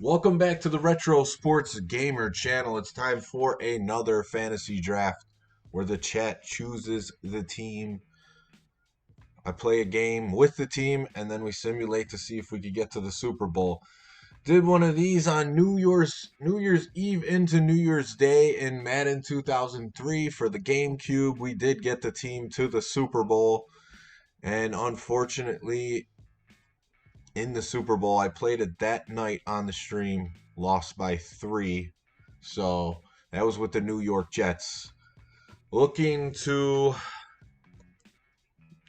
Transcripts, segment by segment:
Welcome back to the Retro Sports Gamer channel. It's time for another fantasy draft where the chat chooses the team. I play a game with the team and then we simulate to see if we could get to the Super Bowl. Did one of these on New Year's Eve into New Year's Day in Madden 2003 for the GameCube. We did get the team to the Super Bowl, and unfortunately in the Super Bowl, I played it that night on the stream, lost by 3. So that was with the New York Jets. Looking to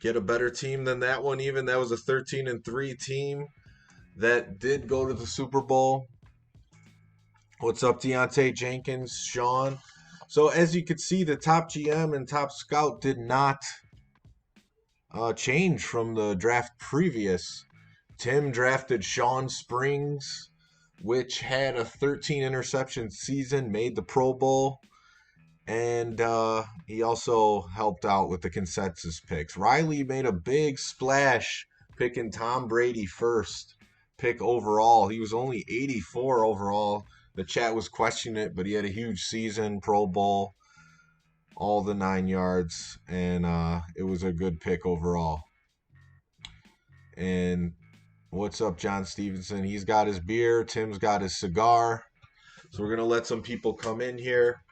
get a better team than that one, even. That was a 13-3 team that did go to the Super Bowl. What's up, Deontay Jenkins, Sean? So as you can see, the top GM and top scout did not change from the draft previous. Tim drafted Sean Springs, which had a 13 interception season, made the Pro Bowl, and he also helped out with the consensus picks. Riley made a big splash picking Tom Brady first pick overall. He was only 84 overall. The chat was questioning it, but he had a huge season, Pro Bowl, all the 9 yards, and it was a good pick overall. And what's up, John Stevenson? He's got his beer. Tim's got his cigar. So we're going to let some people come in here.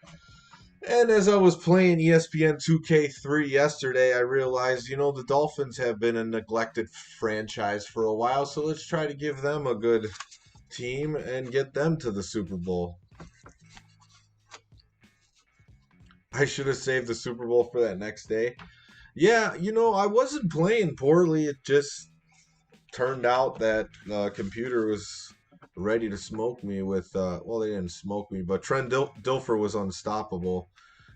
And as I was playing ESPN 2K3 yesterday, I realized, the Dolphins have been a neglected franchise for a while. So let's try to give them a good team and get them to the Super Bowl. I should have saved the Super Bowl for that next day. Yeah, I wasn't playing poorly. It just turned out that the computer was ready to smoke me with, well, they didn't smoke me, but Trent Dilfer was unstoppable.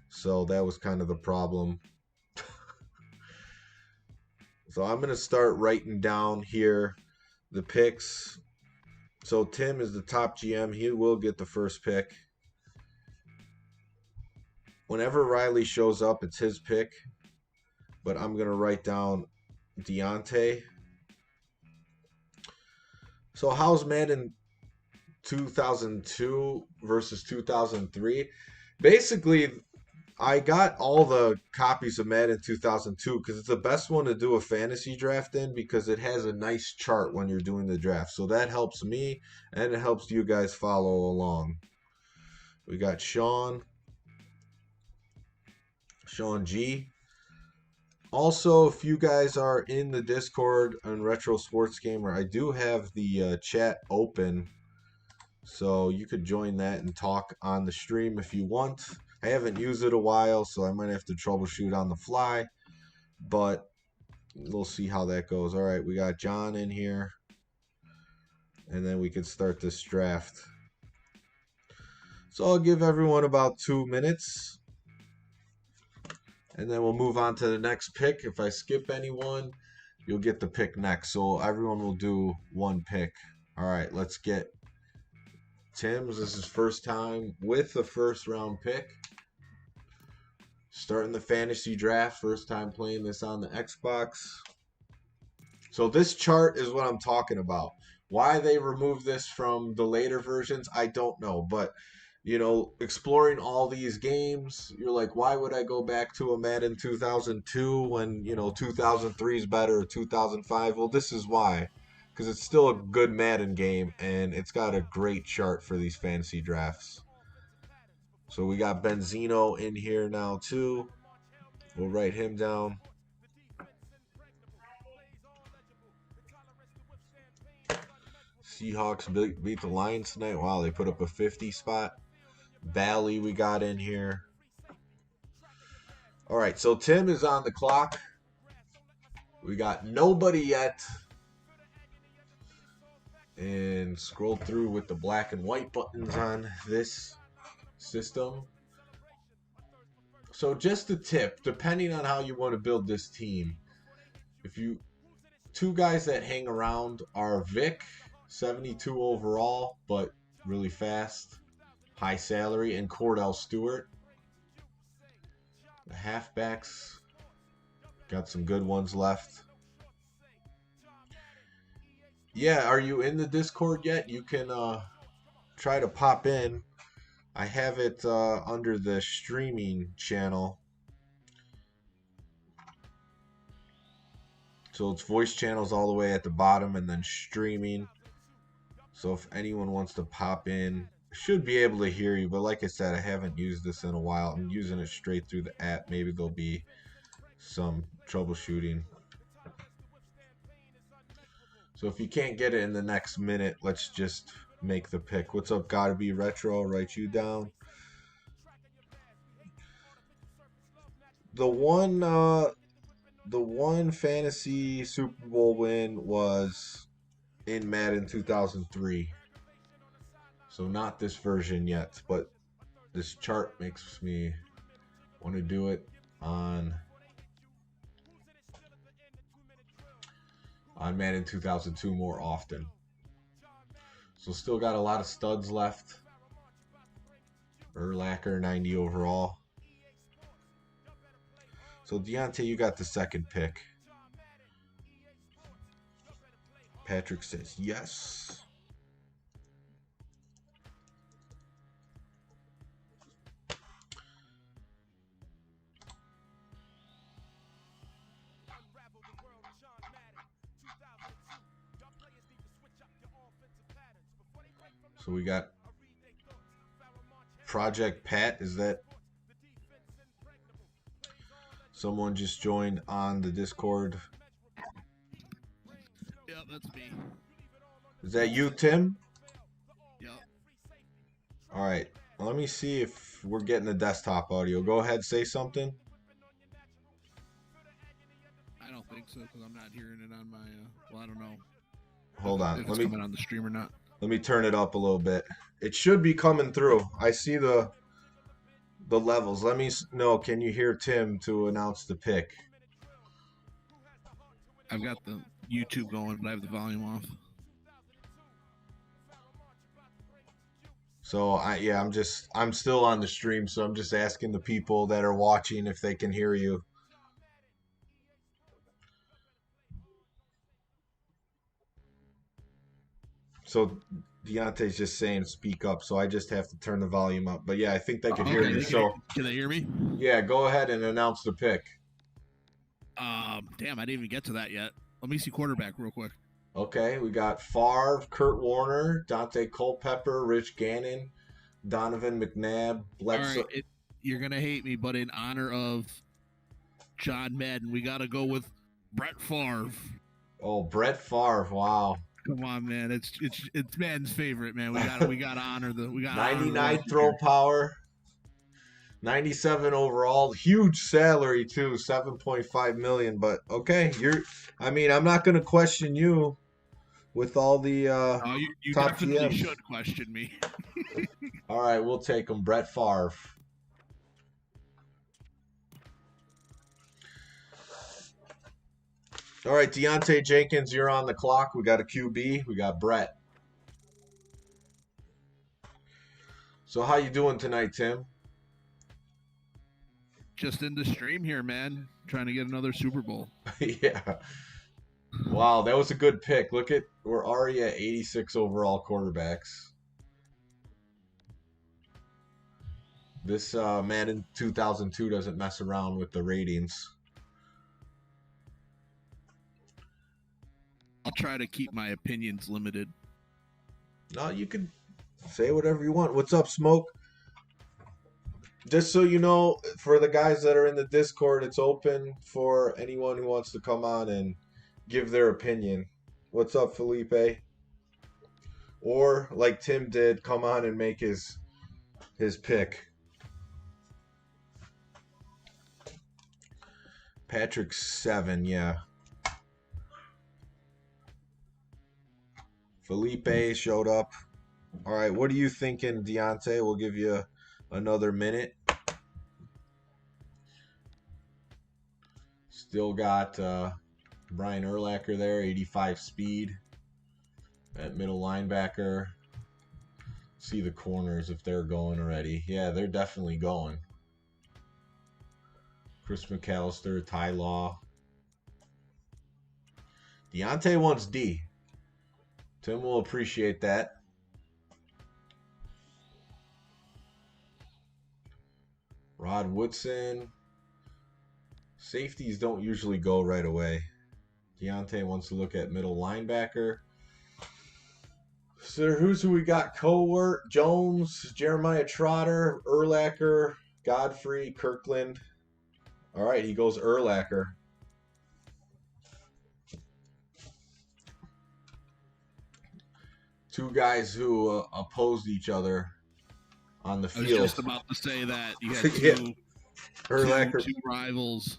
So that was kind of the problem. So I'm going to start writing down here the picks. So Tim is the top GM. He will get the first pick. Whenever Riley shows up, it's his pick. But I'm going to write down Deontay. So how's Madden 2002 versus 2003? Basically, I got all the copies of Madden 2002 because it's the best one to do a fantasy draft in because it has a nice chart when you're doing the draft. So that helps me and it helps you guys follow along. We got Sean G. Also, if you guys are in the Discord on Retro Sports Gamer, I do have the chat open. So you could join that and talk on the stream if you want. I haven't used it a while, so I might have to troubleshoot on the fly. But we'll see how that goes. All right, we got John in here. And then we can start this draft. So I'll give everyone about 2 minutes. And then we'll move on to the next pick. If I skip anyone, you'll get the pick next. So everyone will do one pick. All right, let's get Tim's. This is first time with the first round pick. Starting the fantasy draft. First time playing this on the Xbox. So this chart is what I'm talking about. Why they removed this from the later versions, I don't know. But exploring all these games, you're like, why would I go back to a Madden 2002 when, 2003 is better, or 2005? Well, this is why. Because it's still a good Madden game, and it's got a great chart for these fantasy drafts. So we got Benzino in here now, too. We'll write him down. Seahawks beat the Lions tonight. Wow, they put up a 50 spot. Bally we got in here. All right, so Tim is on the clock. We got nobody yet. And scroll through with the black and white buttons on this system. So just a tip, depending on how you want to build this team. Two guys that hang around are Vic, 72 overall, but really fast. High salary, and Cordell Stewart. The halfbacks got some good ones left. Yeah, are you in the Discord yet? You can try to pop in, I have it under the streaming channel. So it's voice channels all the way at the bottom and then streaming. So if anyone wants to pop in, I should be able to hear you. But like I said, I haven't used this in a while. I'm using it straight through the app. Maybe there'll be some troubleshooting. So if you can't get it in the next minute, let's just make the pick. What's up, Gotta Be Retro? I'll write you down. The one fantasy Super Bowl win was in Madden 2003. So not this version yet, but this chart makes me want to do it on Madden 2002 more often. So still got a lot of studs left. Urlacher 90 overall. So Deontay, you got the second pick. Patrick says yes. So we got Project Pat. Is that someone just joined on the Discord? Yeah, that's me. Is that you, Tim? Yeah. All right. Well, let me see if we're getting the desktop audio. Go ahead, say something. I don't think so because I'm not hearing it on my. Well, I don't know. Hold on. If it's coming on the stream or not. Let me turn it up a little bit. It should be coming through. I see the levels. Let me know. Can you hear Tim to announce the pick? I've got the YouTube going, but I have the volume off. So I'm still on the stream, so I'm just asking the people that are watching if they can hear you. So Deontay's just saying speak up, so I just have to turn the volume up. But yeah, I think they can hear you. So can they hear me? Yeah, go ahead and announce the pick. Damn, I didn't even get to that yet. Let me see quarterback real quick. Okay, we got Favre, Kurt Warner, Dante Culpepper, Rich Gannon, Donovan McNabb, Bledsoe. All right, you're gonna hate me, but in honor of John Madden, we gotta go with Brett Favre. Oh, Brett Favre! Wow. Come on, man. It's Madden's favorite, man. We gotta honor the 99 throw power, 97 overall, huge salary too, 7.5 million. But okay, I'm not gonna question you with all the you top definitely GMs. should question me. All right, we'll take him, Brett Favre. All right, Deontay Jenkins, you're on the clock. We got a QB. We got Brett. So how you doing tonight, Tim? Just in the stream here, man. Trying to get another Super Bowl. Yeah. Wow, that was a good pick. We're already at 86 overall quarterbacks. This Madden 2002 doesn't mess around with the ratings. I'll try to keep my opinions limited. No, you can say whatever you want. What's up, Smoke? Just so you know, for the guys that are in the Discord, it's open for anyone who wants to come on and give their opinion. What's up, Felipe? Or, like Tim did, come on and make his pick. Patrick 7, yeah. Felipe showed up. All right, what are you thinking, Deontay? We'll give you another minute. Still got Brian Urlacher there, 85 speed at middle linebacker. See the corners if they're going already. Yeah, they're definitely going. Chris McAllister, Ty Law. Deontay wants D. Tim will appreciate that. Rod Woodson. Safeties don't usually go right away. Deontay wants to look at middle linebacker. So who we got? Cowart, Jones, Jeremiah Trotter, Urlacher, Godfrey, Kirkland. All right, he goes Urlacher. Two guys who opposed each other on the field. I was just about to say that you had Yeah. two rivals.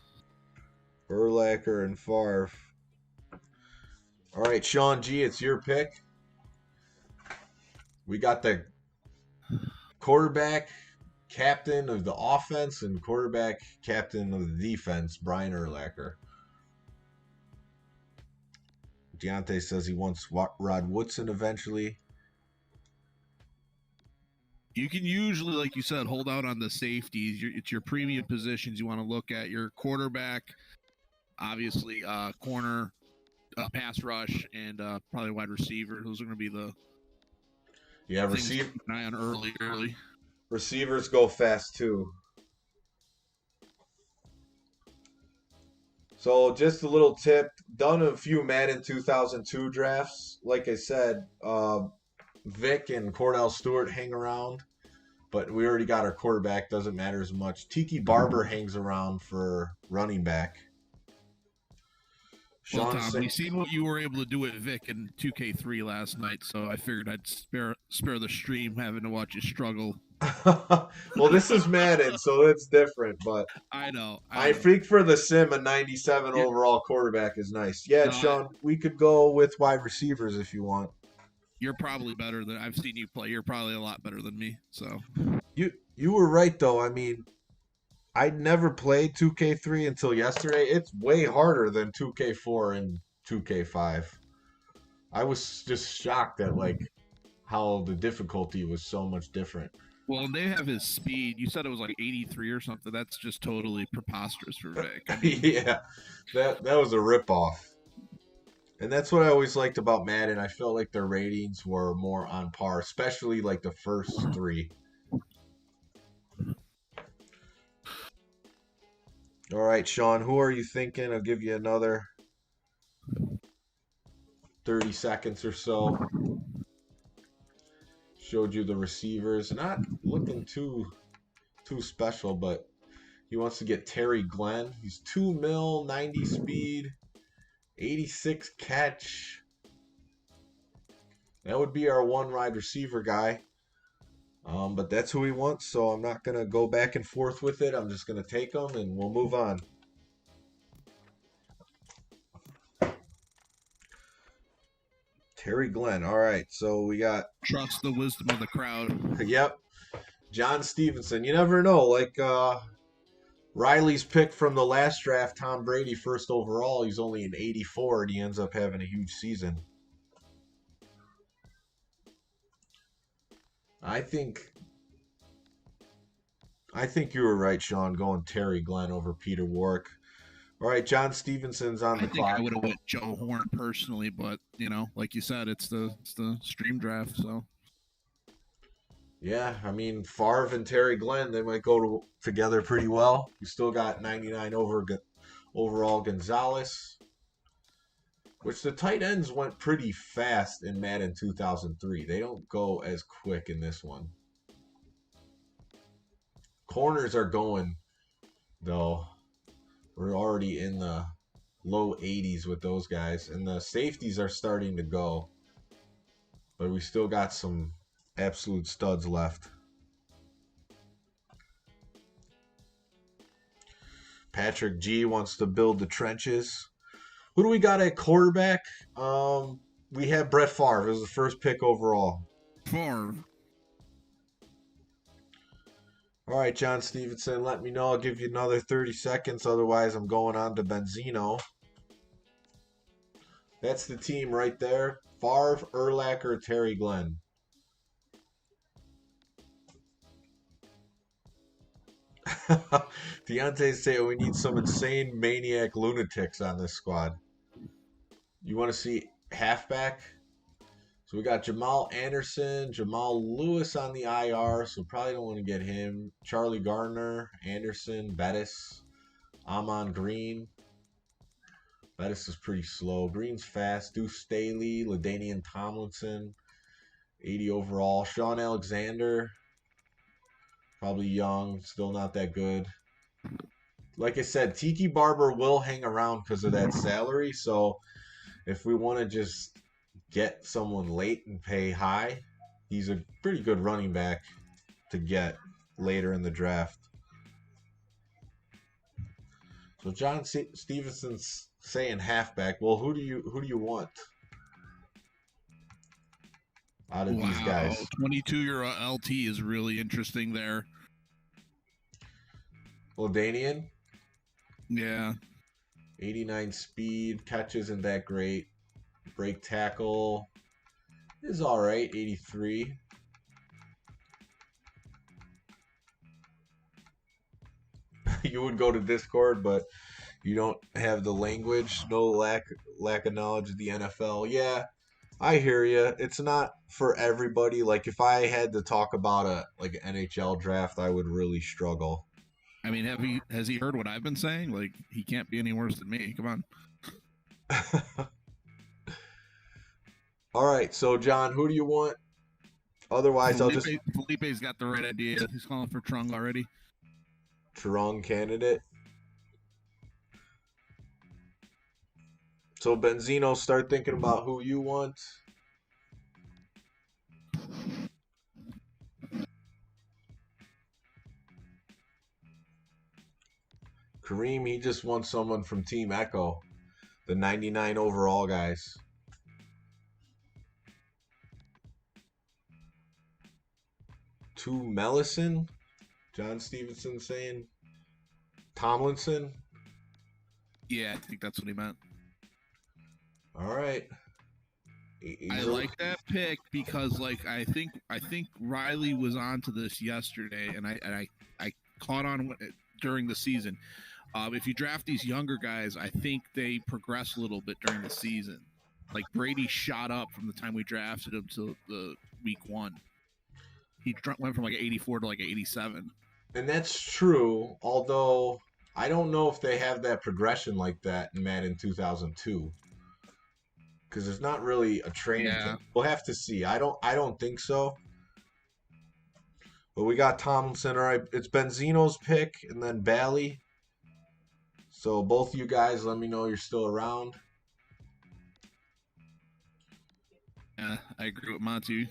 Urlacher and Favre. All right, Sean G, it's your pick. We got the quarterback captain of the offense and quarterback captain of the defense, Brian Urlacher. Deontay says he wants Rod Woodson eventually. You can usually, like you said, hold out on the safeties. It's your premium positions you want to look at. Your quarterback, obviously, corner, pass rush, and probably wide receiver. Those are going to be the receive an eye on early. Receivers go fast too. So just a little tip, done a few Madden 2002 drafts. Like I said, Vic and Cordell Stewart hang around, but we already got our quarterback, doesn't matter as much. Tiki Barber hangs around for running back. Well, Tom, we seen what you were able to do with Vic in 2K3 last night, so I figured I'd spare the stream having to watch you struggle. Well, this is Madden, so it's different, but I know. I think for the sim, a 97 overall quarterback is nice. Yeah, no, Sean, we could go with wide receivers if you want. You're probably better than I've seen you play. You're probably a lot better than me. So you were right though. I mean, I never played 2K3 until yesterday. It's way harder than 2K4 and 2K5. I was just shocked at like how the difficulty was so much different. Well, they have his speed. You said it was like 83 or something. That's just totally preposterous for Vic. I mean, yeah, that was a ripoff. And that's what I always liked about Madden. I felt like their ratings were more on par, especially like the first three. All right, Sean, who are you thinking? I'll give you another 30 seconds or so. Showed you the receivers. Not looking too special, but he wants to get Terry Glenn. He's 2 mil, 90 speed, 86 catch. That would be our one wide receiver guy. But that's who he wants, so I'm not going to go back and forth with it. I'm just going to take him, and we'll move on. Terry Glenn. All right, so we got... Trust the wisdom of the crowd. Yep. John Stevenson. You never know. Like Riley's pick from the last draft, Tom Brady, first overall. He's only an 84, and he ends up having a huge season. I think you were right, Sean, going Terry Glenn over Peter Warwick. All right, John Stevenson's on the clock. I would have went Joe Horn personally, but you know, like you said, it's the stream draft, so. Yeah, I mean, Favre and Terry Glenn, they might go together pretty well. You still got 99 overall Gonzalez, which the tight ends went pretty fast in Madden 2003. They don't go as quick in this one. Corners are going, though. We're already in the low 80s with those guys, and the safeties are starting to go. But we still got some absolute studs left. Patrick G wants to build the trenches. Who do we got at quarterback? We have Brett Favre. It was the first pick overall. Favre. All right, John Stevenson, let me know. I'll give you another 30 seconds. Otherwise, I'm going on to Benzino. That's the team right there. Favre, Urlacher, Terry Glenn. Deontay say we need some insane maniac lunatics on this squad. You want to see halfback? So we got Jamal Anderson, Jamal Lewis on the IR, so probably don't want to get him. Charlie Gardner, Anderson, Bettis, Amon Green. Bettis is pretty slow. Green's fast. Deuce Staley, LaDainian Tomlinson, 80 overall. Sean Alexander, probably young, still not that good. Like I said, Tiki Barber will hang around because of that salary. So if we want to just get someone late and pay high, he's a pretty good running back to get later in the draft. So John Stevenson's saying halfback. Well, who do you want out of these Wow, guys? 22-year LT is really interesting there. LaDainian, Yeah. 89 speed, catch isn't that great. Break tackle is all right, 83. You would go to Discord, but you don't have the language, no lack of knowledge of the NFL. Yeah, I hear you. It's not for everybody. Like if I had to talk about a like an NHL draft, I would really struggle. I mean, has he heard what I've been saying? Like, he can't be any worse than me. Come on. All right, so John, who do you want? Otherwise, I'll just Felipe's got the right idea. He's calling for Trung already. Wrong candidate. So Benzino, start thinking about who you want. Kareem, he just wants someone from Team Echo, the 99 overall guys. To Mellison, John Stevenson saying Tomlinson. Yeah, I think that's what he meant. All right. I like that pick because, like, I think Riley was onto this yesterday, and I caught on during the season. If you draft these younger guys, I think they progress a little bit during the season. Like Brady shot up from the time we drafted him to the week 1. He went from like 84 to like 87. And that's true, although I don't know if they have that progression like that in Madden 2002. Because there's not really a training camp. We'll have to see. I don't think so. But we got Tomlinson. All right, it's Benzino's pick, and then Bally. So both you guys, let me know you're still around. Yeah, I agree with Monty.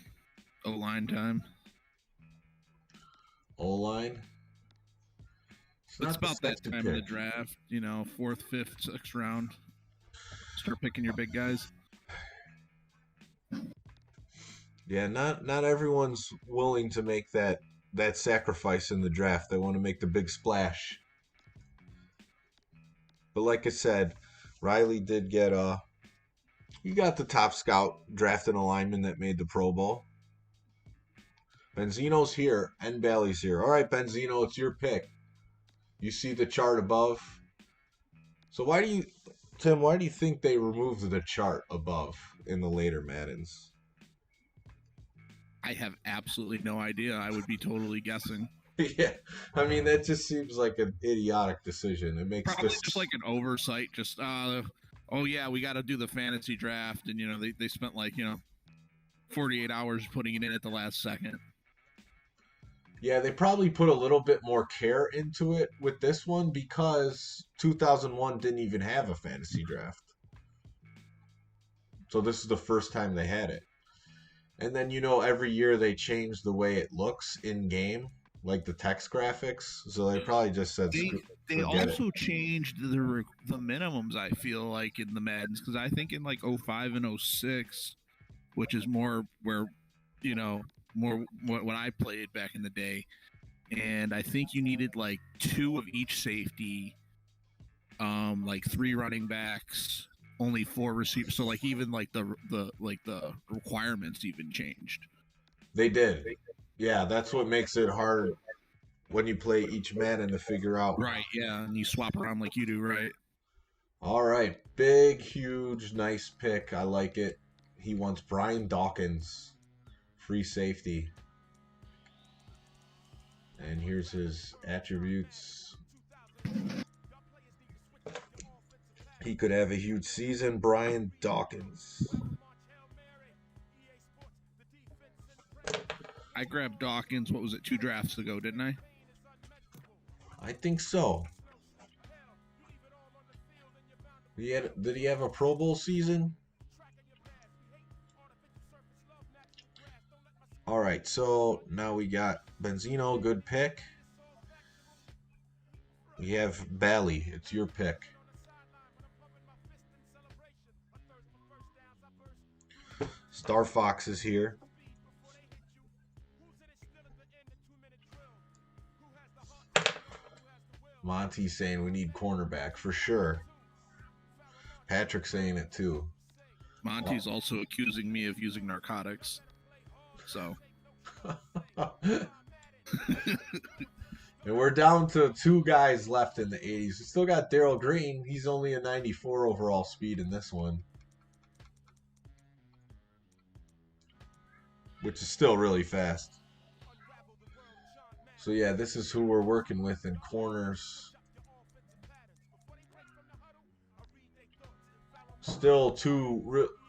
O-line time. O-line. It's about that time of the draft. You know, 4th, 5th, 6th round. Start picking your big guys. Yeah, not everyone's willing to make that sacrifice in the draft. They want to make the big splash. But like I said, Riley did get you got the top scout drafting a lineman that made the Pro Bowl. Benzino's here and Bailey's here. All right, Benzino, it's your pick. You see the chart above. So Tim, why do you think they removed the chart above in the later Maddens? I have absolutely no idea. I would be totally guessing. Yeah, I mean that just seems like an idiotic decision. It makes probably just like an oversight. Just oh yeah, we got to do the fantasy draft, and you know they spent like 48 hours putting it in at the last second. Yeah, they probably put a little bit more care into it with this one because 2001 didn't even have a fantasy draft. So this is the first time they had it. And then every year they change the way it looks in game, like the text graphics. So they probably just said they also changed the minimums, I feel like, in the Maddens, because I think in like 05 and 06, which is more where more when I played back in the day, and I think you needed like 2 of each safety, like 3 running backs, only 4 receivers. So like even like the requirements even changed. They did. Yeah, that's what makes it hard when you play each Madden to figure out. Right, yeah, and you swap around like you do, right? All right, big, huge, nice pick. I like it. He wants Brian Dawkins, free safety. And here's his attributes. He could have a huge season, Brian Dawkins. I grabbed Dawkins, what was it, 2 drafts ago, didn't I? I think so. Did he have a Pro Bowl season? All right, so now we got Benzino, good pick. We have Bally, it's your pick. Star Fox is here. Monty's saying we need cornerback for sure. Patrick's saying it too. Monty's also accusing me of using narcotics. So. And we're down to 2 guys left in the 80s. We still got Darryl Green. He's only a 94 overall speed in this one, which is still really fast. So yeah, this is who we're working with in corners. Still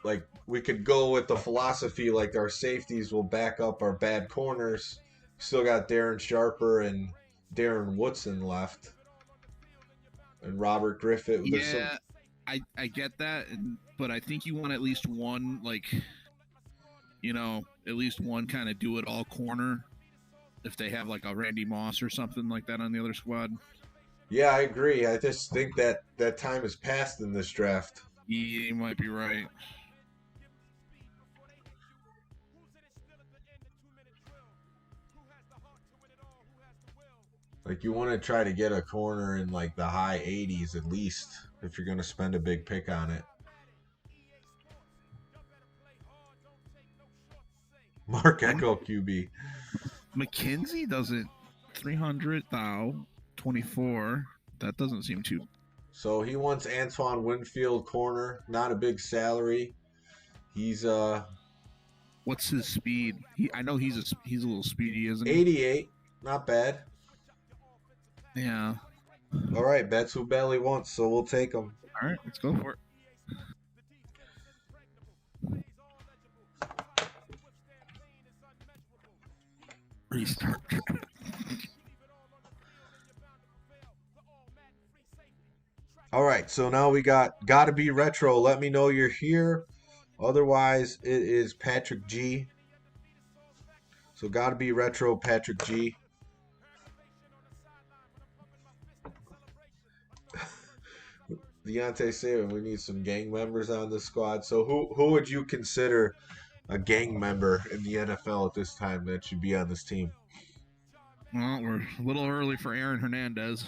like we could go with the philosophy like our safeties will back up our bad corners. Still got Darren Sharper and Darren Woodson left, and Robert Griffith. Yeah, I get that, but I think you want at least one, like, at least one kind of do-it-all corner. If they have like a Randy Moss or something like that on the other squad. Yeah, I agree. I just think that time has passed in this draft. Yeah, you might be right. Like, you want to try to get a corner in like the high 80s at least if you're going to spend a big pick on it. Mark Echo QB. McKenzie doesn't 300,024. That doesn't seem too. So he wants Antoine Winfield corner, not a big salary. He's What's his speed? I know he's a little speedy, isn't he? 88, not bad. Yeah. All right, that's who Belly wants, so we'll take him. All right, let's go for it. Restart. All right, so now we gotta be retro. Let me know you're here. Otherwise, it is Patrick G. So gotta be retro, Patrick G. Deontay saying we need some gang members on the squad. So who would you consider a gang member in the NFL at this time that should be on this team? Well, we're a little early for Aaron Hernandez.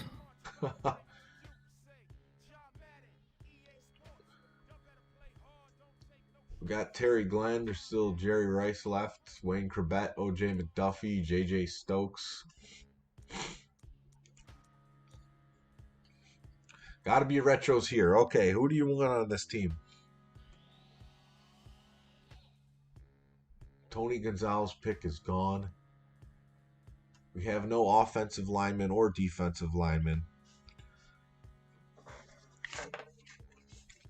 We got Terry Glenn. There's still Jerry Rice left. Wayne Corbett, O.J. McDuffie, J.J. Stokes. Got to be retros here. Okay, who do you want on this team? Tony Gonzalez's pick is gone. We have no offensive lineman or defensive lineman.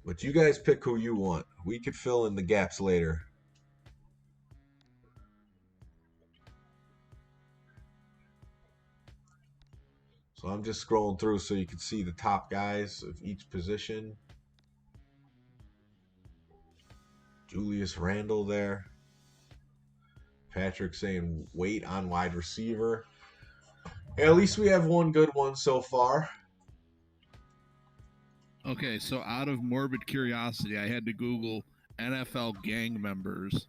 But you guys pick who you want. We could fill in the gaps later. So I'm just scrolling through so you can see the top guys of each position. Julius Randle there. Patrick saying wait on wide receiver. At least we have one good one so far. Okay, so out of morbid curiosity, I had to Google NFL gang members,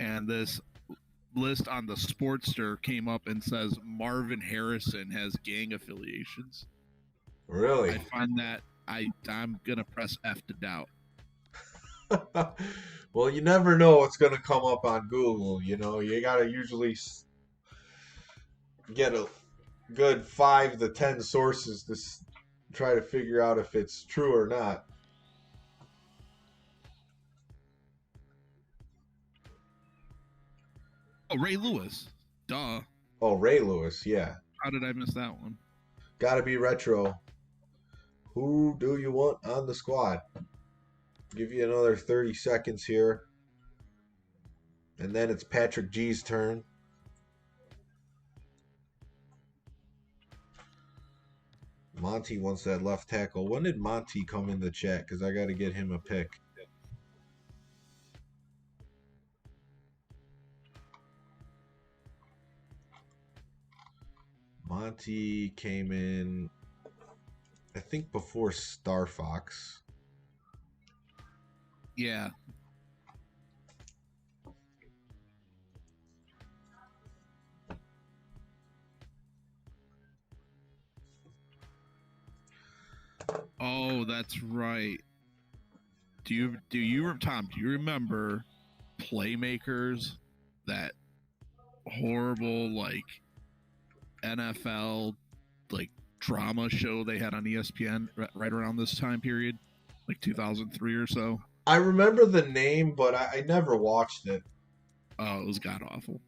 and this list on the Sportster came up and says Marvin Harrison has gang affiliations. Really? I find that I'm gonna press F to doubt. Well, you never know what's gonna come up on Google. You know, you gotta usually get a good 5 to 10 sources to try to figure out if it's true or not. Oh, Ray Lewis. Duh. Oh, Ray Lewis, yeah. How did I miss that one? Gotta be retro. Who do you want on the squad? Give you another 30 seconds here. And then it's Patrick G's turn. Monty wants that left tackle. When did Monty come in the chat? Because I got to get him a pick. Monty came in, I think, before Star Fox. Yeah. Oh, that's right. Tom, do you remember Playmakers? That horrible like NFL like drama show they had on ESPN right around this time period, like 2003 or so. I remember the name, but I never watched it. Oh, it was god awful.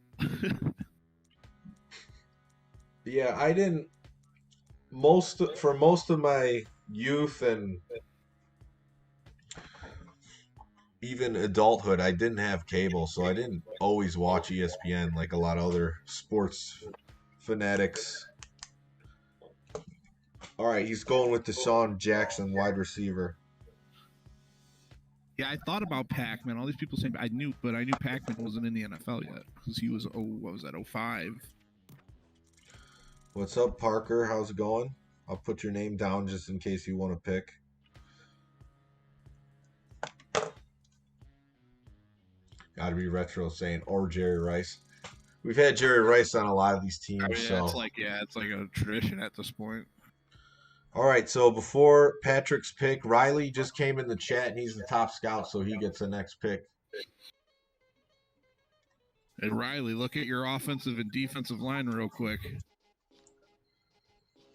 Yeah, I didn't. For most of my youth and even adulthood, I didn't have cable, so I didn't always watch ESPN like a lot of other sports fanatics. All right, he's going with Deshaun Jackson, wide receiver. Yeah, I thought about Pac-Man. All these people saying I knew Pac-Man wasn't in the NFL yet because he was what was that 05? What's up, Parker? How's it going? I'll put your name down just in case you want to pick. Gotta be retro saying or Jerry Rice. We've had Jerry Rice on a lot of these teams. I mean, so it's like a tradition at this point. All right, so before Patrick's pick, Riley just came in the chat and he's the top scout, so he gets the next pick. And Riley, look at your offensive and defensive line real quick.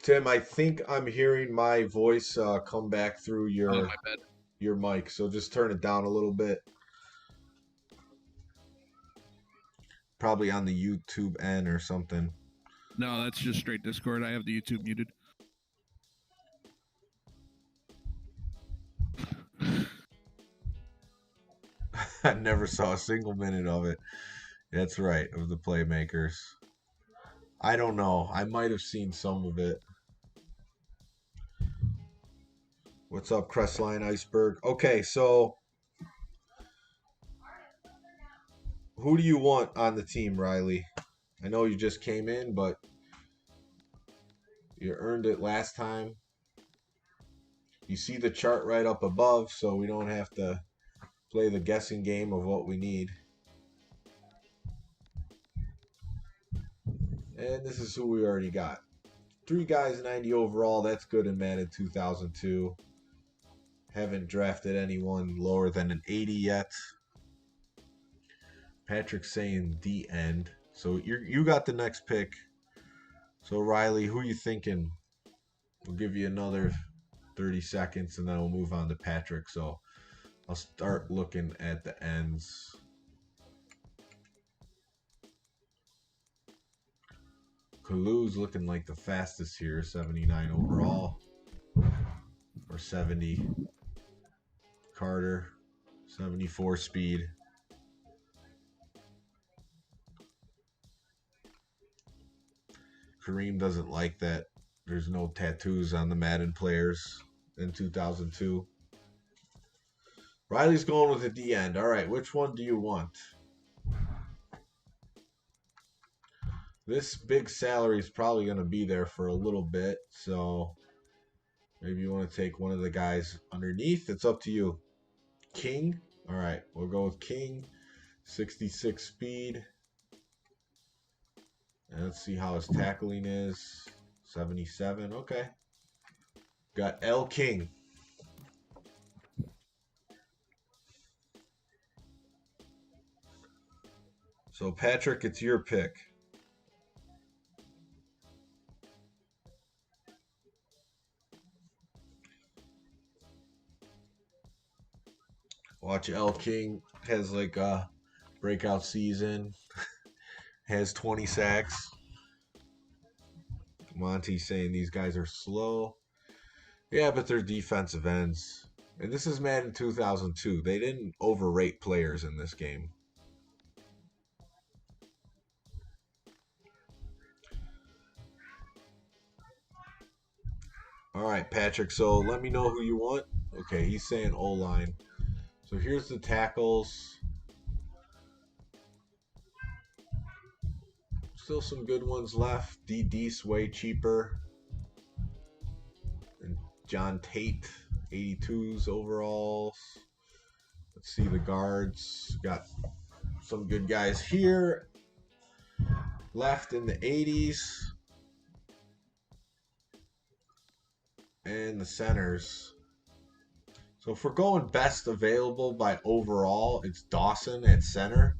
Tim, I think I'm hearing my voice come back through your mic, so just turn it down a little bit. Probably on the YouTube end or something. No, that's just straight Discord. I have the YouTube muted. I never saw a single minute of it. That's right, of the Playmakers. I don't know. I might have seen some of it. What's up, Crestline Iceberg? Okay, so who do you want on the team, Riley? I know you just came in, but you earned it last time. You see the chart right up above, so we don't have to play the guessing game of what we need. And this is who we already got. 3 guys, 90 overall. That's good in Madden 2002. Haven't drafted anyone lower than an 80 yet. Patrick's saying the end. So you got the next pick. So Riley, who are you thinking? We'll give you another 30 seconds and then we'll move on to Patrick. So I'll start looking at the ends. Kalu's looking like the fastest here, 79 overall. Or 70. Carter, 74 speed. Kareem doesn't like that there's no tattoos on the Madden players in 2002. Riley's going with the D end. All right, which one do you want? This big salary is probably going to be there for a little bit, so maybe you want to take one of the guys underneath. It's up to you. King? All right, we'll go with King. 66 speed. And let's see how his tackling is. 77. Okay. Got L King. So, Patrick, it's your pick. Watch L King has like a breakout season. has 20 sacks. Monty's saying these guys are slow. Yeah, but they're defensive ends. And this is Madden 2002. They didn't overrate players in this game. All right, Patrick. So let me know who you want. Okay, he's saying O-line. So here's the tackles. Still some good ones left. D.D.'s way cheaper. And John Tate, 82s overalls. Let's see the guards. Got some good guys here. Left in the 80s. And the centers. So if we're going best available by overall, it's Dawson at center.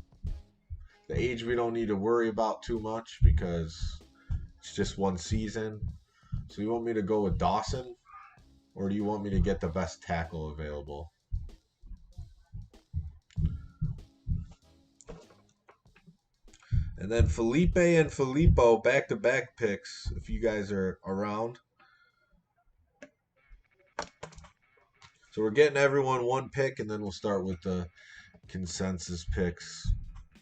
The age we don't need to worry about too much because it's just one season. So you want me to go with Dawson? Or do you want me to get the best tackle available? And then Felipe and Filippo back-to-back picks if you guys are around. So we're getting everyone one pick, and then we'll start with the consensus picks.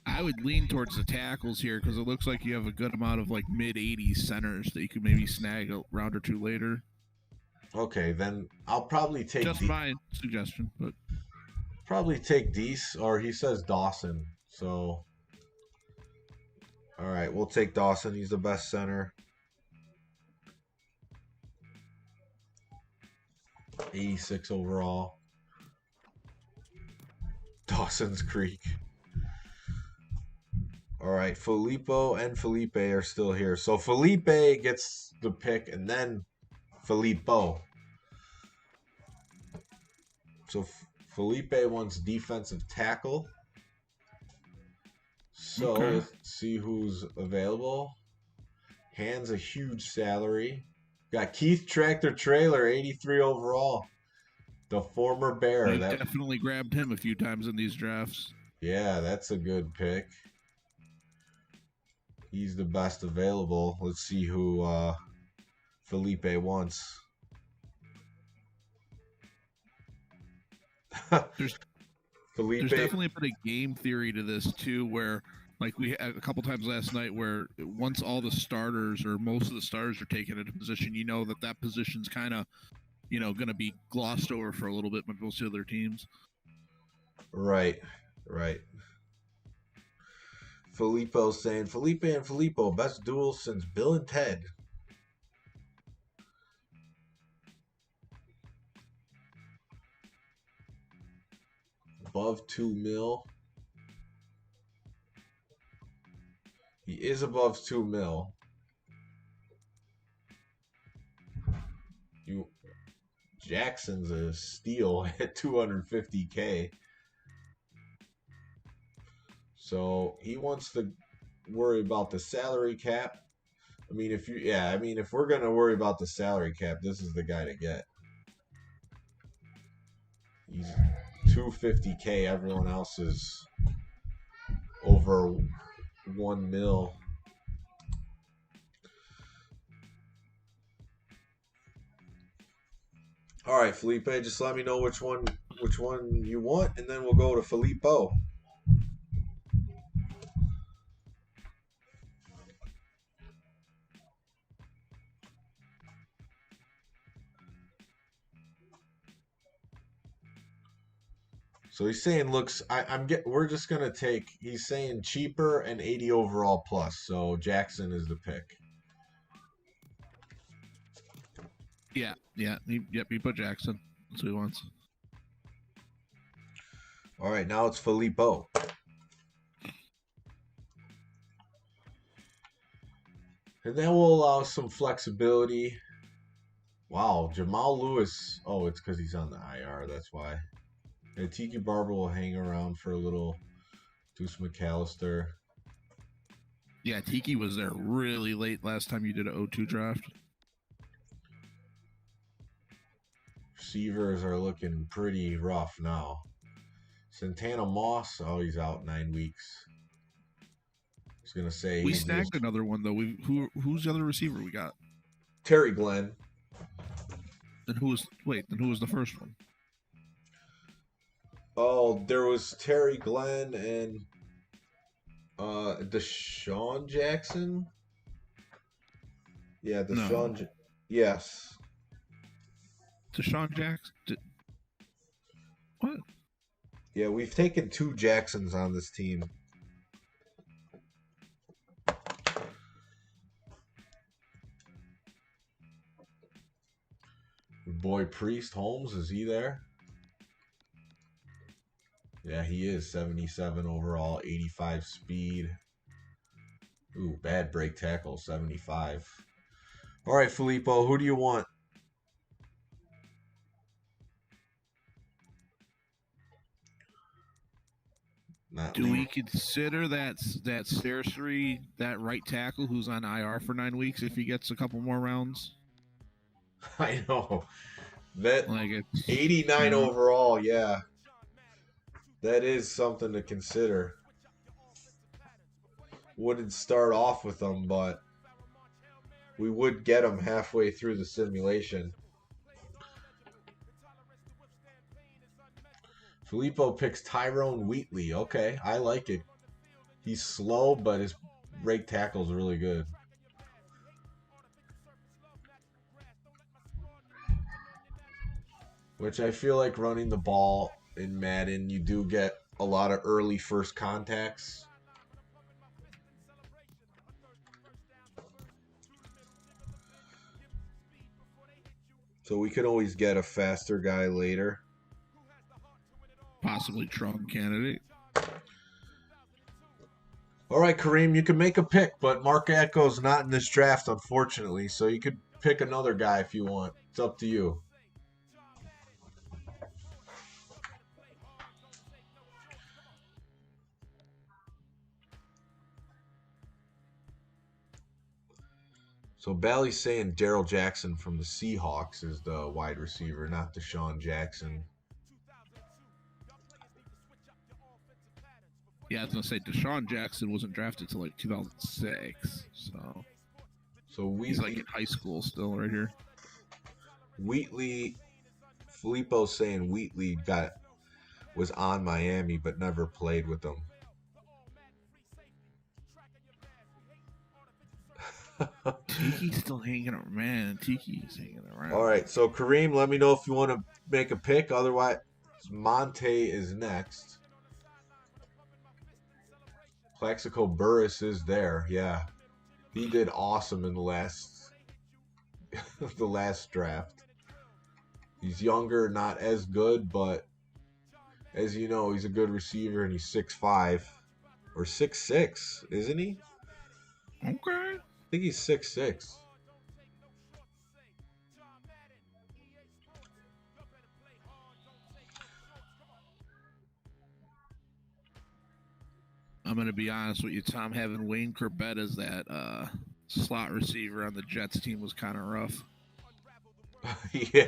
I would lean towards the tackles here because it looks like you have a good amount of like mid-80s centers that you could maybe snag a round or two later. Okay, then I'll probably take just my suggestion, but probably take Deese, or he says Dawson. So, all right, we'll take Dawson. He's the best center. 86 overall. Dawson's Creek. All right, Filippo and Felipe are still here. So Felipe gets the pick, and then Filippo. So Felipe wants defensive tackle. So let's see who's available. Hands a huge salary. Got Keith Tractor Trailer, 83 overall. The former Bear. I've definitely grabbed him a few times in these drafts. Yeah, that's a good pick. He's the best available. Let's see who Felipe wants. There's definitely a bit of game theory to this too, where like we had a couple times last night where once all the starters or most of the starters are taken into position, you know that position's kind of, going to be glossed over for a little bit by most other teams. Right. Filippo's saying, Felipe and Filippo, best duel since Bill and Ted. Above 2 mil. He is above 2 mil. Jackson's a steal at 250K. So he wants to worry about the salary cap. I mean, if we're gonna worry about the salary cap, this is the guy to get. He's 250K. Everyone else is over 1 mil. All right, Felipe, just let me know which one you want, and then we'll go to Filippo. So he's saying we're just gonna take, he's saying cheaper and 80 overall plus. So Jackson is the pick. Yeah. He put Jackson. That's what he wants. All right, now it's Filippo. And then we'll allow some flexibility. Wow, Jamal Lewis. Oh, it's because he's on the IR. That's why. And Tiki Barber will hang around for a little. Deuce McAllister. Yeah, Tiki was there really late last time you did an 0-2 draft. Receivers are looking pretty rough now. Santana Moss. Oh, he's out 9 weeks. was gonna say We he's just snagged another one though. Who's the other receiver we got? Terry Glenn. Then who was the first one? Oh, there was Terry Glenn and Deshaun Jackson. Yeah, No, yes. Deshaun Jackson. What? Yeah, we've taken 2 Jacksons on this team. Your boy Priest Holmes, is he there? Yeah, he is. 77 overall, 85 speed. Ooh, bad break tackle, 75. All right, Filippo, who do you want? Not Do Lee. we consider that Cercery, that right tackle who's on IR for 9 weeks, if he gets a couple more rounds? I know. That Like it's 89 overall, yeah. That is something to consider. Wouldn't start off with them, but we would get them halfway through the simulation. Filippo picks Tyrone Wheatley. Okay, I like it. He's slow, but his break tackle is really good. Which I feel like running the ball in Madden, you do get a lot of early first contacts. So we could always get a faster guy later. possibly Trump candidate. All right, Kareem, you can make a pick, but Mark Atko's not in this draft, unfortunately. So you could pick another guy if you want. It's up to you. So Bally's saying Daryl Jackson from the Seahawks is the wide receiver, not Deshaun Jackson. Yeah, I was gonna say Deshaun Jackson wasn't drafted till like 2006, so he's like in high school still, right here. Wheatley, Filippo's saying Wheatley was on Miami but never played with them. Tiki's still hanging around, man. Tiki's hanging around. All right, so Kareem, let me know if you want to make a pick. Otherwise, Monte is next. Plaxico Burris is there. Yeah, he did awesome in the last the last draft. He's younger, not as good, but as you know, he's a good receiver, and he's 6'5" or 6'6", isn't he? Okay. I think he's 6'6". I'm gonna be honest with you, Tom. Having Wayne Corbett as that slot receiver on the Jets team was kind of rough. Yeah.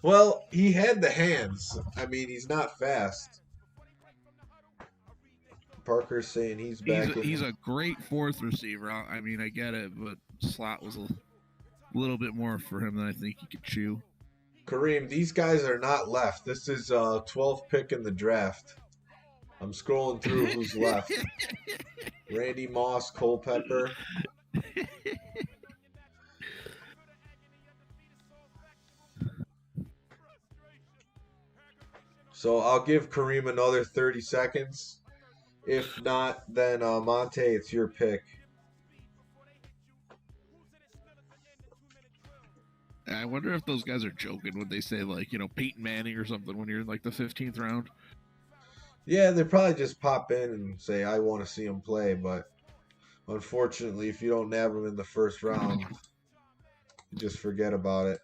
Well, he had the hands. I mean, he's not fast. Parker's saying he's back He's a great fourth receiver. I mean, I get it, but slot was a little bit more for him than I think he could chew. Kareem, these guys are not left. This is 12th pick in the draft. I'm scrolling through who's left. Randy Moss, Culpepper. So I'll give Kareem another 30 seconds. If not, then Monte, it's your pick. I wonder if those guys are joking when they say, like, Peyton Manning or something when you're in like the 15th round. Yeah, they probably just pop in and say, I want to see him play. But unfortunately, if you don't nab him in the first round, you just forget about it.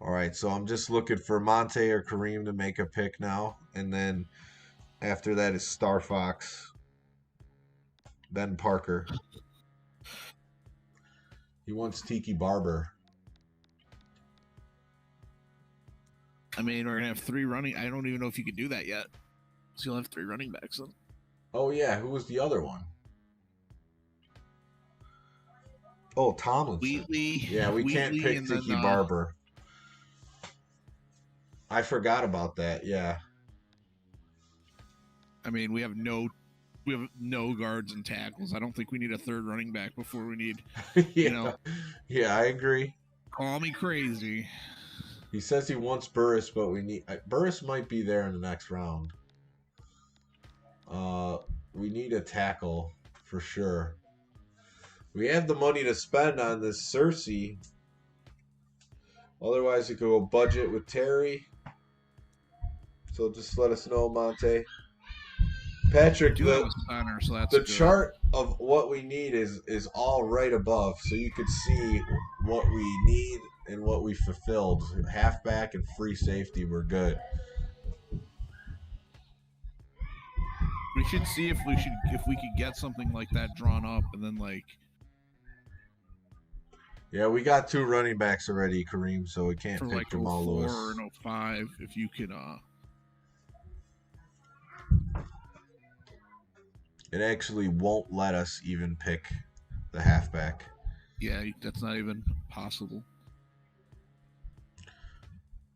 All right, so I'm just looking for Monte or Kareem to make a pick now. And then after that is Star Fox. Then Parker. He wants Tiki Barber. I mean, we're gonna have 3 running. I don't even know if you could do that yet. So you'll have 3 running backs then. Oh yeah, who was the other one? Oh, Tomlinson. Yeah, we can't Wheatley, pick and then Tiki Barber. I forgot about that. Yeah. I mean, we have no guards and tackles. I don't think we need a 3rd running back before we need, Yeah. you know. Yeah, I agree. Call me crazy. He says he wants Burris, but we need Burris might be there in the next round. We need a tackle for sure. We have the money to spend on this Cersei. Otherwise, you could go budget with Terry. So just let us know, Monte. Patrick, We do have a center, so that's the good. chart of what we need is all right above, so you could see what we need and what we fulfilled. Halfback and free safety were good. We should see if we could get something like that drawn up, and then like. Yeah, we got 2 running backs already, Kareem, so we can't for pick like Jamal 04 Lewis. or 05, if you could. It actually won't let us even pick the halfback. Yeah, that's not even possible.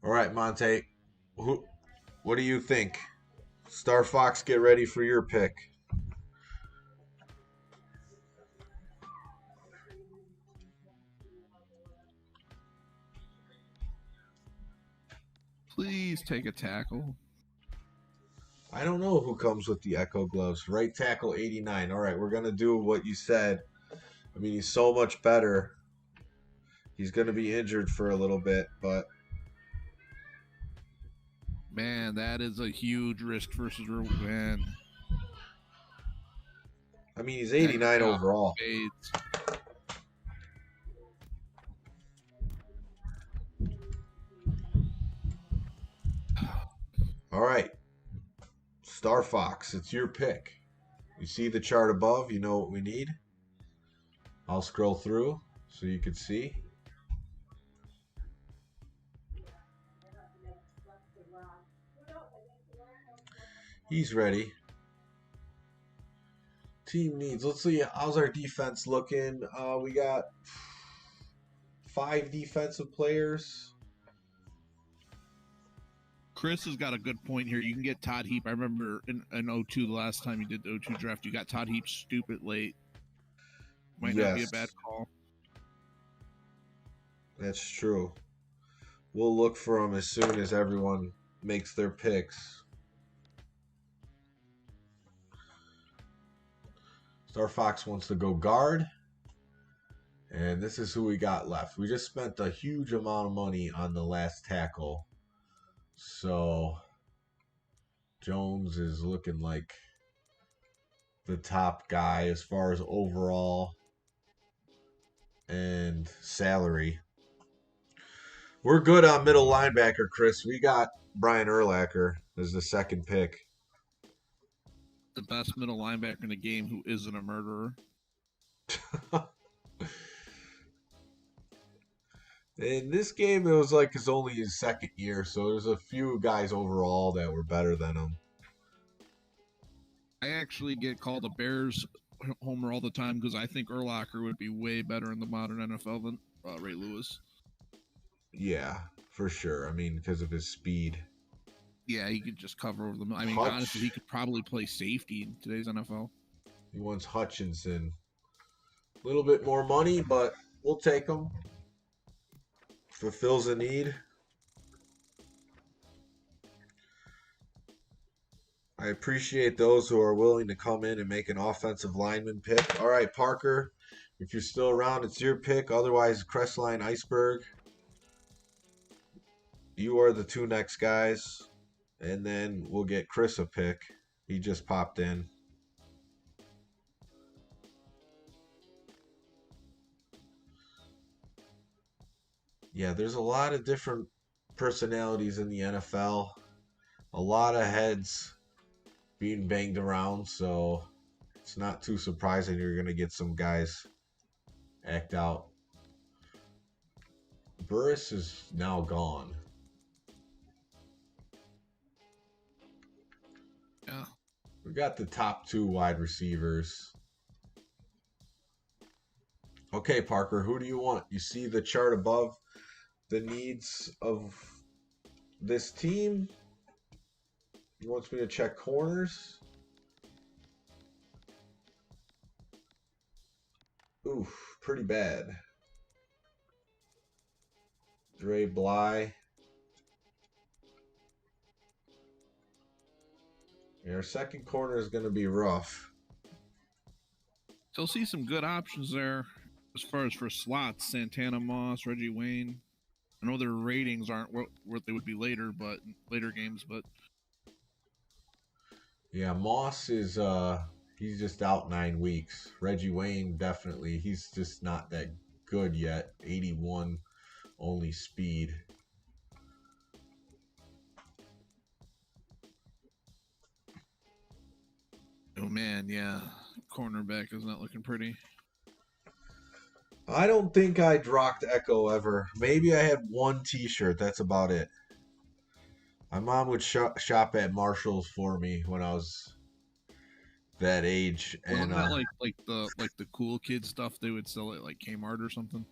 All right, Monte. What do you think? Star Fox, get ready for your pick. Please take a tackle. I don't know who comes with the Echo gloves. Right tackle 89. All right, we're going to do what you said. I mean, he's so much better. He's going to be injured for a little bit, but man, that is a huge risk versus win. I mean, he's 89 overall. Fades. All right. Star Fox, it's your pick. You see the chart above, you know what we need. I'll scroll through so you can see. He's ready. Team needs. Let's see. How's our defense looking? We got 5 defensive players. Chris has got a good point here. You can get Todd Heap. I remember in 02, the last time you did the 02 draft, you got Todd Heap stupid late. Might not be a bad call. That's true. We'll look for him as soon as everyone makes their picks. Star Fox wants to go guard. And this is who we got left. We just spent a huge amount of money on the last tackle. So Jones is looking like the top guy as far as overall and salary. We're good on middle linebacker, Chris. We got Brian Urlacher as the second pick. The best middle linebacker in the game who isn't a murderer. In this game, it was like it's only his second year, so there's a few guys overall that were better than him. I actually get called a Bears homer all the time because I think Urlacher would be way better in the modern NFL than Ray Lewis. Yeah, for sure. I mean, because of his speed. Yeah, he could just cover over them. I mean, honestly, he could probably play safety in today's NFL. He wants Hutchinson. A little bit more money, but we'll take him. Fulfills a need. I appreciate those who are willing to come in and make an offensive lineman pick. All right, Parker, if you're still around, it's your pick. Otherwise, Crestline Iceberg. You are the 2 next guys. And then we'll get Chris a pick. He just popped in. Yeah, there's a lot of different personalities in the NFL. A lot of heads being banged around, so it's not too surprising you're going to get some guys act out. Burris is now gone. We got the top 2 wide receivers. Okay, Parker, who do you want? You see the chart above the needs of this team? He wants me to check corners. Oof, pretty bad. Dre Bly. Our second corner is going to be rough. Still see some good options there as far as for slots. Santana Moss, Reggie Wayne. I know their ratings aren't what they would be later, but later games. But yeah, Moss is he's just out 9 weeks. Reggie Wayne definitely, he's just not that good yet. 81 only speed. oh man, yeah, cornerback is not looking pretty. I don't think I rocked Echo ever. Maybe I had one T-shirt. That's about it. My mom would shop at Marshalls for me when I was that age, Wasn't and that like the cool kid stuff they would sell at like Kmart or something?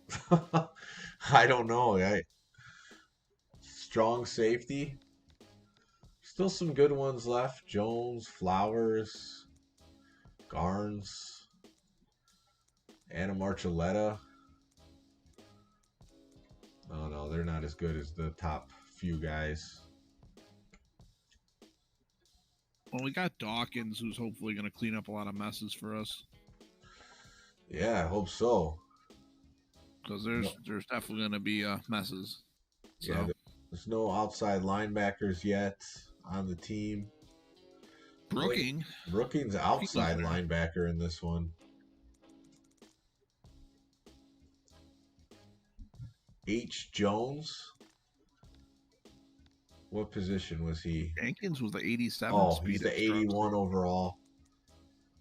I don't know. Strong safety. Still some good ones left. Jones, Flowers, Garnes, Anna Marcelletta. Oh no, they're not as good as the top few guys. Well, we got Dawkins, who's hopefully going to clean up a lot of messes for us. Yeah, I hope so. Because there's definitely going to be messes. So. Yeah, there's no outside linebackers yet on the team. Brooking's outside linebacker in this one. H. Jones. What position was he? Jenkins was the 87. Oh, he's the 81 overall.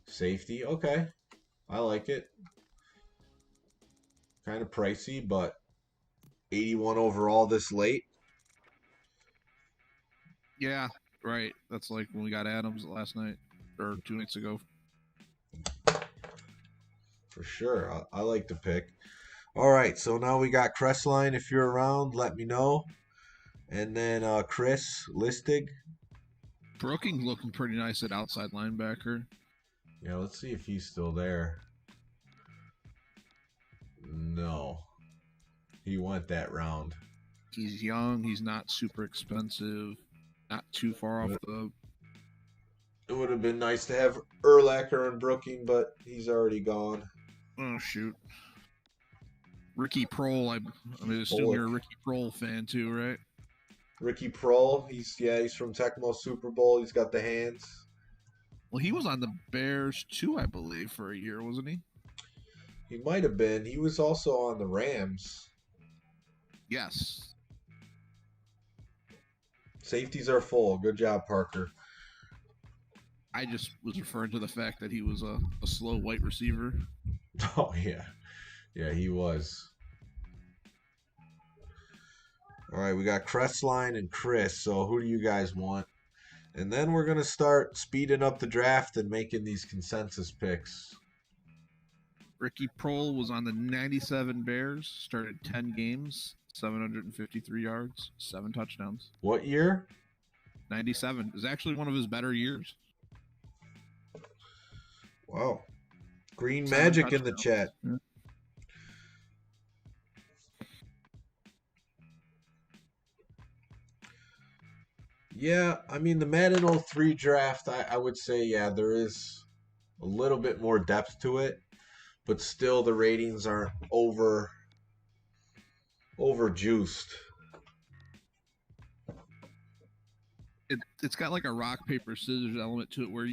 Safety. Okay. I like it. Kind of pricey, but 81 overall this late. Yeah, right. That's like when we got Adams last night or 2 nights ago. For sure. I like the pick. All right, so now we got Crestline. If you're around, let me know. And then Chris Listig. Brookings looking pretty nice at outside linebacker. Yeah, let's see if he's still there. No. He went that round. He's young. He's not super expensive. Not too far off the... It would have been nice to have Urlacher and Brooking, but he's already gone. Oh, shoot. Ricky Prohl. I assume you're a Ricky Prohl fan too, right? Ricky Prohl. He's from Tecmo Super Bowl. He's got the hands. Well, he was on the Bears too, I believe, for a year, wasn't he? He might have been. He was also on the Rams. Yes. Safeties are full. Good job, Parker. I just was referring to the fact that he was a slow white receiver. Oh, yeah. Yeah, he was. All right, we got Crestline and Chris. So who do you guys want? And then we're going to start speeding up the draft and making these consensus picks. Ricky Prohl was on the 97 Bears, started 10 games, 753 yards, 7 touchdowns. What year? 97. Is actually one of his better years. Wow. Green Magic in the chat. Yeah. Yeah, I mean, the Madden 03 draft, I would say, yeah, there is a little bit more depth to it, but still the ratings aren't over juiced. It's got like a rock, paper, scissors element to it where,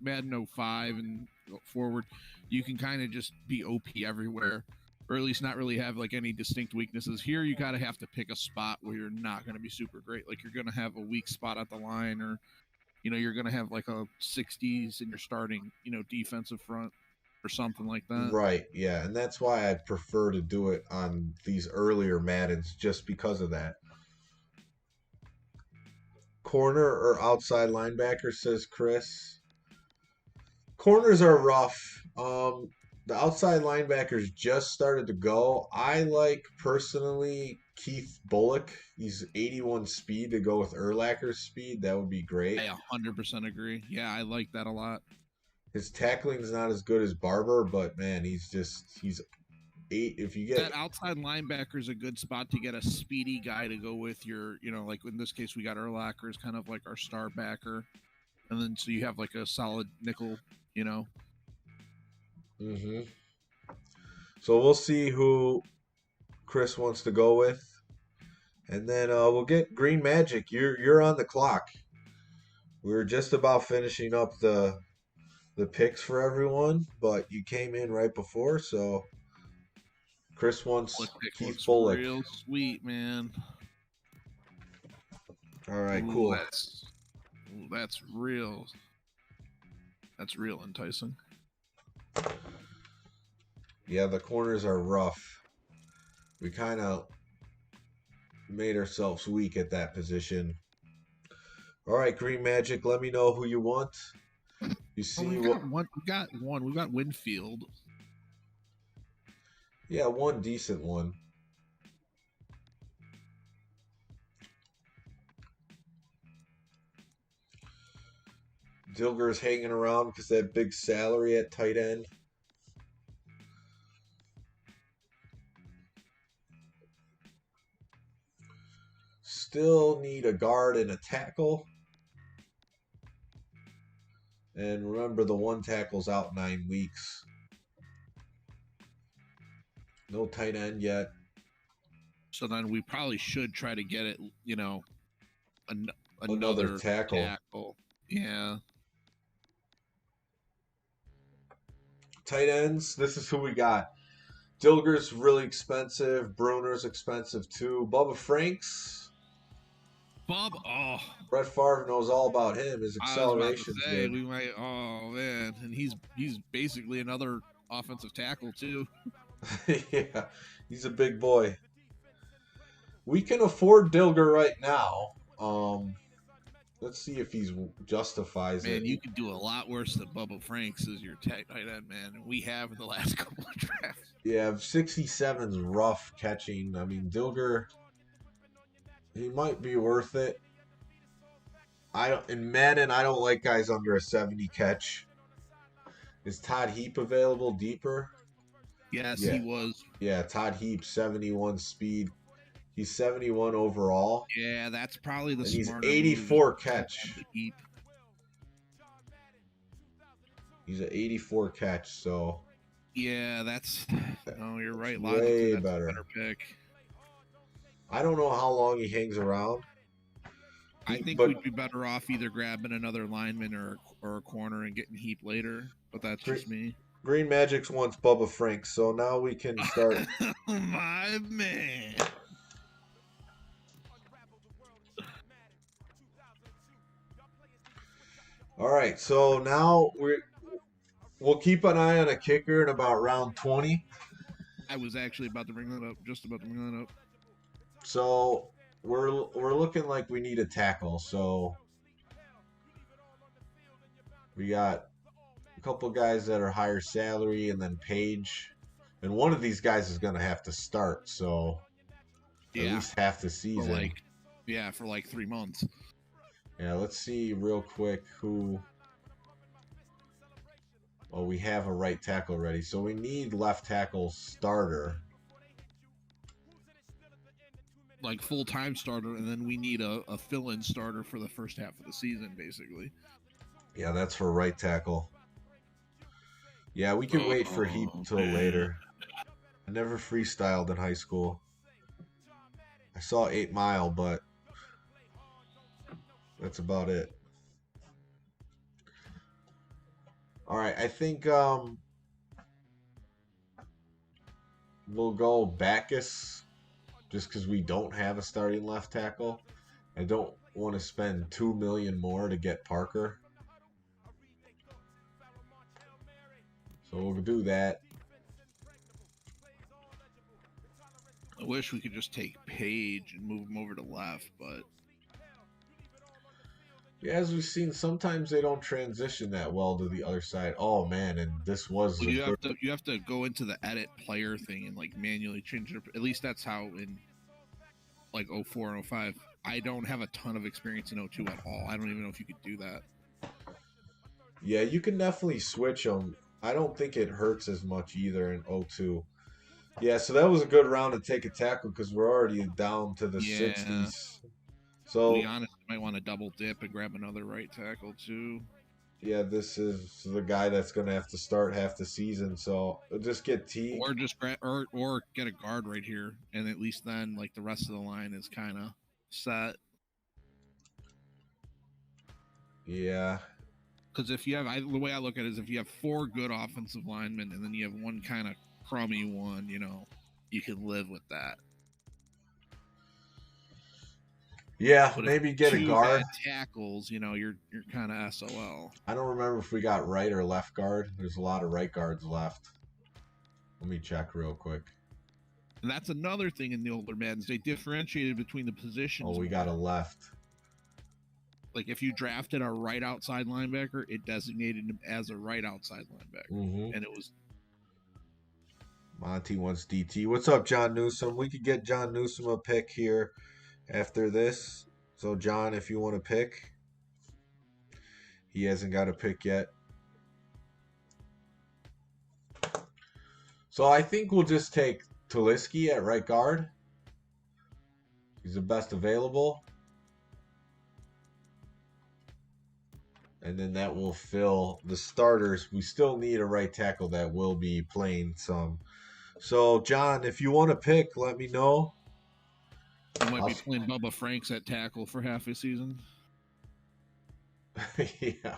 Madden 05 and forward, you can kind of just be OP everywhere, or at least not really have like any distinct weaknesses. Here, you gotta have to pick a spot where you're not going to be super great. Like you're going to have a weak spot at the line, or you're going to have like a 60s in your starting defensive front or something like that. Right, yeah, and that's why I prefer to do it on these earlier Maddens, just because of that. Corner or outside linebacker, says Chris. Corners are rough. The outside linebackers just started to go. I like personally Keith Bullock. He's 81 speed to go with Urlacher's speed. That would be great. I 100% agree. Yeah, I like that a lot. His tackling's not as good as Barber, but man, he's eight. If you get That outside linebacker is a good spot to get a speedy guy to go with your, like in this case, we got Urlacher as kind of like our star backer. And then so you have like a solid nickel, Mm-hmm. So we'll see who Chris wants to go with, and then we'll get Green Magic. You're on the clock. We were just about finishing up the picks for everyone, but you came in right before, so Chris wants Bullock pick Keith looks Bullock. real sweet, man. All right, Ooh, cool. That's real. That's real enticing. Yeah, the corners are rough. We kind of made ourselves weak at that position. All right, Green Magic, let me know who you want. You see We got one. We got Winfield. Yeah, one decent one. Dilger's hanging around because that big salary at tight end. Still need a guard and a tackle. And remember, the one tackle's out 9 weeks. No tight end yet. So then we probably should try to get it, Another another tackle. Yeah. Tight ends, this is who we got. Dilger's really expensive. Bruner's expensive too. Bubba Franks. Bob, Brett Favre knows all about him. His I was about to acceleration's say good. we might. Oh man, and he's basically another offensive tackle too. Yeah, he's a big boy. We can afford Dilger right now. Let's see if he justifies Man, it. you could do a lot worse than Bubba Franks as your tight end, man. We have in the last couple of drafts. Yeah, 67's rough catching. I mean, Dilger, he might be worth it. In Madden, I don't like guys under a 70 catch. Is Todd Heap available deeper? Yes, Yeah. he was. Yeah, Todd Heap, 71 speed. He's 71 overall. Yeah, that's probably the And he's smarter 84 move. catch. He's an 84 catch, so. Yeah, that's. No, you're right. Way Logically, that's better. a better pick. I don't know how long he hangs around. I think we'd be better off either grabbing another lineman or a corner and getting Heap later, but that's just me. Green Magic's wants Bubba Franks, so now we can start. My man. All right, so now we'll keep an eye on a kicker in about round 20. I was actually about to bring that up. Just about to bring that up. So we're looking like we need a tackle. So we got a couple guys that are higher salary, and then Page, and one of these guys is going to have to start. So at least half the season. For like 3 months. Yeah, let's see real quick who. Well, we have a right tackle ready, so we need left tackle starter. Like full-time starter, and then we need a fill-in starter for the first half of the season, basically. Yeah, that's for right tackle. Yeah, we can wait for Heap until later. I never freestyled in high school. I saw 8 Mile, but that's about it. All right, I think we'll go Backus just because we don't have a starting left tackle. I don't want to spend $2 million more to get Parker. So we'll do that. I wish we could just take Page and move him over to left, but Yeah, as we've seen, sometimes they don't transition that well to the other side. Oh man, and this was Well, a good. you have to go into the edit player thing and like manually change it. At least that's how in like 04 and 05. I don't have a ton of experience in 02 at all. I don't even know if you could do that. Yeah, you can definitely switch them. I don't think it hurts as much either in 02. Yeah, so that was a good round to take a tackle because we're already down to the Yeah. 60s. To be So honest, you might want to double dip and grab another right tackle too. yeah, this is the guy that's going to have to start half the season. So just get T. Or just or get a guard right here, and at least then like the rest of the line is kind of set. Yeah, Because if you have, the way I look at it is if you have 4 good offensive linemen and then you have one kind of crummy one, you know, you can live with that. yeah, But if maybe get a 2 guard. bad tackles, you know, you're kind of SOL. I don't remember if we got right or left guard. There's a lot of right guards left. Let me check real quick. And that's another thing in the older Maddens. They differentiated between the Oh, positions we more. got a left. Like if you drafted a right outside linebacker, it designated him as a right outside linebacker. Mm-hmm. And it was Monty wants DT. What's up, John Newsom? We could get John Newsom a pick here after this. So, John, if you want to pick, he hasn't got a pick yet. So, I think we'll just take Taliski at right guard. He's the best available. And then that will fill the starters. We still need a right tackle that will be playing some. So, John, if you want to pick, let me know. you might be playing Bubba Franks at tackle for half a season. Yeah,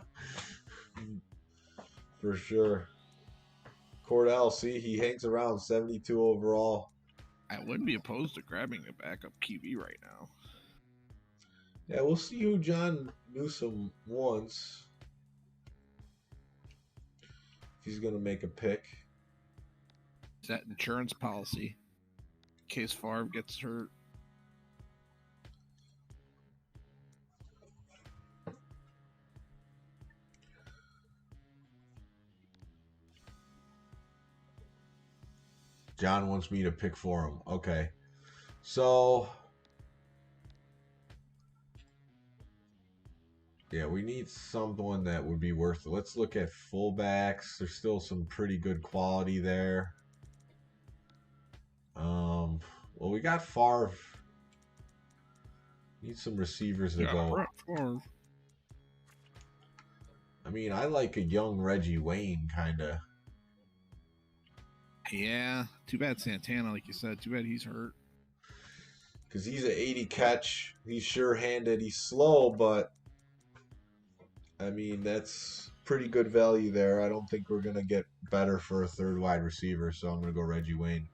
for sure. Cordell, see, he hangs around 72 overall. I wouldn't be opposed to grabbing a backup QB right now. Yeah, we'll see who John Newsom wants. If he's going to make a pick. Is that insurance policy? In case Favre gets hurt. John wants me to pick for him. Okay. So, yeah, we need someone that would be worth it. Let's look at fullbacks. There's still some pretty good quality there. Well, we got Favre. Need some receivers to go. I mean, I like a young Reggie Wayne, kind of. Yeah, too bad Santana, like you said. Too bad he's hurt. Because he's an 80 catch. He's sure-handed. He's slow, but I mean, that's pretty good value there. I don't think we're going to get better for a third wide receiver, so I'm going to go Reggie Wayne.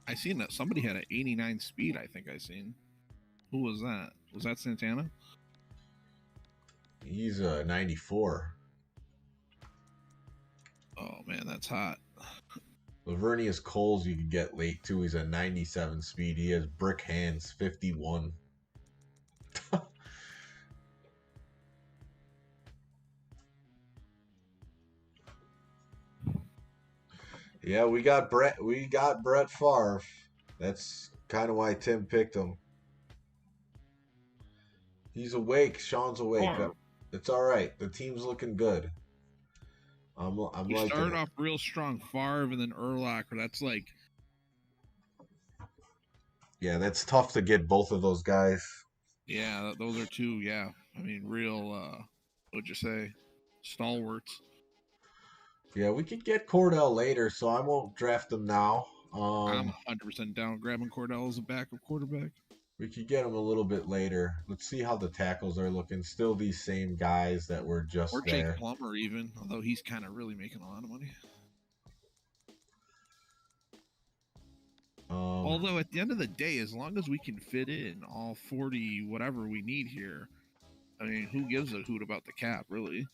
I seen that somebody had an 89 speed. I think I seen. Who was that? Was that Santana? He's a 94. Oh man, that's hot. Lavernius Coles you can get late too. He's a 97 speed. He has brick hands, 51. Yeah, we got Brett Favre. That's kind of why Tim picked him. He's awake. Sean's awake. It's all right. The team's looking good. I'm We liking started it. off real strong, Favre, and then Urlacher. That's like, Yeah, that's tough to get both of those guys. yeah, those are two. Yeah, I mean, real. What'd you say? Stalwarts. Yeah, we could get Cordell later, so I won't draft him now. I'm 100% down grabbing Cordell as a backup quarterback. We could get him a little bit later. Let's see how the tackles are looking. Still these same guys that were just Or there. Jake Plummer, even, although he's kind of really making a lot of money. Although at the end of the day, as long as we can fit in all 40 whatever we need here, I mean, who gives a hoot about the cap, really?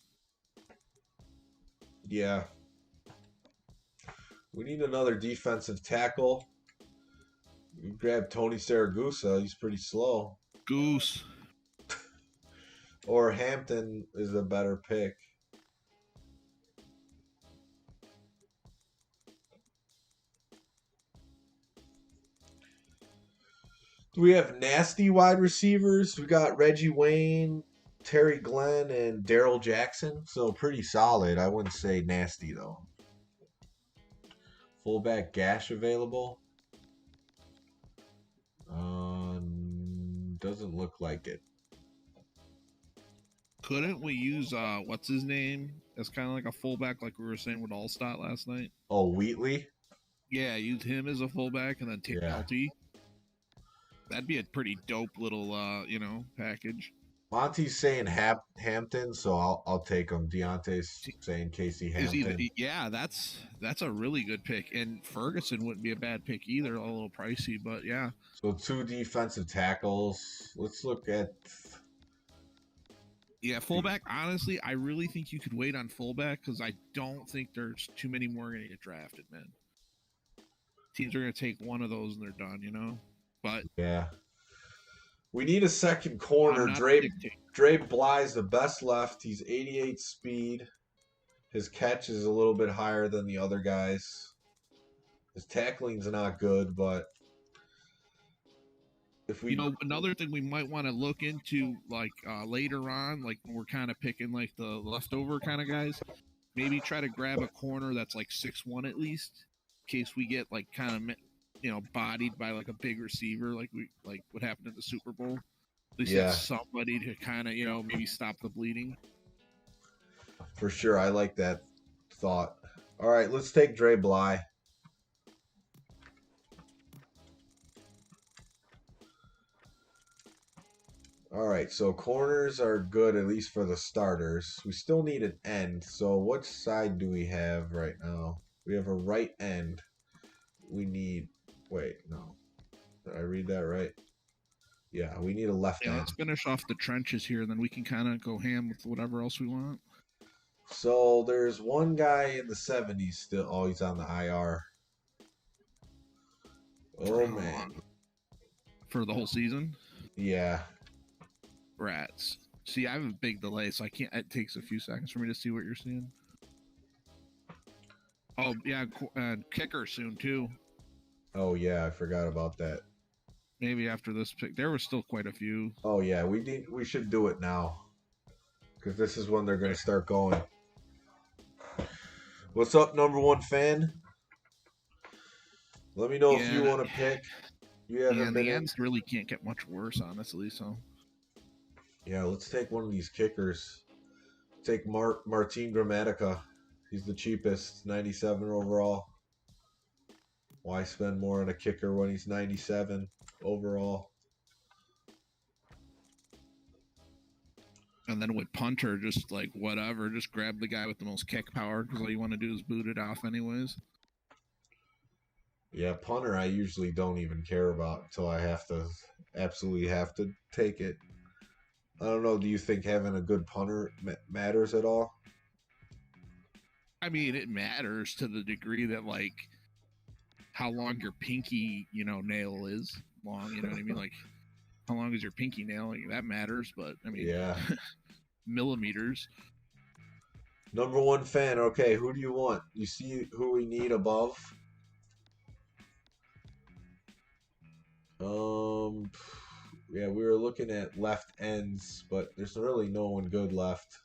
Yeah. We need another defensive tackle. You grab Tony Saragusa. He's pretty slow. Goose. Or Hampton is a better pick. Do we have nasty wide receivers? We got Reggie Wayne, Terry Glenn, and Daryl Jackson. So pretty solid. I wouldn't say nasty though. Fullback Gash available? Doesn't look like it. Couldn't we use what's his name as kind of like a fullback, like we were saying with Allstott last night? Oh, Wheatley? Yeah, use him as a fullback and then take Yeah. LT. That'd be a pretty dope little package. Monty's saying Hampton, so I'll take him. Deontay's saying Casey Hampton. Yeah, that's a really good pick. And Ferguson wouldn't be a bad pick either, a little pricey, but yeah. So 2 defensive tackles. Let's look at. Yeah, fullback. Honestly, I really think you could wait on fullback because I don't think there's too many more going to get drafted, man. Teams are going to take one of those and they're done, you know? But yeah. We need a second corner. Dre Bly's the best left. He's 88 speed. His catch is a little bit higher than the other guys. His tackling's not good, but if we, another thing we might want to look into, like later on, like when we're kind of picking like the leftover kind of guys, maybe try to grab a corner that's like 6'1" at least, in case we get like kind of bodied by like a big receiver, like what happened in the Super Bowl. At least have somebody to kind of maybe stop the bleeding. For sure, I like that thought. All right, let's take Dre Bly. All right, so corners are good, at least for the starters. We still need an end. So what side do we have right now? We have a right end. We need... Wait, no. Did I read that right? Yeah, we need a left end. Let's finish off the trenches here, and then we can kind of go ham with whatever else we want. So there's one guy in the 70s still. Oh, he's on the IR. Oh, man. For the whole season? Yeah. Rats. See, I have a big delay, so I can't. It takes a few seconds for me to see what you're seeing. Oh yeah, kicker soon too. Oh yeah, I forgot about that. Maybe after this pick, there were still quite a few. Oh yeah, we should do it now, because this is when they're gonna start going. What's up, number one fan? Let me know if you want to pick. You haven't been the ends really can't get much worse, honestly. So. Yeah, let's take one of these kickers. Take Martin Gramatica. He's the cheapest, 97 overall. Why spend more on a kicker when he's 97 overall? And then with punter, just like whatever, just grab the guy with the most kick power because all you want to do is boot it off anyways. Yeah, punter I usually don't even care about until I absolutely have to take it. I don't know. Do you think having a good punter matters at all? I mean, it matters to the degree that, like, how long your pinky, nail is long. You know what I mean? Like, how long is your pinky nail? Like, that matters. But I mean, yeah, millimeters. Number one fan. Okay, who do you want? You see who we need above? Yeah, we were looking at left ends, but there's really no one good left.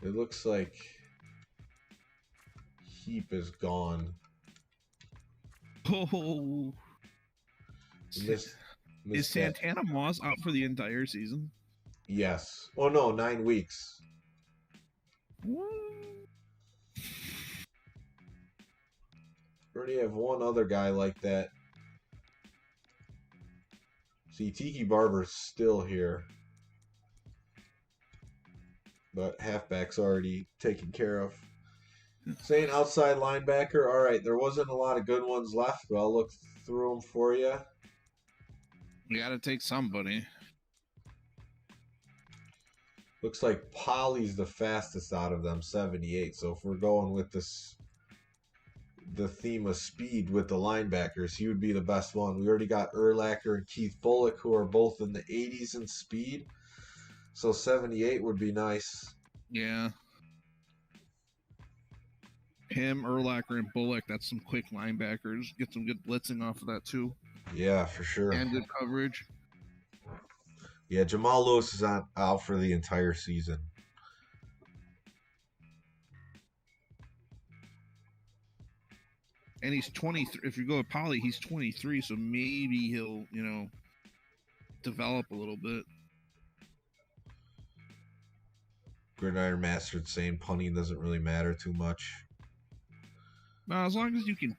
It looks like Heap is gone. Oh. Is Santana Moss out for the entire season? Yes. Oh, no, 9 weeks. What? Already have one other guy like that. See, Tiki Barber's still here. But halfback's already taken care of. Saying outside linebacker. All right, there wasn't a lot of good ones left, but I'll look through them for you. You got to take somebody. Looks like Polly's the fastest out of them, 78. So if we're going with this, the theme of speed with the linebackers, he would be the best one. We already got Urlacher and Keith Bullock, who are both in the 80s in speed. So 78 would be nice. Yeah. Him, Urlacher, and Bullock, that's some quick linebackers. Get some good blitzing off of that, too. Yeah, for sure. And good coverage. Yeah, Jamal Lewis is out for the entire season. And he's 23. If you go with Poly, he's 23, so maybe he'll, develop a little bit. Gridiron Mastered saying punting doesn't really matter too much. No, as long as you can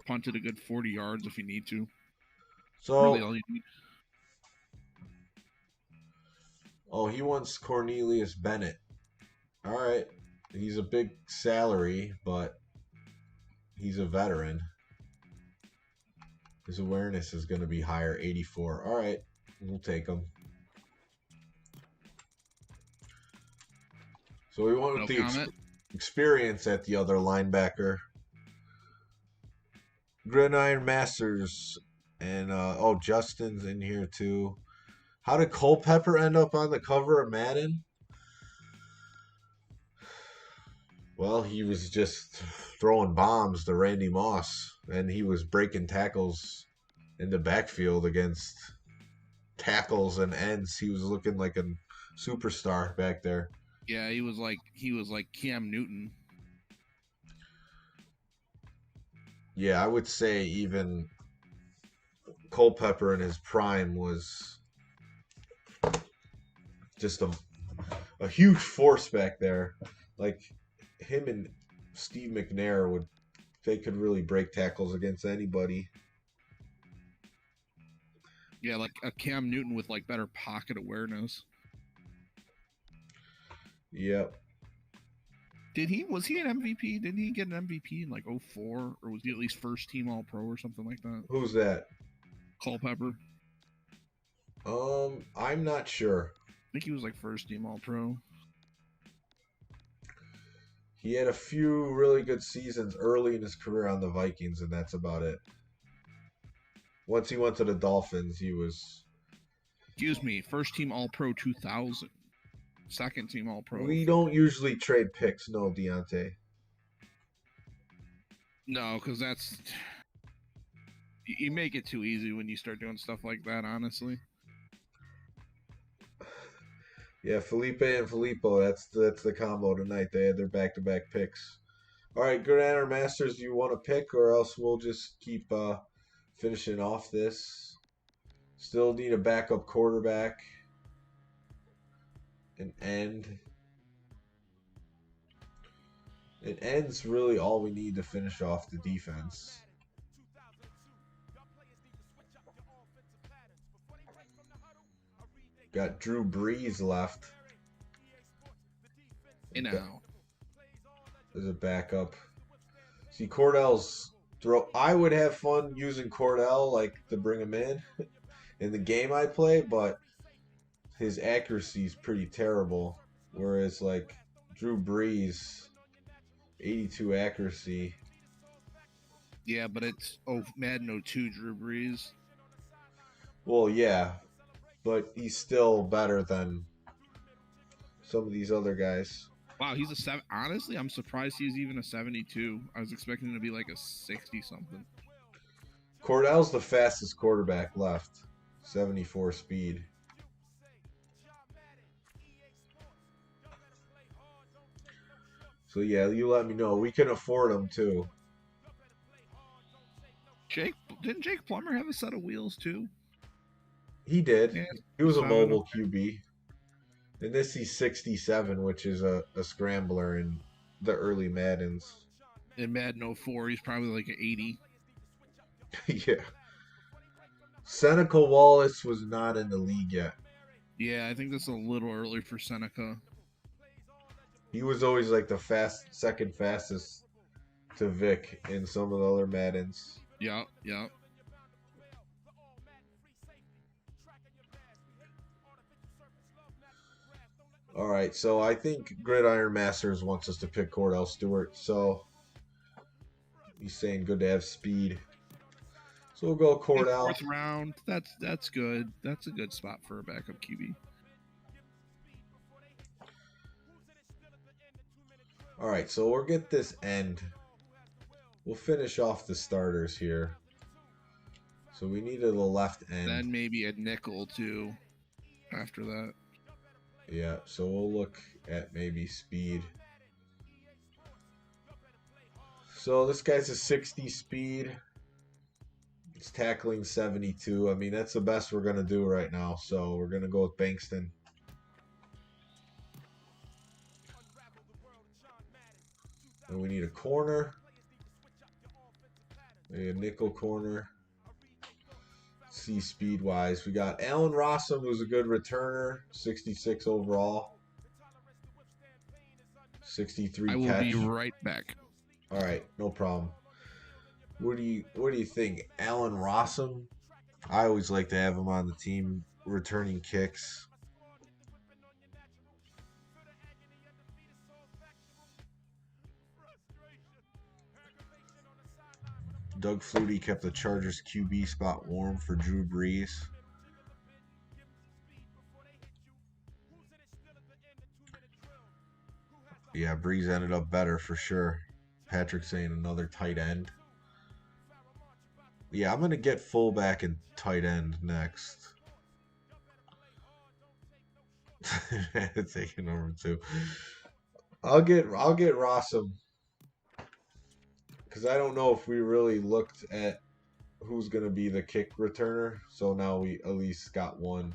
punt it a good 40 yards if you need to. So really all you need. Oh, he wants Cornelius Bennett. All right. He's a big salary, but he's a veteran. His awareness is going to be higher, 84. All right. We'll take him. So we want the experience at the other linebacker. Gridiron Masters. And, Justin's in here too. How did Culpepper end up on the cover of Madden? Well, he was just throwing bombs to Randy Moss, and he was breaking tackles in the backfield against tackles and ends. He was looking like a superstar back there. Yeah, he was like Cam Newton. Yeah, I would say even Culpepper in his prime was just a huge force back there. Like him and Steve McNair they could really break tackles against anybody. Yeah, like a Cam Newton with like better pocket awareness. Yep. Was he an MVP? Didn't he get an MVP in like 04? Or was he at least first team all pro or something like that? Who's that? Culpepper. I'm not sure. I think he was like first team all pro. He had a few really good seasons early in his career on the Vikings, and that's about it. Once he went to the Dolphins, he was... Excuse me, first team All-Pro 2000. Second team All-Pro. We don't usually trade picks, no, Deontay. No, because that's... You make it too easy when you start doing stuff like that, honestly. Yeah, Felipe and Filippo, that's the combo tonight. They had their back-to-back picks. All right, Gridiron Masters, you want to pick, or else we'll just keep finishing off this. Still need a backup quarterback. An end. An end's really all we need to finish off the defense. Got Drew Brees left. As a backup. See, Cordell's throw. I would have fun using Cordell, like, to bring him in the game I play, but his accuracy is pretty terrible. Whereas, like, Drew Brees, 82 accuracy. Yeah, but it's Madden 02 Drew Brees. Well, yeah, but he's still better than some of these other guys. Wow, he's a 7. Honestly, I'm surprised he's even a 72. I was expecting him to be like a 60 something. Cordell's the fastest quarterback left. 74 speed. So yeah, you let me know. We can afford him too. Didn't Jake Plummer have a set of wheels too? He did. Yeah, he was a mobile QB. And this he's 67, which is a scrambler in the early Maddens. In Madden 04, he's probably like an 80. Yeah. Seneca Wallace was not in the league yet. Yeah, I think that's a little early for Seneca. He was always like the second fastest to Vic in some of the other Maddens. Yeah. All right, so I think Gridiron Masters wants us to pick Cordell Stewart. So he's saying good to have speed. So we'll go Cordell. Fourth round. That's good. That's a good spot for a backup QB. All right, so we'll get this end. We'll finish off the starters here. So we needed a left end. Then maybe a nickel too after that. Yeah, so we'll look at maybe speed. So this guy's a 60 speed. It's tackling 72. I mean, that's the best we're going to do right now. So we're going to go with Bankston. And we need a corner. Maybe a nickel corner. See speed-wise. We got Allen Rossum, who's a good returner. 66 overall. 63 I will catch. be right back. All right, no problem. What do you think, Allen Rossum? I always like to have him on the team, returning kicks. Doug Flutie kept the Chargers QB spot warm for Drew Brees. Yeah, Brees ended up better for sure. Patrick saying another tight end. Yeah, I'm going to get fullback and tight end next. Taking number 2. I'll get Rossum. Because I don't know if we really looked at who's going to be the kick returner. So now we at least got one.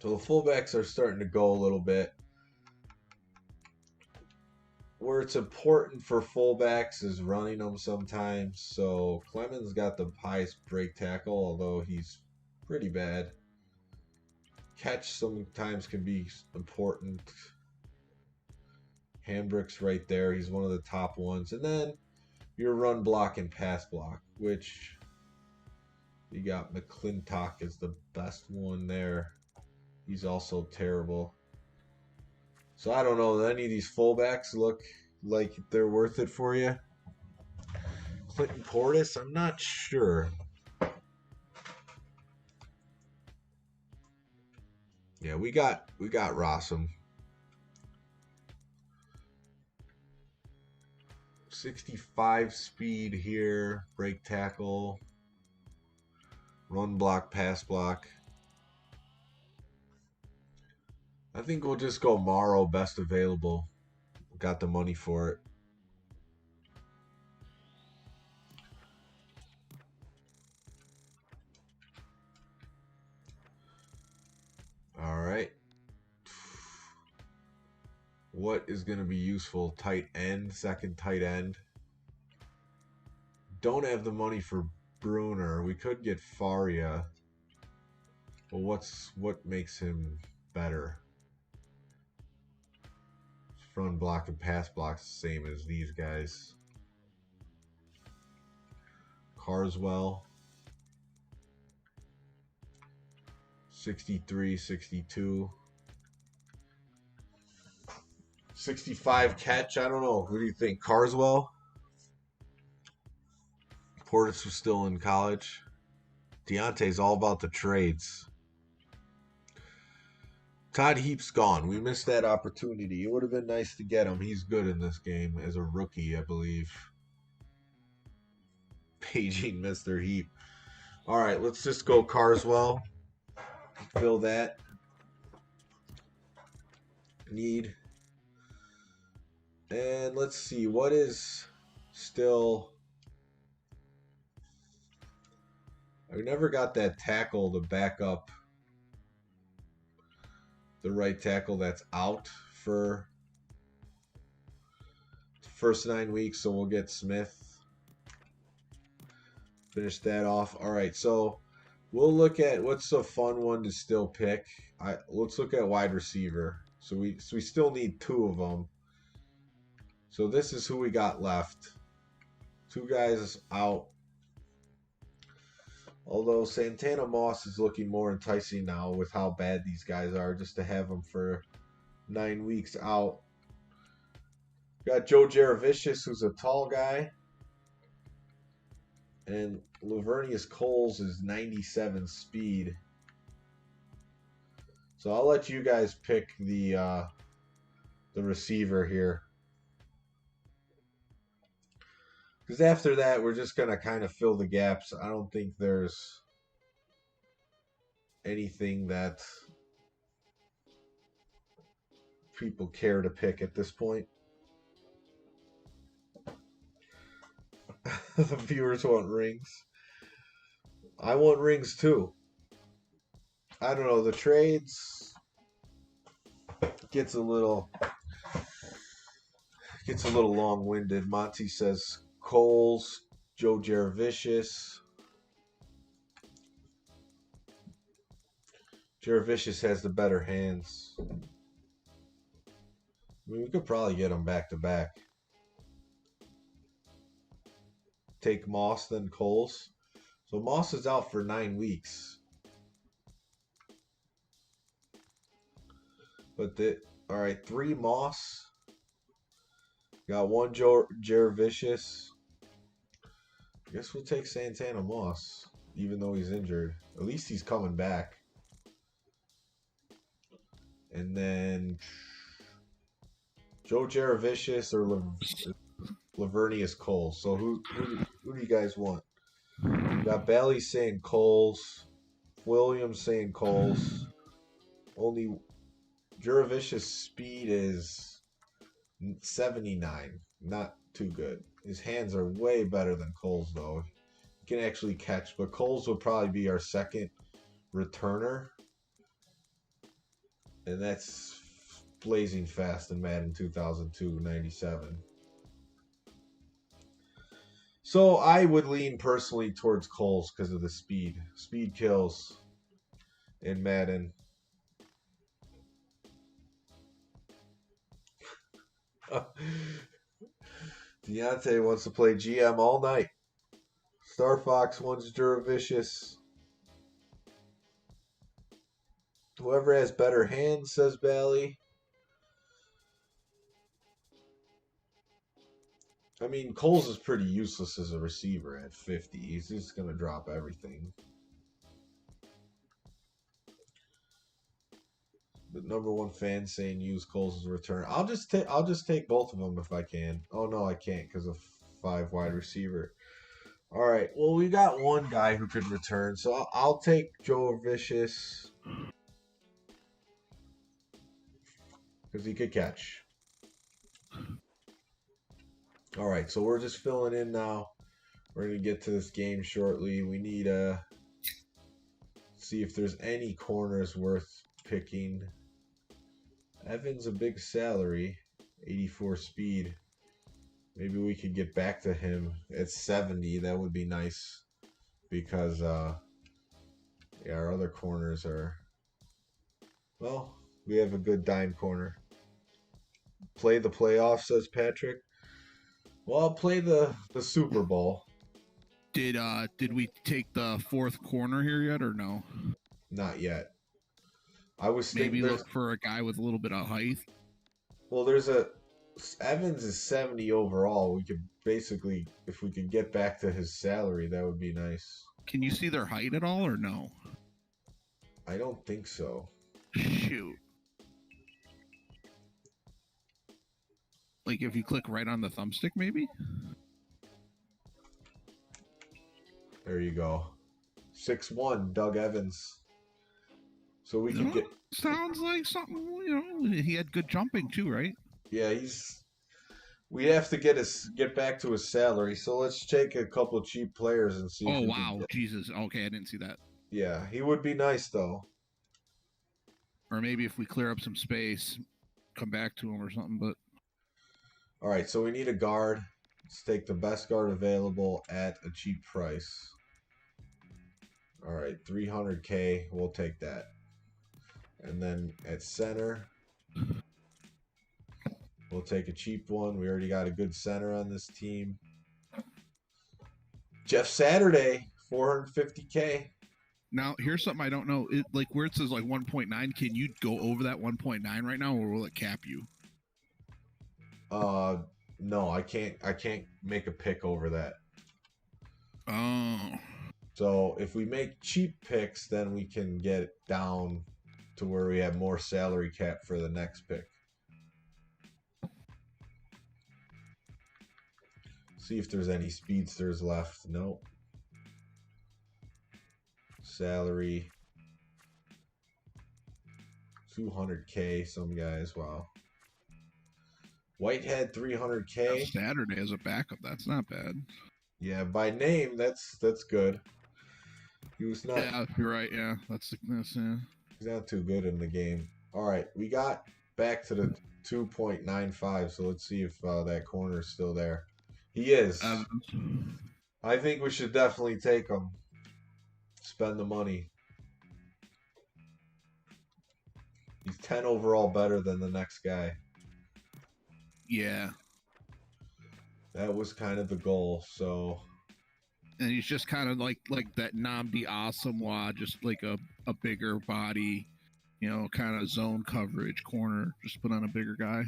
So the fullbacks are starting to go a little bit. Where it's important for fullbacks is running them sometimes. So Clemens got the highest break tackle, although he's pretty bad. Catch sometimes can be important. Hambrick's right there. He's one of the top ones. And then your run block and pass block, which you got McClintock is the best one there. He's also terrible. So I don't know. Do any of these fullbacks look like they're worth it for you? Clinton Portis? I'm not sure. Yeah, we got Rossum. 65 speed here. Break tackle. Run block, pass block. I think we'll just go Morrow, best available. Got the money for it. All right. What is going to be useful? Tight end, second tight end. Don't have the money for Bruner. We could get Faria. But what makes him better? Front block and pass block's the same as these guys. Carswell. 63, 62. 65 catch. I don't know. Who do you think? Carswell? Portis was still in college. Deontay's all about the trades. Todd Heap's gone. We missed that opportunity. It would have been nice to get him. He's good in this game as a rookie, I believe. Paging Mr. Heap. All right, let's just go Carswell. Fill that need. And let's see, what is still... I never got that tackle to back up the right tackle that's out for the first 9 weeks, so we'll get Smith. Finish that off. All right, so we'll look at what's a fun one to still pick. Let's look at wide receiver. So we still need 2 of them. So this is who we got left. 2 guys out. Although Santana Moss is looking more enticing now with how bad these guys are, just to have them for 9 weeks out. Got Joe Jaravicius, who's a tall guy. And Lavernius Coles is 97 speed. So I'll let you guys pick the receiver here. Because after that, we're just going to kind of fill the gaps. I don't think there's anything that people care to pick at this point. The viewers want rings. I want rings too. I don't know. The trades gets a little long-winded. Monty says Coles, Joe Jaravicius. Jaravicius has the better hands. I mean, we could probably get them back to back. Take Moss, then Coles. So Moss is out for 9 weeks. But all right, 3 Moss. Got 1 Joe Jaravicius. I guess we'll take Santana Moss, even though he's injured. At least he's coming back. And then Joe Jaravicius or Lavernius Coles. So who do you guys want? We got Bailey saying Coles. Williams saying Coles. Only Jaravicius' speed is 79. Not too good. His hands are way better than Coles, though. He can actually catch. But Coles will probably be our second returner. And that's blazing fast in Madden 2002, 97. So I would lean personally towards Coles because of the speed. Speed kills in Madden. Deontay wants to play GM all night. Star Fox wants Jaravicius. Whoever has better hands, says Bally. I mean, Coles is pretty useless as a receiver at 50. He's just going to drop everything. The number one fan saying use Coles as a return. I'll just take both of them if I can. Oh no, I can't because of 5 wide receiver. All right. Well, we got one guy who could return, so I'll take Joe Vicious because he could catch. All right. So we're just filling in now. We're gonna get to this game shortly. We need to see if there's any corners worth picking. Evans a big salary, 84 speed. Maybe we could get back to him at 70. That would be nice because yeah, our other corners are, well, we have a good dime corner. Play the playoffs, says Patrick. Well, I'll play the Super Bowl. Did we take the 4th corner here yet or no? Not yet. I was maybe look for a guy with a little bit of height. Well, Evans is 70 overall. We could basically, if we could get back to his salary, that would be nice. Can you see their height at all or no? I don't think so. Shoot. Like if you click right on the thumbstick, maybe? There you go. 6'1", Doug Evans. So we can get. Sounds like something, he had good jumping too, right? Yeah, we have to get back to his salary. So let's take a couple cheap players and see. Oh wow, Jesus. Okay, I didn't see that. Yeah, he would be nice though. Or maybe if we clear up some space, come back to him or something. But all right, so we need a guard. Let's take the best guard available at a cheap price. All right, 300K. We'll take that. And then at center, we'll take a cheap one. We already got a good center on this team. Jeff Saturday, 450K. Now, here's something I don't know. Like where it says like 1.9, can you go over that 1.9 right now, or will it cap you? No, I can't. I can't make a pick over that. Oh, So if we make cheap picks, then we can get it down to where we have more salary cap for the next pick. See if there's any speedsters left. Nope. Salary 200K. Some guys. Wow. Whitehead 300K. Saturday as a backup. That's not bad. Yeah, by name, that's good. He was not. Yeah, you're right. Yeah, that's yeah. He's not too good in the game. All right, we got back to the 2.95. So let's see if that corner is still there. He is. I think we should definitely take him. Spend the money. He's 10 overall better than the next guy. Yeah. That was kind of the goal. So. And he's just kind of like that Namdi Asamoah, just like a bigger body, you know, kind of zone coverage corner. Just put on a bigger guy.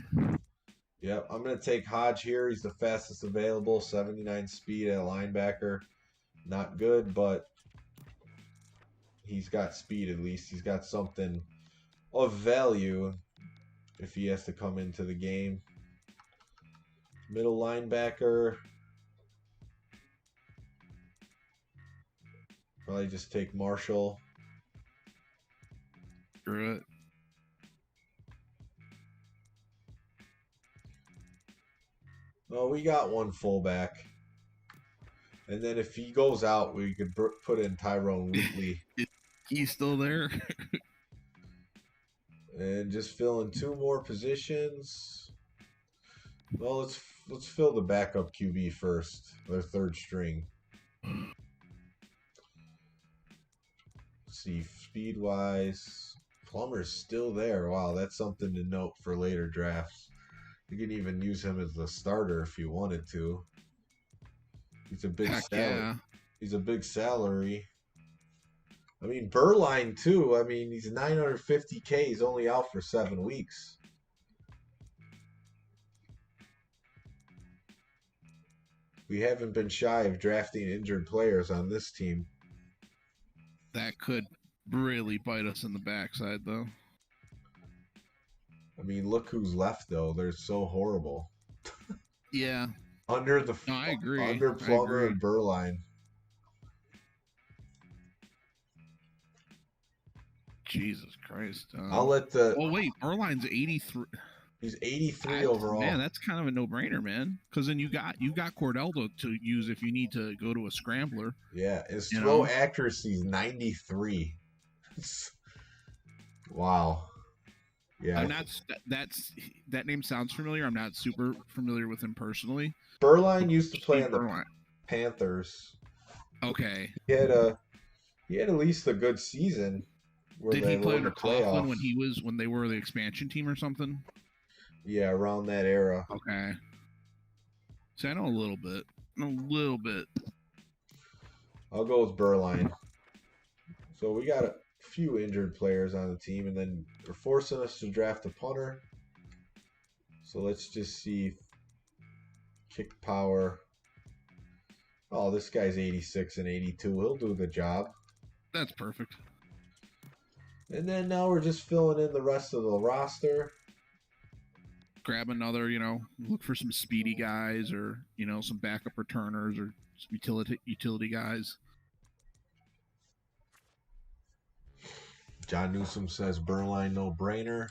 Yep, I'm going to take Hodge here. He's the fastest available, 79 speed at linebacker. Not good, but he's got speed at least. He's got something of value if he has to come into the game. Middle linebacker. Probably just take Marshall. Screw it. Well, we got one fullback. And then if he goes out, we could put in Tyrone Wheatley. He's still there. And just fill in two more positions. Well, let's fill the backup QB first. Their third string. Let's see, speed-wise. Plummer's still there. Wow, that's something to note for later drafts. You can even use him as the starter if you wanted to. He's a big salary. Yeah. He's a big salary. I mean, Burline too. I mean, he's 950K. He's only out for 7 weeks. We haven't been shy of drafting injured players on this team. That could really bite us in the backside, though. I mean, look who's left, though. They're so horrible. Yeah. Under the No, I agree. Under Plummer and Burline. Jesus Christ. I'll let the. Oh wait, Burline's 83. He's 83 overall. Man, that's kind of a no-brainer, man. Because then you got Cordell to use if you need to go to a scrambler. Yeah, his throw accuracy is 93. Wow. Yeah. I'm not. That name sounds familiar. I'm not super familiar with him personally. Burline used to play on the Panthers. Okay. He had at least a good season. Did he play under Coughlin when they were the expansion team or something? Yeah, around that era. Okay. See, I know a little bit. I'll go with Burline. So we got a few injured players on the team, and then they're forcing us to draft a punter. So let's just see. Kick power. Oh, this guy's 86 and 82. He'll do the job. That's perfect. And then now we're just filling in the rest of the roster. Grab another, look for some speedy guys or, some backup returners or some utility guys. John Newsom says Burline no brainer.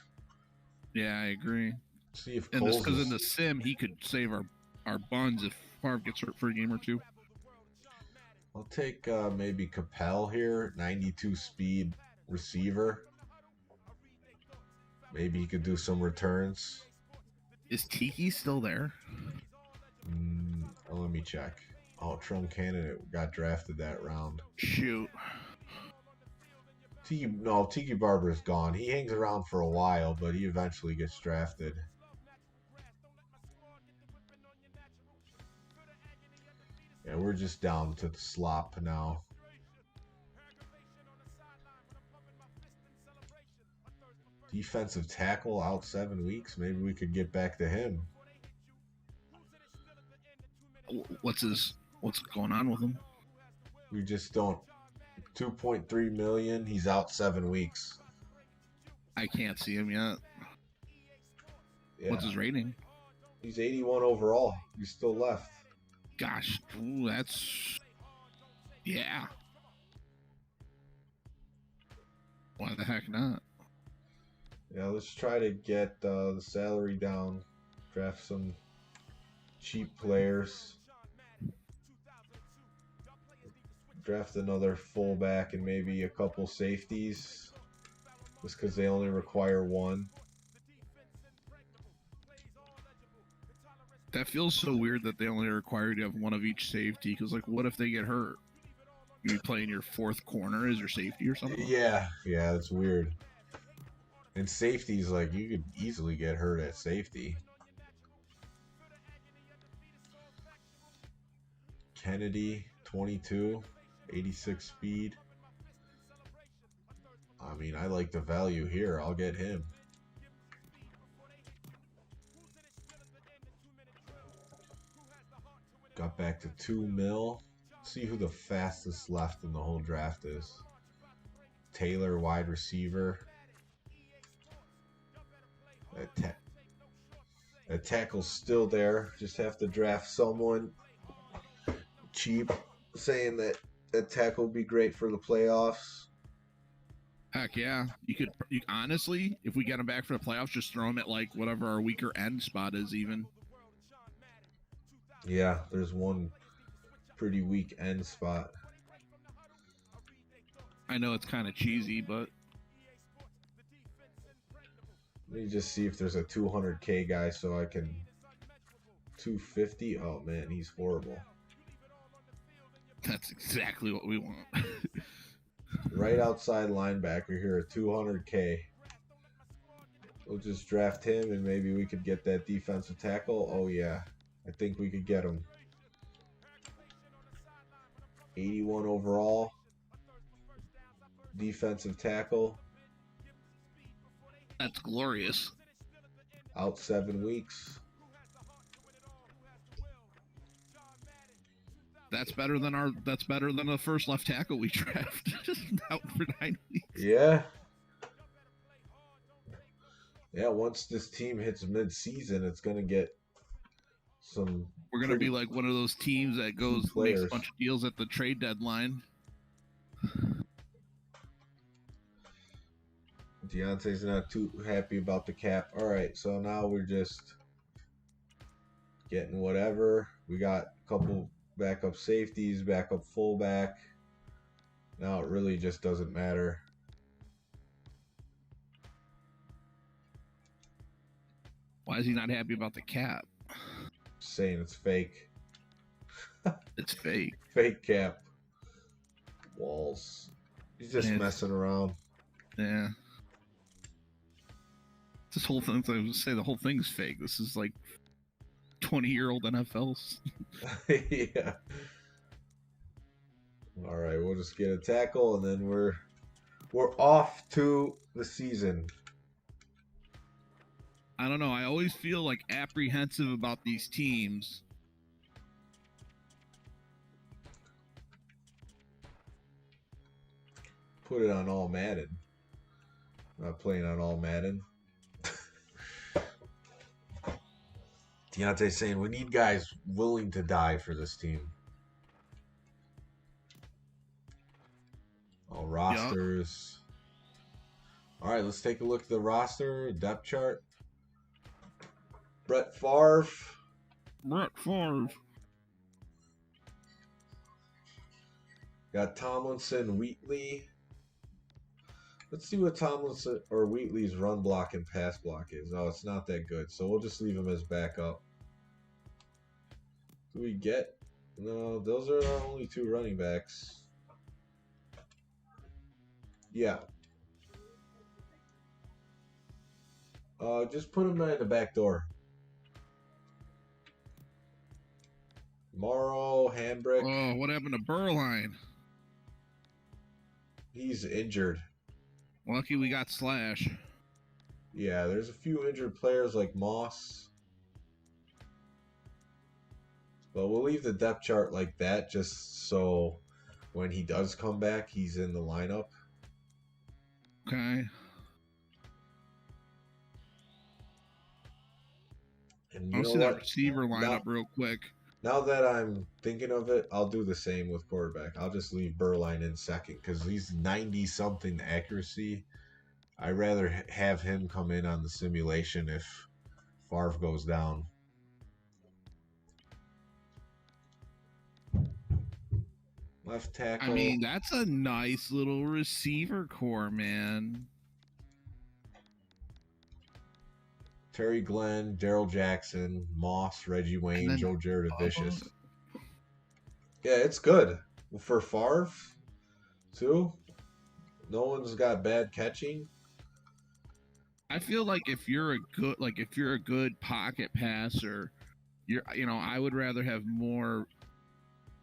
Yeah, I agree. See if because in the sim he could save our buns if Favre gets hurt for a game or two. I'll take maybe Capel here, 92 speed receiver. Maybe he could do some returns. Is Tiki still there? Let me check. Oh, Trump candidate got drafted that round. Shoot. Tiki Barber's gone. He hangs around for a while, but he eventually gets drafted. Yeah, we're just down to the slop now. Defensive tackle out 7 weeks. Maybe we could get back to him. What's going on with him? We just don't. 2.3 million. He's out 7 weeks. I can't see him yet. Yeah. What's his rating? He's 81 overall. He's still left. Gosh, that's yeah. Why the heck not? Yeah, let's try to get the salary down. Draft some cheap players. Draft another fullback and maybe a couple safeties. Just because they only require one. That feels so weird that they only require you to have one of each safety. Because, like, what if they get hurt? You be playing your fourth corner as your safety or something? Yeah, it's weird. And safeties, like, you could easily get hurt at safety. Kennedy, 22, 86 speed. I mean, I like the value here. I'll get him. Got back to 2 mil. See who the fastest left in the whole draft is. Taylor, wide receiver. That tackle's still there. Just have to draft someone cheap, saying that tackle would be great for the playoffs. Heck yeah. You honestly, if we get him back for the playoffs, just throw him at like whatever our weaker end spot is even. Yeah, there's one pretty weak end spot. I know it's kind of cheesy, but let me just see if there's a 200K guy so I can 250. Oh man, he's horrible. That's exactly what we want. Right outside linebacker here at 200K. We'll just draft him and maybe we could get that defensive tackle. Oh yeah, I think we could get him. 81 overall. Defensive tackle. That's glorious. Out 7 weeks. That's better than the first left tackle we drafted. Out for 9 weeks. Yeah. Yeah, once this team hits mid-season, it's going to get some... We're going to be like one of those teams that makes a bunch of deals at the trade deadline. Deontay's not too happy about the cap. All right, so now we're just getting whatever. We got a couple backup safeties, backup fullback. Now it really just doesn't matter. Why is he not happy about the cap? Saying it's fake. It's fake. Fake cap. Walls. He's just messing around. Yeah. This whole thing, I would say the whole thing's fake. This is like 20-year-old NFLs. Yeah. All right, we'll just get a tackle, and then we're off to the season. I don't know. I always feel like apprehensive about these teams. Put it on all Madden. I'm not playing on all Madden. Deontay's saying we need guys willing to die for this team. All rosters. Yep. All right, let's take a look at the roster depth chart. Brett Favre. Got Tomlinson, Wheatley. Let's see what Tomlinson or Wheatley's run block and pass block is. Oh, it's not that good. So we'll just leave him as backup. Do we get? No, those are our only 2 running backs. Yeah. Just put him at the back door. Morrow, Hambrick. Oh, what happened to Burline? He's injured. Lucky we got Slash. Yeah, there's a few injured players like Moss, but we'll leave the depth chart like that just so when he does come back, he's in the lineup. Okay. And you I'll know see that what? receiver Now, lineup real quick. now that I'm thinking of it, I'll do the same with quarterback. I'll just leave Burline in second because he's 90 something accuracy. I'd rather have him come in on the simulation if Favre goes down. Left I tackle, mean, that's a nice little receiver core, man. Terry Glenn, Daryl Jackson, Moss, Reggie And Wayne, then Joe Bubba. Jurdavicius. Yeah, it's good. For Favre, too, no one's got bad catching. I feel like if you're a good pocket passer, I would rather have more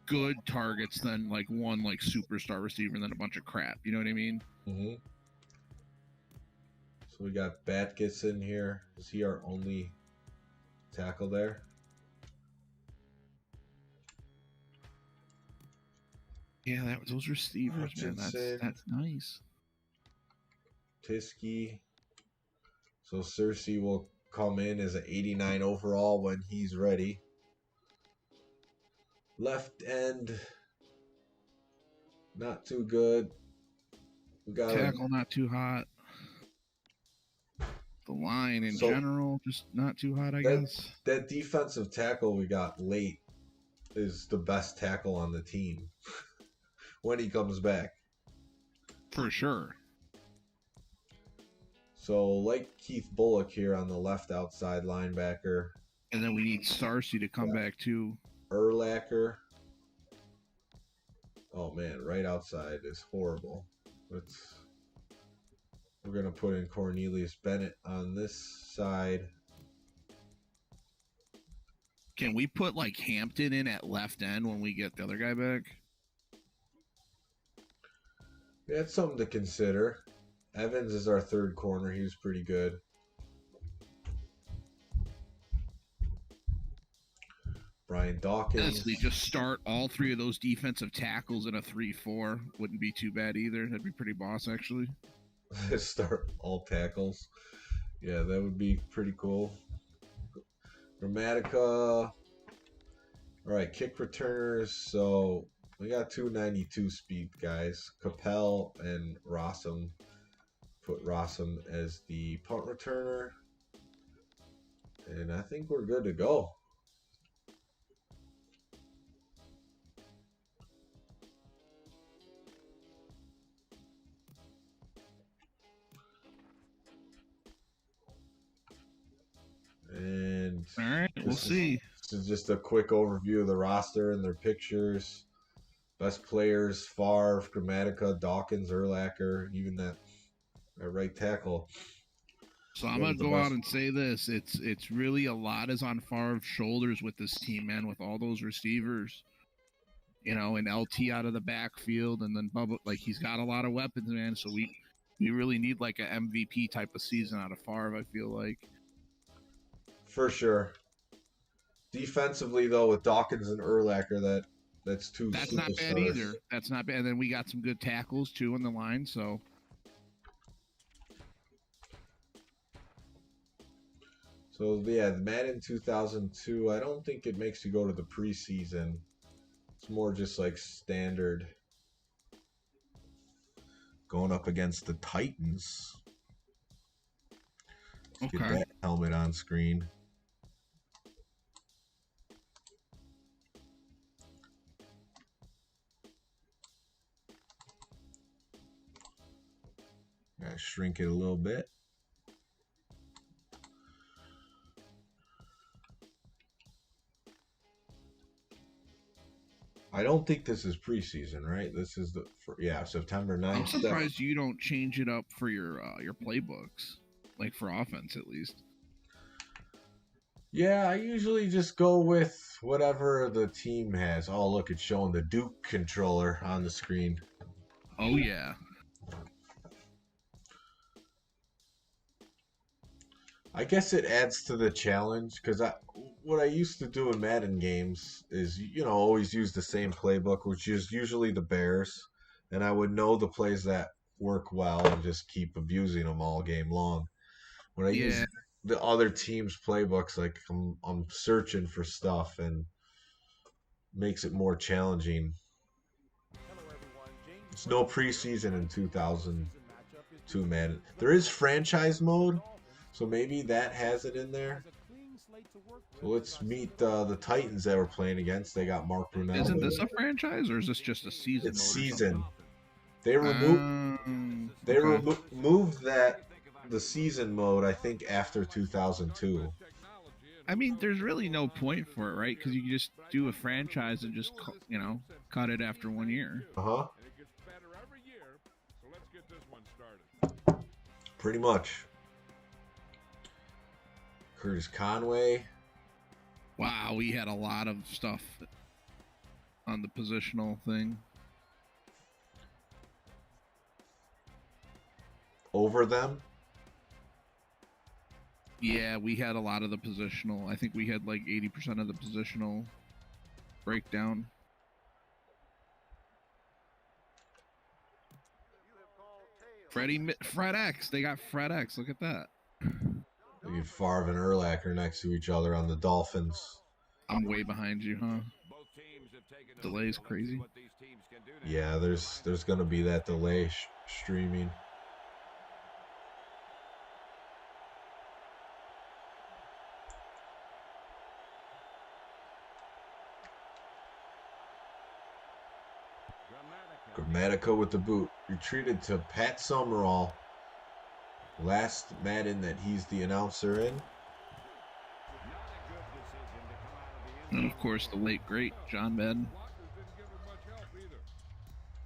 good targets than like one like superstar receiver than a bunch of crap. You know what I mean? Mm-hmm. So we got Batkins in here. Is he our only tackle there? Yeah, those receivers, man. Hutchinson, That's nice. Tiskey. So Cersei will come in as an 89 overall when he's ready. Left end, not too good. We got a Tackle not too hot. The line in so general just not too hot, I that guess. that defensive tackle we got late is the best tackle on the team when he comes back. For sure. So like Keith Bullock here on the left outside linebacker. And then we need Sarcy to come back too. Urlacher. Oh man, right outside is horrible. We're gonna put in Cornelius Bennett on this side. Can we put like Hampton in at left end when we get the other guy back? That's something to consider. Evans is our third corner. He was pretty good. Brian Dawkins. Honestly, just start all three of those defensive tackles in a 3-4. Wouldn't be too bad either. That'd be pretty boss, actually. Start all tackles. Yeah, that would be pretty cool. Grammatica. All right, kick returners. So we got 292 speed guys. Capel and Rossum. Put Rossum as the punt returner. And I think we're good to go. And all right, we'll see. This is just a quick overview of the roster and their pictures. Best players: Favre, Grammatica, Dawkins, Urlacher, even that right tackle. So I'm gonna go out and say this: it's really a lot is on Favre's shoulders with this team, man. With all those receivers, and LT out of the backfield, and then Bubba, like he's got a lot of weapons, man. So we really need like an MVP type of season out of Favre. I feel like. For sure. Defensively, though, with Dawkins and Urlacher, that's two. That's superstars. not bad either. That's not bad. And then we got some good tackles too on the line. So yeah, the Madden 2002. I don't think it makes you go to the preseason. It's more just like standard. Going up against the Titans. Let's get that helmet on screen. Gotta shrink it a little bit. I don't think this is preseason, right? This is September 9th. I'm surprised you don't change it up for your playbooks, like for offense at least. Yeah, I usually just go with whatever the team has. Oh, look, it's showing the Duke controller on the screen. Oh, yeah. I guess it adds to the challenge because what I used to do in Madden games is always use the same playbook, which is usually the Bears, and I would know the plays that work well and just keep abusing them all game long. When I use Yeah, the other team's playbooks, like I'm searching for stuff and makes it more challenging. It's no preseason in 2002 Madden. There is franchise mode, so maybe that has it in there. So let's meet the Titans that we're playing against. They got Mark Brunell isn't there. this a franchise or is this just a season It's mode or season. something? They removed they Okay. removed that the season mode I think after 2002. I mean, there's really no point for it, right? Because you can just do a franchise and just cut it after 1 year. Uh-huh. Pretty much. Curtis Conway. Wow, we had a lot of stuff on the positional thing. Over them. Yeah, we had a lot of the positional. I think we had like 80% of the positional breakdown. Fred X. They got Fred X. Look at that. Look at Favre and Urlacher next to each other on the Dolphins. I'm way behind you, huh? Delay's crazy. Yeah, there's gonna be that delay streaming. Grammatica with the boot. Retreated to Pat Summerall. Last Madden that he's the announcer in. And of course, the late great John Madden.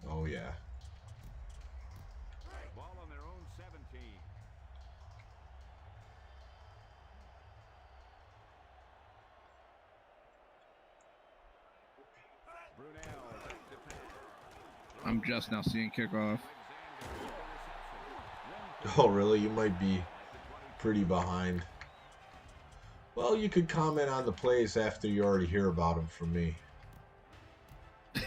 Oh yeah. I'm just now seeing kickoff. Oh really? You might be pretty behind. Well, you could comment on the plays after you already hear about them from me. The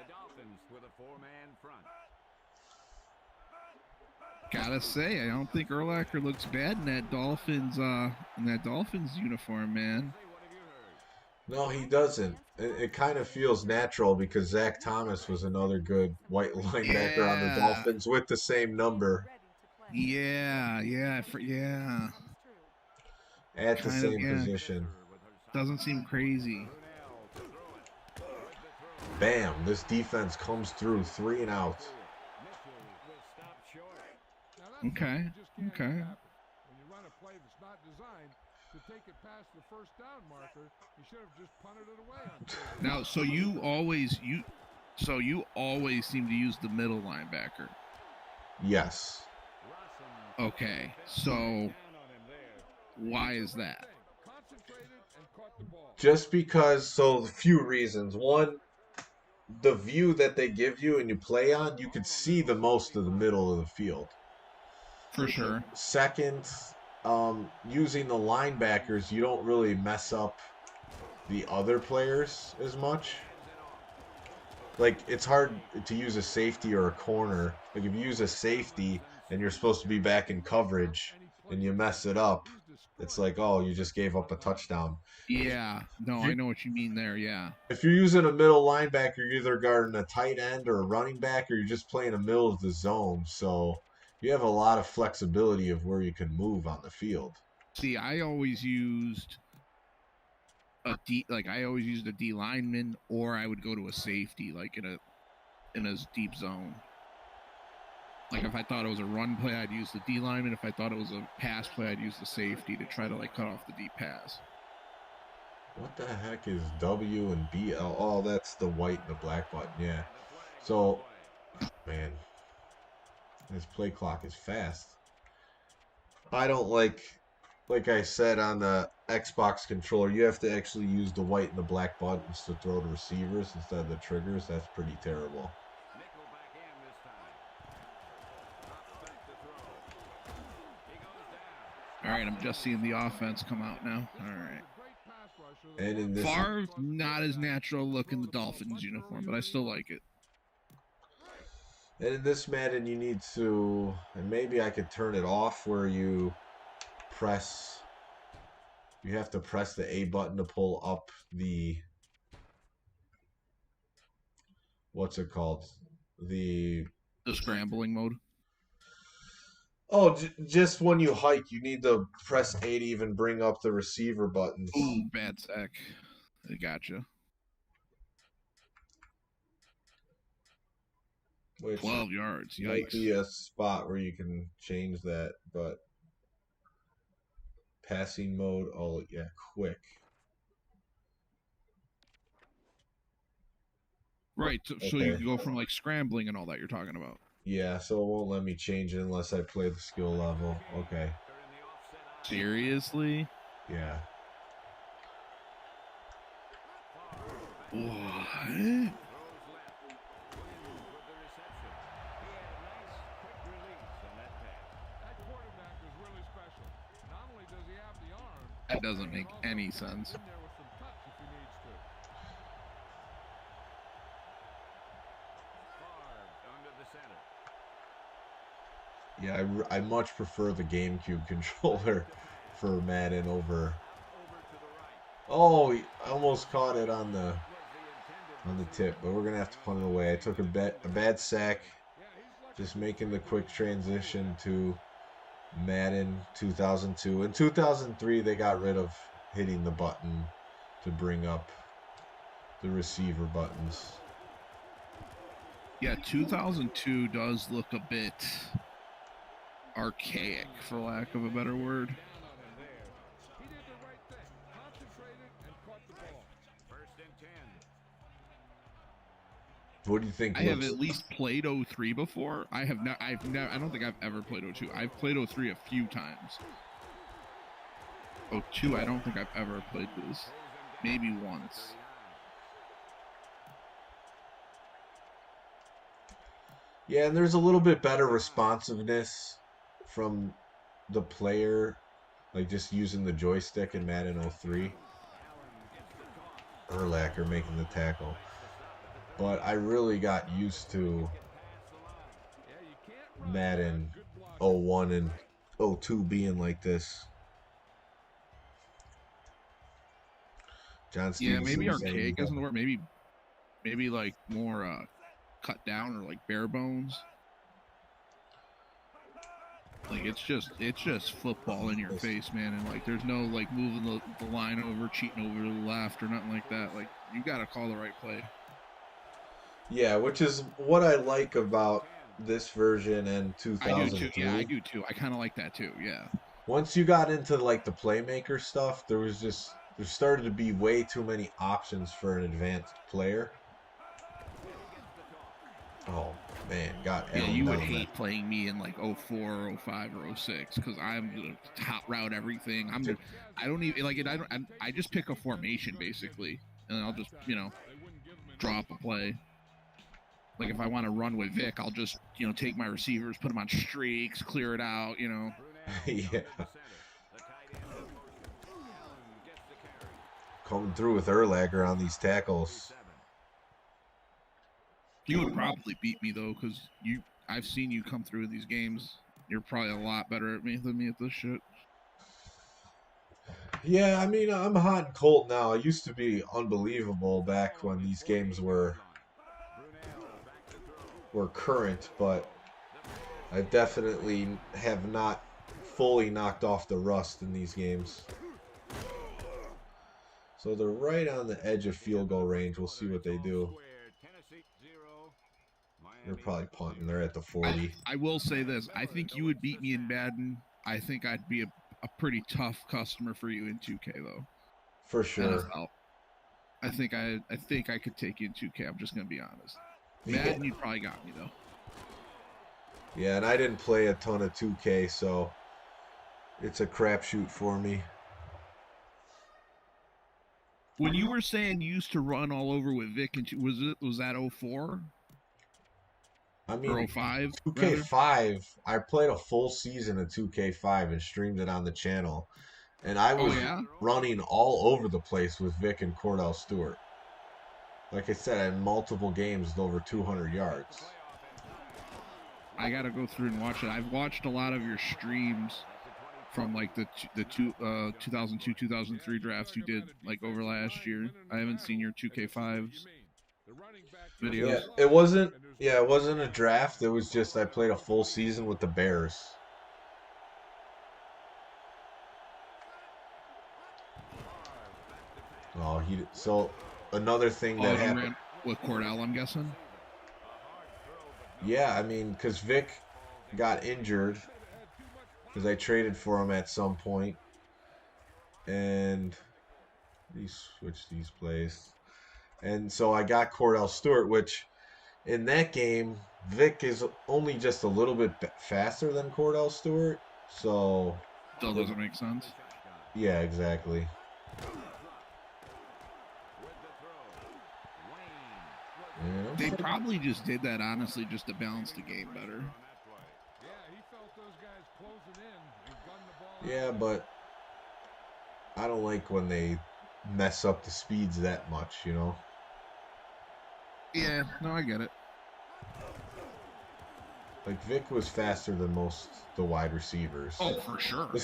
Dolphins with a four-man front. Gotta say, I don't think Urlacher looks bad in that Dolphins uniform, man. No, he doesn't. It kind of feels natural because Zach Thomas was another good white linebacker on the Dolphins with the same number. Yeah. At the same position. Doesn't seem crazy. Bam, this defense comes through 3 and out. Okay. When you run a play that's not designed to take it past the first down marker, you should have just punted it away on third. Now, so you always seem to use the middle linebacker. Yes. Okay. So why is that? Just because, so a few reasons. One, the view that they give you and you play on, you could see the most of the middle of the field. For sure. Second, using the linebackers, you don't really mess up the other players as much. Like, it's hard to use a safety or a corner. Like, if you use a safety and you're supposed to be back in coverage and you mess it up, it's like, oh, you just gave up a touchdown. Yeah. No, I know what you mean there. Yeah. If you're using a middle linebacker, you're either guarding a tight end or a running back, or you're just playing the middle of the zone. So you have a lot of flexibility of where you can move on the field. See, I always used a D lineman, or I would go to a safety, like in a deep zone. Like if I thought it was a run play, I'd use the D lineman. If I thought it was a pass play, I'd use the safety to try to like cut off the deep pass. What the heck is W and BL? Oh, that's the white and the black button. Yeah. So, man, this play clock is fast. I don't like I said on the Xbox controller, you have to actually use the white and the black buttons to throw to receivers instead of the triggers. That's pretty terrible. All right, I'm just seeing the offense come out now. All right. And in this, Favre, not as natural look in the Dolphins uniform, but I still like it. and in this Madden, you need to, and maybe I could turn it off where you press. You have to press the A button to pull up the, what's it called? The scrambling mode. Oh, just when you hike, you need to press A to even bring up the receiver buttons. Ooh, bad sack. I gotcha. Which 12 yards. might Yikes. be a spot where you can change that, but passing mode, oh yeah, quick. Right, so you can go from like scrambling and all that you're talking about. Yeah, so it won't let me change it unless I play the skill level. Okay. Seriously? Yeah. What? That doesn't make any sense. Yeah, I much prefer the GameCube controller for Madden over. Oh, I almost caught it on the tip, but we're gonna have to punt it away. I took a bad sack, just making the quick transition to Madden 2002. In 2003, they got rid of hitting the button to bring up the receiver buttons. Yeah, 2002 does look a bit archaic, for lack of a better word. What do you think? I have at least played 03 before. I have not. I don't think I've ever played 02. I've played 03 a few times. 02, I don't think I've ever played this. Maybe once. Yeah, and there's a little bit better responsiveness from the player, like just using the joystick in Madden 03. Urlacher making the tackle. But I really got used to Madden 01 and 02 being like this. John Yeah, Stevenson maybe saying archaic isn't the word. Maybe like more cut down or like bare bones. Like it's just football in your face, man, and like there's no like moving the line over, cheating over to the left or nothing like that. Like you got to call the right play. Yeah, which is what I like about this version and 2003. I do too. Yeah, I do too. I kind of like that too. Yeah. Once you got into like the playmaker stuff, there started to be way too many options for an advanced player. Oh man, yeah, you would hate playing me in like 04, 05, or 06 because I'm gonna top route everything. I don't even like it. I just pick a formation basically, and I'll just drop a play. Like if I want to run with Vic, I'll just take my receivers, put them on streaks, clear it out. Yeah. Coming through with Urlacher on these tackles. You would probably beat me though, because I've seen you come through these games. You're probably a lot better than me at this shit. Yeah, I mean, I'm hot and cold now. I used to be unbelievable back when these games were current, but I definitely have not fully knocked off the rust in these games. So they're right on the edge of field goal range. We'll see what they do. They're probably punting. They're at the 40. I will say this. I think you would beat me in Madden. I think I'd be a pretty tough customer for you in 2K though. For sure. NFL. I think I could take you in 2K. I'm just gonna be honest. Madden, you probably got me though. Yeah, and I didn't play a ton of 2K, so it's a crapshoot for me. When you were saying you used to run all over with Vic, and was that 04? I Or mean, 05, rather? 2K5, I played a full season of 2K5 and streamed it on the channel. And I Oh, was yeah? running all over the place with Vic and Cordell Stewart. Like I said, I had multiple games with over 200 yards. I got to go through and watch it. I've watched a lot of your streams from like the 2002 2003 drafts you did like over last year. I haven't seen your 2K5s videos. Yeah, it wasn't a draft. It was just I played a full season with the Bears. So another thing Oh, that you happened. ran with Cordell, I'm guessing. Yeah, I mean, because Vic got injured because I traded for him at some point, and he switched these plays, and so I got Cordell Stewart, which in that game Vic is only just a little bit faster than Cordell Stewart, so Still doesn't make sense. yeah, exactly. Yeah, They probably just did that, honestly, just to balance the game better. yeah, but I don't like when they mess up the speeds that much, you know. Yeah, no, I get it. Like Vic was faster than most the wide receivers. Oh, for sure. He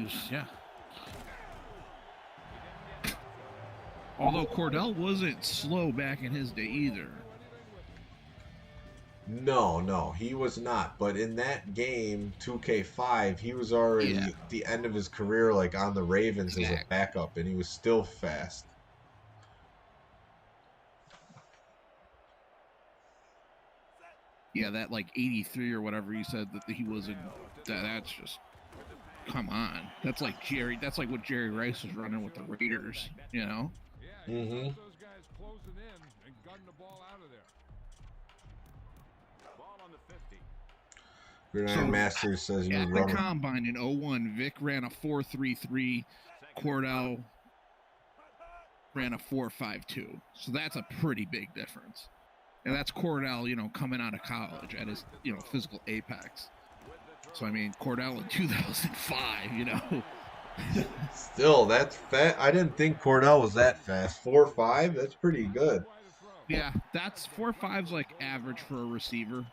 was, yeah. Although Cordell wasn't slow back in his day either. No, he was not. But in that game, 2K5, he was already at the end of his career, like on the Ravens as a backup, and he was still fast. Yeah, that like 83 or whatever you said that he was in. That's just, come on. That's like what Jerry Rice was running with the Raiders, you know? Mm-hmm. Gridiron Masters says you at would the run. combine in 01, Vic ran a 4.33. Cordell ran a 4.52. So that's a pretty big difference. And that's Cordell, you know, coming out of college at his, you know, physical apex. So, I mean, Cordell in 2005, you know. Still, that's fast. I didn't think Cordell was that fast. 4.5? That's pretty good. Yeah, that's 4.5's like average for a receiver.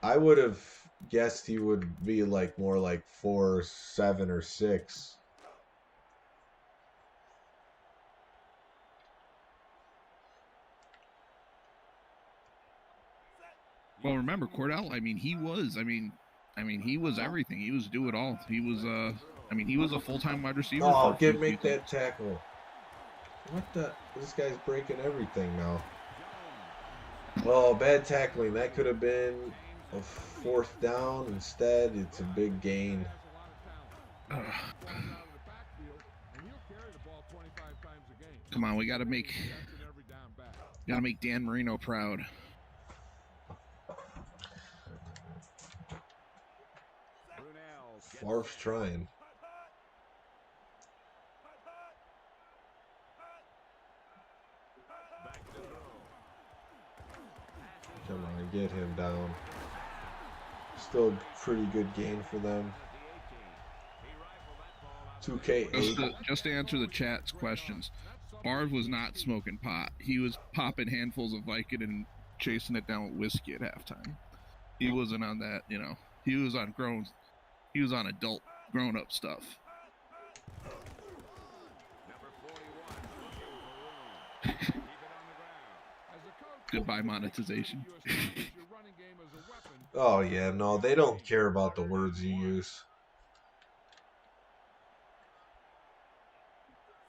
I would have guessed he would be like more like 4.7 or 6. Well, remember Cordell, he was everything. He was do it all. He was he was a full-time wide receiver for a few Make seasons. that tackle. What the? This guy's breaking everything now. Oh, bad tackling. That could have been a 4th down. Instead, it's a big gain. Come on, we gotta make Dan Marino proud. Favre's trying. Come on, get him down. Still a pretty good gain for them. 2K8. Just to answer the chat's questions, Barv was not smoking pot. He was popping handfuls of Vicodin and chasing it down with whiskey at halftime. He wasn't on that, you know. He was on adult, grown-up stuff. Goodbye monetization. Oh yeah, no, they don't care about the words you use.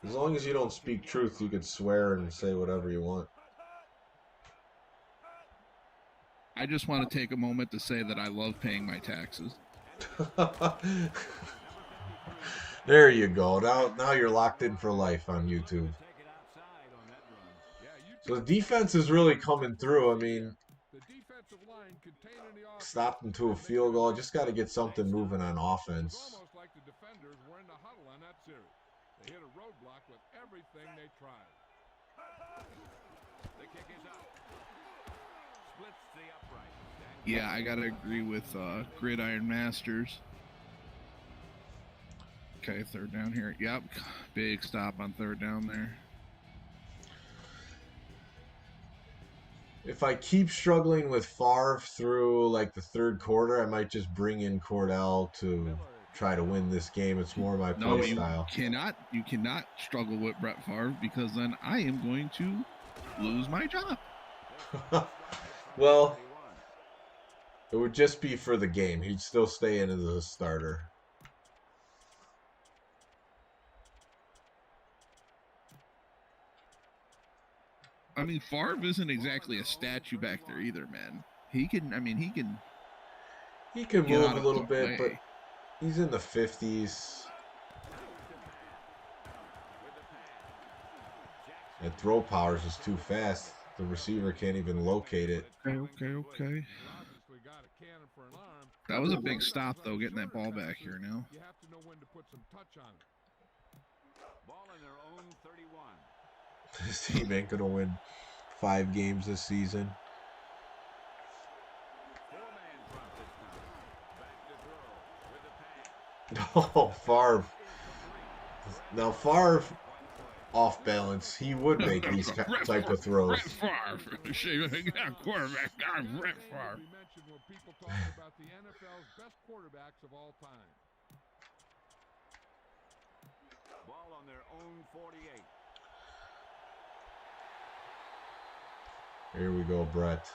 As long as you don't speak truth, you can swear and say whatever you want. I just want to take a moment to say that I love paying my taxes. There you go. Now you're locked in for life on YouTube. So the defense is really coming through. I mean, stopped them to a field goal. Just got to get something moving on offense. They hit a roadblock with everything they tried. The kick is up. Splits the upright. Yeah, I gotta agree with Gridiron Masters. Okay, third down here. Yep, big stop on third down there. If I keep struggling with Favre through like the third quarter, I might just bring in Cordell to try to win this game. It's more my No, play you style. cannot struggle with Brett Favre because then I am going to lose my job. Well, it would just be for the game. He'd still stay in as a starter. I mean, Favre isn't exactly a statue back there either, man. He can, I mean, he can He can get move out a of little the bit, but way. he's in the 50s. That throw powers is too fast. The receiver can't even locate it. Okay. That was a big stop, though, getting that ball back here now. You have to know when to put some touch on it. Ball in their own 31. This team ain't gonna win 5 games this season. Four-man front this time. Back to throw with the pass. Oh, Favre. Now Favre off balance. He would make these type of throws. Brett Favre. Quarterback guy, Brett Favre. Be mentioned when people talk about the NFL's best quarterbacks of all time. Ball on their own 48. Here we go, Brett.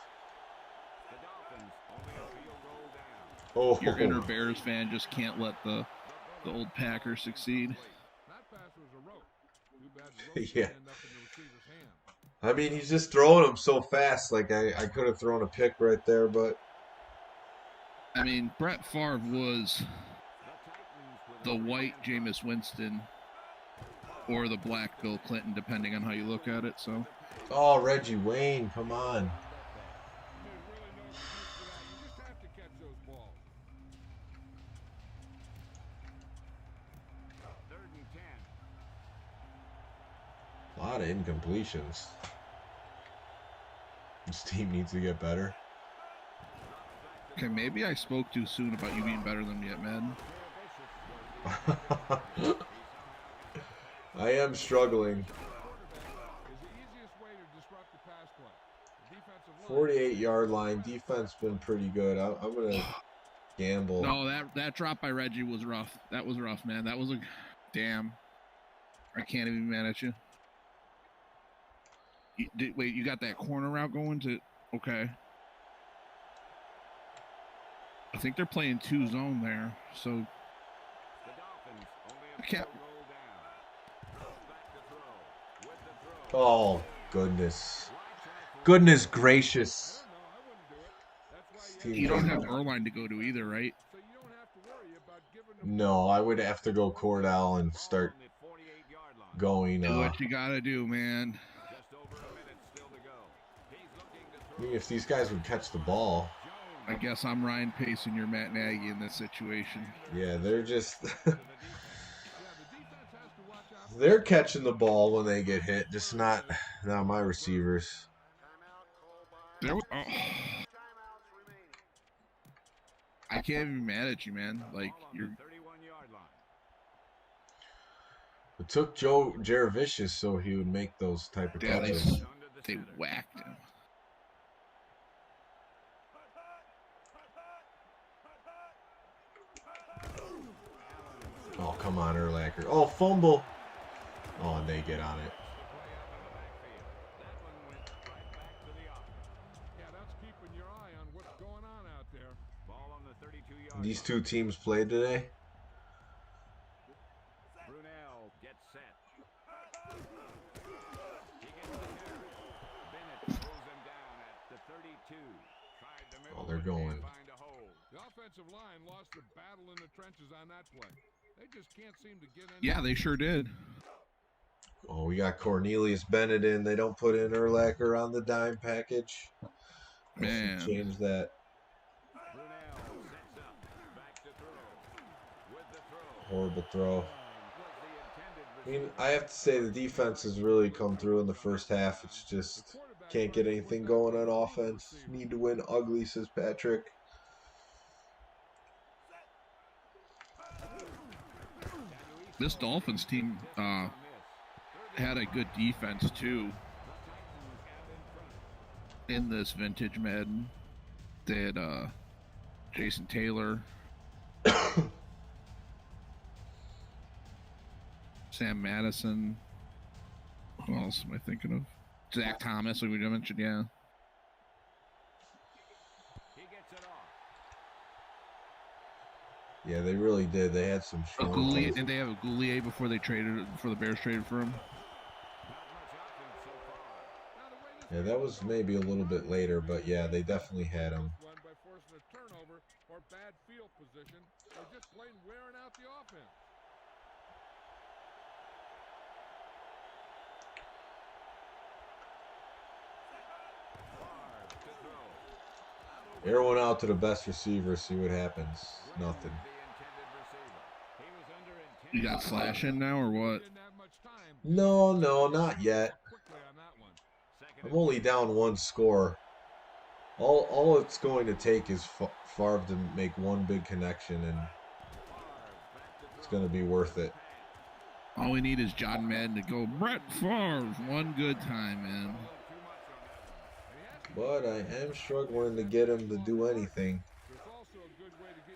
The Dolphins only a field goal down. Oh, Your inner Bears fan just can't let the old Packers succeed. That pass was a rope. Too bad the rope Yeah. didn't end up in the receiver's hand. I mean, he's just throwing them so fast. Like, I could have thrown a pick right there, but I mean, Brett Favre was The the Titans with a white Jameis Winston or the black Bill Clinton, depending on how you look at it. So, oh, Reggie Wayne, come on. There's really no excuse for that. You just have to catch those balls. third and 10. A lot of incompletions. This team needs to get better. okay, maybe I spoke too soon about you being better than me at Madden. I am struggling. Is the easiest way to disrupt the pass play. The defensive line 48-yard line. Defense been pretty good. I'm going to gamble. No, that drop by Reggie was rough. That was rough, man. That was a damn. I can't even be mad at you. Wait, you got that corner route going to? Okay. I think they're playing 2 zone there, so The Dolphins only a can't- field goal down. Back to throw with the throw. Oh, goodness. Goodness gracious. No, I wouldn't do it. That's why This you team you don't doesn't- have Erline to go to either, right? so you don't have to worry about giving them No, I would have to go Cordell and start On the 48-yard line. going. Do what you gotta do, man. Just over a minute still to go. He's looking to I throw. mean, if these guys would catch the ball. I guess I'm Ryan Pace and you're Matt Nagy in this situation. Yeah, they're just... to the defense. Yeah, the defense has to watch out. for they're catching the ball when they get hit, just not my receivers. There, oh. I can't even be mad at you, man. Like Ball on you're. the 31-yard line. It took Joe Jaravicious so he would make those type of Yeah, catches. Under the They center. whacked him. Oh, come on, Urlacher. Oh, fumble. Oh, and they get on it. That one went right back to the offense. Yeah, that's keeping your eye on what's going on out there. Ball on the 32-yard These line. two teams played today. Brunel gets set. He gets the carry. Bennett pulls him down at the 32. Tried the middle, Oh, they're but can't going. find a hole. The offensive line lost the battle in the trenches on that play. They just can't seem to get in. Yeah, they sure did. Oh, we got Cornelius Bennett in. They don't put in Urlacher on the dime package. I should Man. change that. Brunel sets up. Back to throw. With the throw. Horrible throw. Was the intended I mean, receiver. I have to say the defense has really come through in the first half. It's just The quarterback Can't get anything going on offense. Need to win ugly, says Patrick. This Dolphins team had a good defense too in this vintage Madden. They had Jason Taylor, Sam Madison. Who else am I thinking of? Zach Thomas, like we mentioned, yeah. Yeah, they really did. They had some strong plays. Did they have a Goulier before the Bears traded for him? Yeah, that was maybe a little bit later, but yeah, they definitely had him. By forcing a turnover or bad field position or just plain wearing out the offense. Air one out to the best receiver, see what happens. Nothing. You got Slash in now or what? No, not yet. I'm only down one score. All it's going to take is Favre to make one big connection, and it's going to be worth it. All we need is John Madden to go, Brett Favre, one good time, man. But I am struggling to get him to do anything.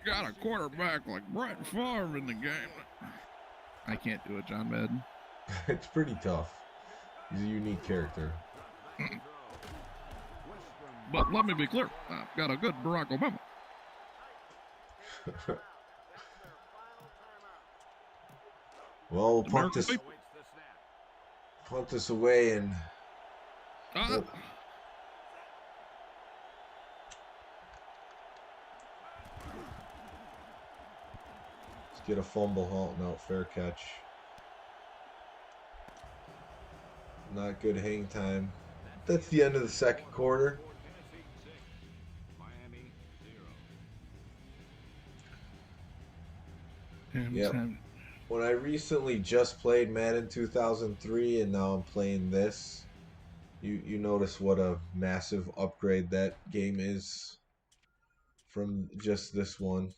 Got a quarterback like Brett Favre in the game. I can't do it, John Madden. It's pretty tough. He's a unique character. But let me be clear, I've got a good Barack Obama. Well, we'll punt this away and... Let's get a fumble. Oh, no, fair catch. Not good hang time. That's the end of the second quarter. Yep. When I recently just played Madden 2003 and now I'm playing this, you notice what a massive upgrade that game is from just this one.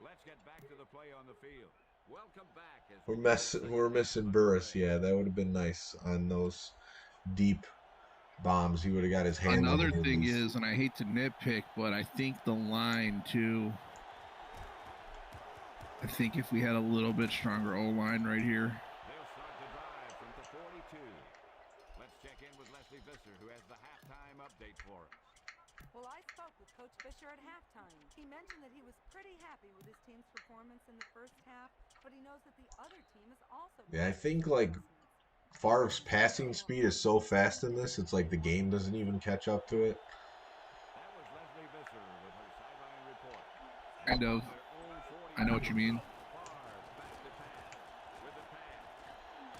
Let's get back to the play on the field. Welcome back. We're missing Burris. Yeah, that would have been nice on those deep bombs. He would have got his hand. Another thing is, and I hate to nitpick, but I think the line too. I think if we had a little bit stronger O-line right here. They'll start the drive from the 42. Let's check in with Leslie Visser, who has the halftime update for us. Well, I spoke with Coach Fisher at halftime. He mentioned that he was pretty happy with his team's performance in the first half, but he knows that the other team is also... Yeah, I think, like, Favre's passing speed is so fast in this, it's like the game doesn't even catch up to it. That was Leslie Visser with her sideline report. Kind of. I know what you mean.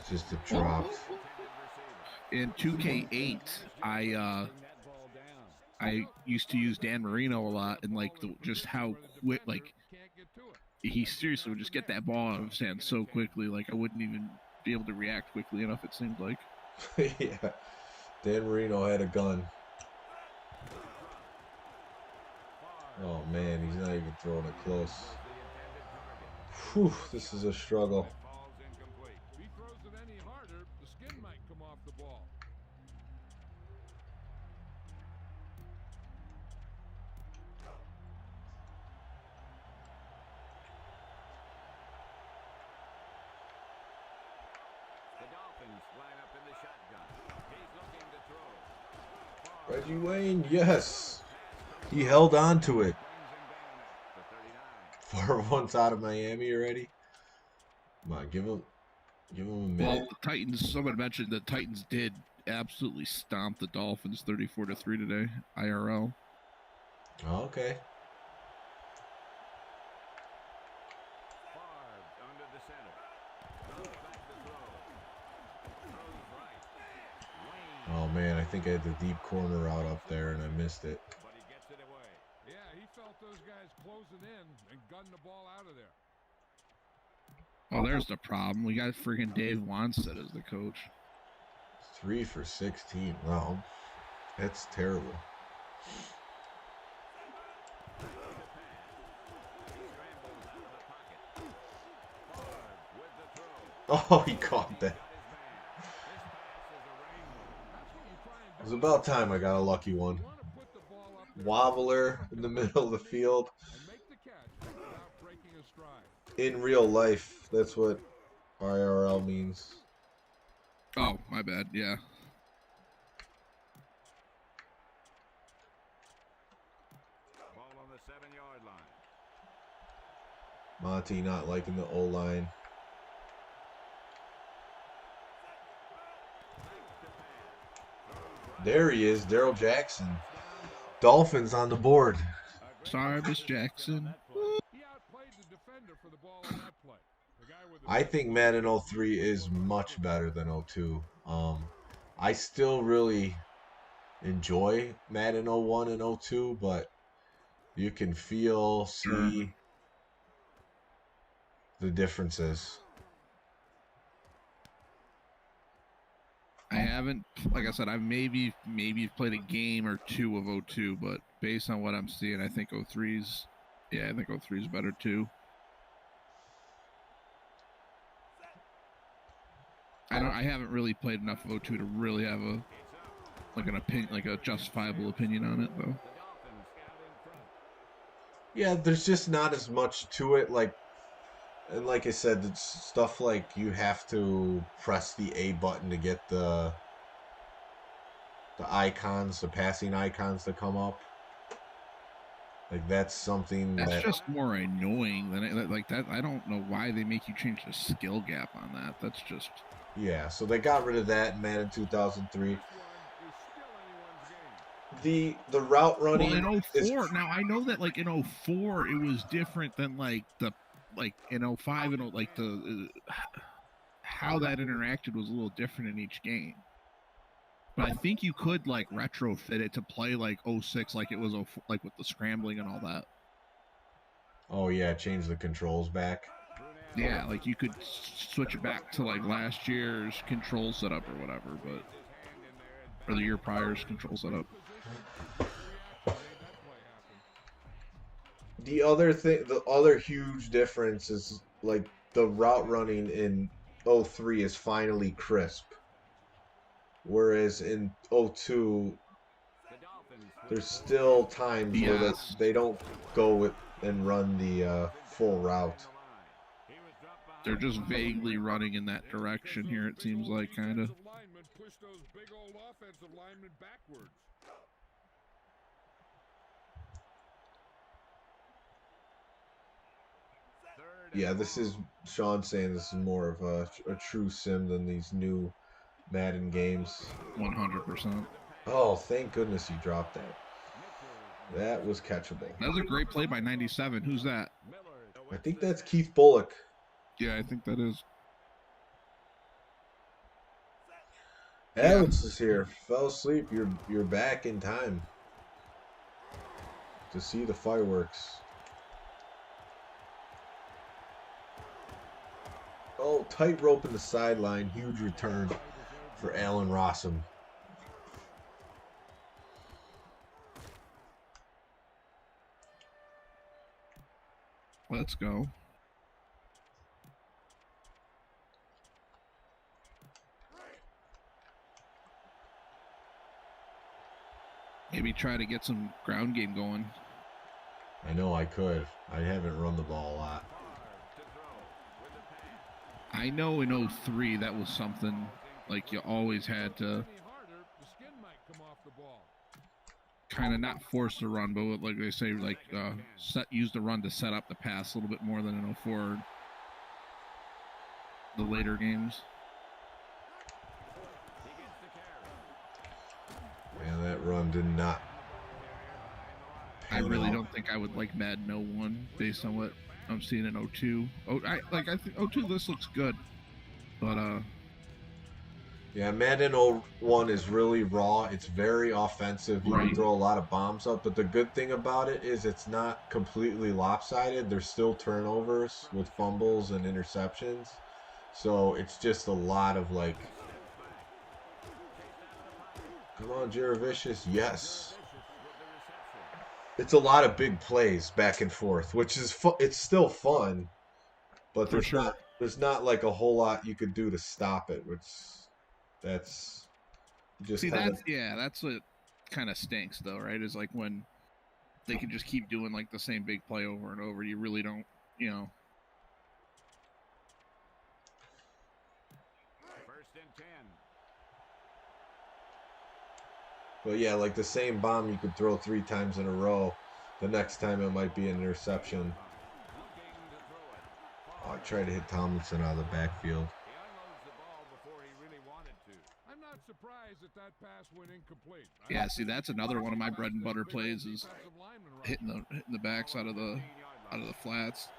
It's just a drop. In 2K8, I used to use Dan Marino a lot, and like just how quick, like he seriously would just get that ball out of his hand so quickly, like I wouldn't even be able to react quickly enough. It seemed like. Yeah, Dan Marino had a gun. Oh man, he's not even throwing it close. Whew, this is a struggle. If he throws it any harder, the skin might come off the ball. The Dolphins line up in the shotgun. He's looking to throw. Reggie Wayne, yes. He held on to it. For once out of Miami already. Come on, give him a minute. Well, the Titans. Someone mentioned the Titans did absolutely stomp the Dolphins 34-3 today. IRL. Oh, okay. Oh man, I think I had the deep corner out up there and I missed it. But he gets it away. Yeah, he felt those guys closing in and gunned the ball out of there. Oh, there's the problem. We got freaking Dave Wanstead as the coach. 3 for 16. Wow. That's terrible. Oh, he caught that. It was about time I got a lucky one. Wobbler in the middle of the field. In real life, that's what IRL means. Oh, my bad. Yeah. Ball on the 7-yard line. Monty not liking the O-line. There he is, Daryl Jackson. Dolphins on the board. Sorry, Miss Jackson. He outplayed the defender for the ball on that play. The guy with the I think Madden 03 is much better than 02. I still really enjoy Madden 01 and 02, but you can see the differences. I haven't, like I said, I've maybe played a game or two of 02, but based on what I'm seeing, I think 03's, I think 03's better too. I haven't really played enough of 02 to really have an opinion, like a justifiable opinion on it though. Yeah, there's just not as much to it. And like I said, it's stuff like you have to press the A button to get the icons, the passing icons to come up. Like that's something that's just more annoying than like that. I don't know why they make you change the skill gap on that. That's just so they got rid of that in Madden 2003. The route running in 04. Now I know that like in 04 it was different than like in 05 and like how that interacted was a little different in each game. But I think you could like retrofit it to play like 06 like it was like with the scrambling and all that. Oh yeah, change the controls back. Yeah, like you could switch it back to like last year's control setup or whatever, or the year prior's control setup. The other huge difference is like the route running in 03 is finally crisp. Whereas in 02, there's still times where they don't go and run the full route. They're just vaguely running in that direction here, it seems like, kind of. Yeah, this is Sean saying this is more of a true sim than these new Madden games. 100%. Oh, thank goodness you dropped that. That was catchable. That was a great play by 97. Who's that? I think that's Keith Bullock. Yeah, I think that is. Alex is here. Fell asleep. You're back in time to see the fireworks. Oh, tightrope in the sideline. Huge return for Allen Rossum. Let's go. Maybe try to get some ground game going. I know I could. I haven't run the ball a lot. I know in 03 that was something like you always had to kind of not force the run, but like they say, like use the run to set up the pass a little bit more than in 04, the later games. Man, that run did not. I really don't think I would like Madden 01 based on what I'm seeing in 02. I think 02 this looks good, but yeah, Madden 01 is really raw. It's very offensive. You can throw a lot of bombs up, but the good thing about it is it's not completely lopsided. There's still turnovers with fumbles and interceptions. So it's just a lot of like Come on, Jaravicious. Yes. It's a lot of big plays back and forth, which is it's still fun, but For sure. there's not like a whole lot you could do to stop it, which that's just See, kind of that's what kind of stinks though, right? Is like when they can just keep doing like the same big play over and over. You really don't, you know. First and 10. But yeah, like the same bomb you could throw 3 times in a row. The next time it might be an interception. Looking to throw it. Oh, I tried to hit Tomlinson out of the backfield. He unloads the ball before he really wanted to. I'm not surprised that that pass went incomplete. Yeah, see, that's another one of my bread and butter plays is hitting the backs out of the flats.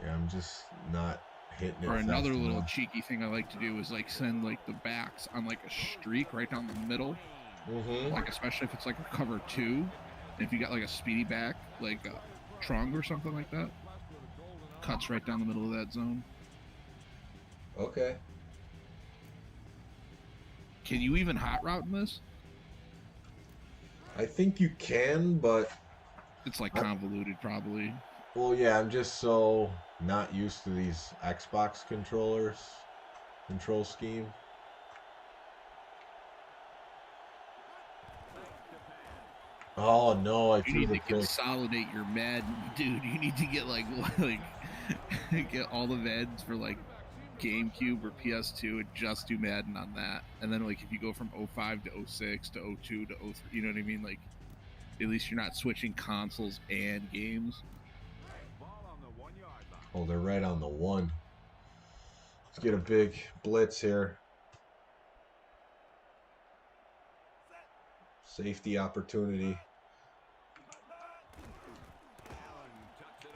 Yeah, I'm just not hitting it. Or another fast little enough. cheeky thing I like to do is like send like the backs on like a streak right down the middle. Like especially if it's like a cover 2, and if you got like a speedy back like Trung or something like that, cuts right down the middle of that zone. Okay. Can you even hot route in this? I think you can, but It's like convoluted probably. well, yeah, I'm just so not used to these Xbox controllers control scheme. Oh no, I You threw need the to pick. consolidate your Madden, dude. You need to get like get all the Maddens for like GameCube or PS2 and just do Madden on that. And then like if you go from 05 to 06 to 02 to 03, you know what I mean? Like at least you're not switching consoles and games. Ball on the 1 yard line. Oh, they're right on the 1. Let's get a big blitz here. Safety opportunity. Allen tucks it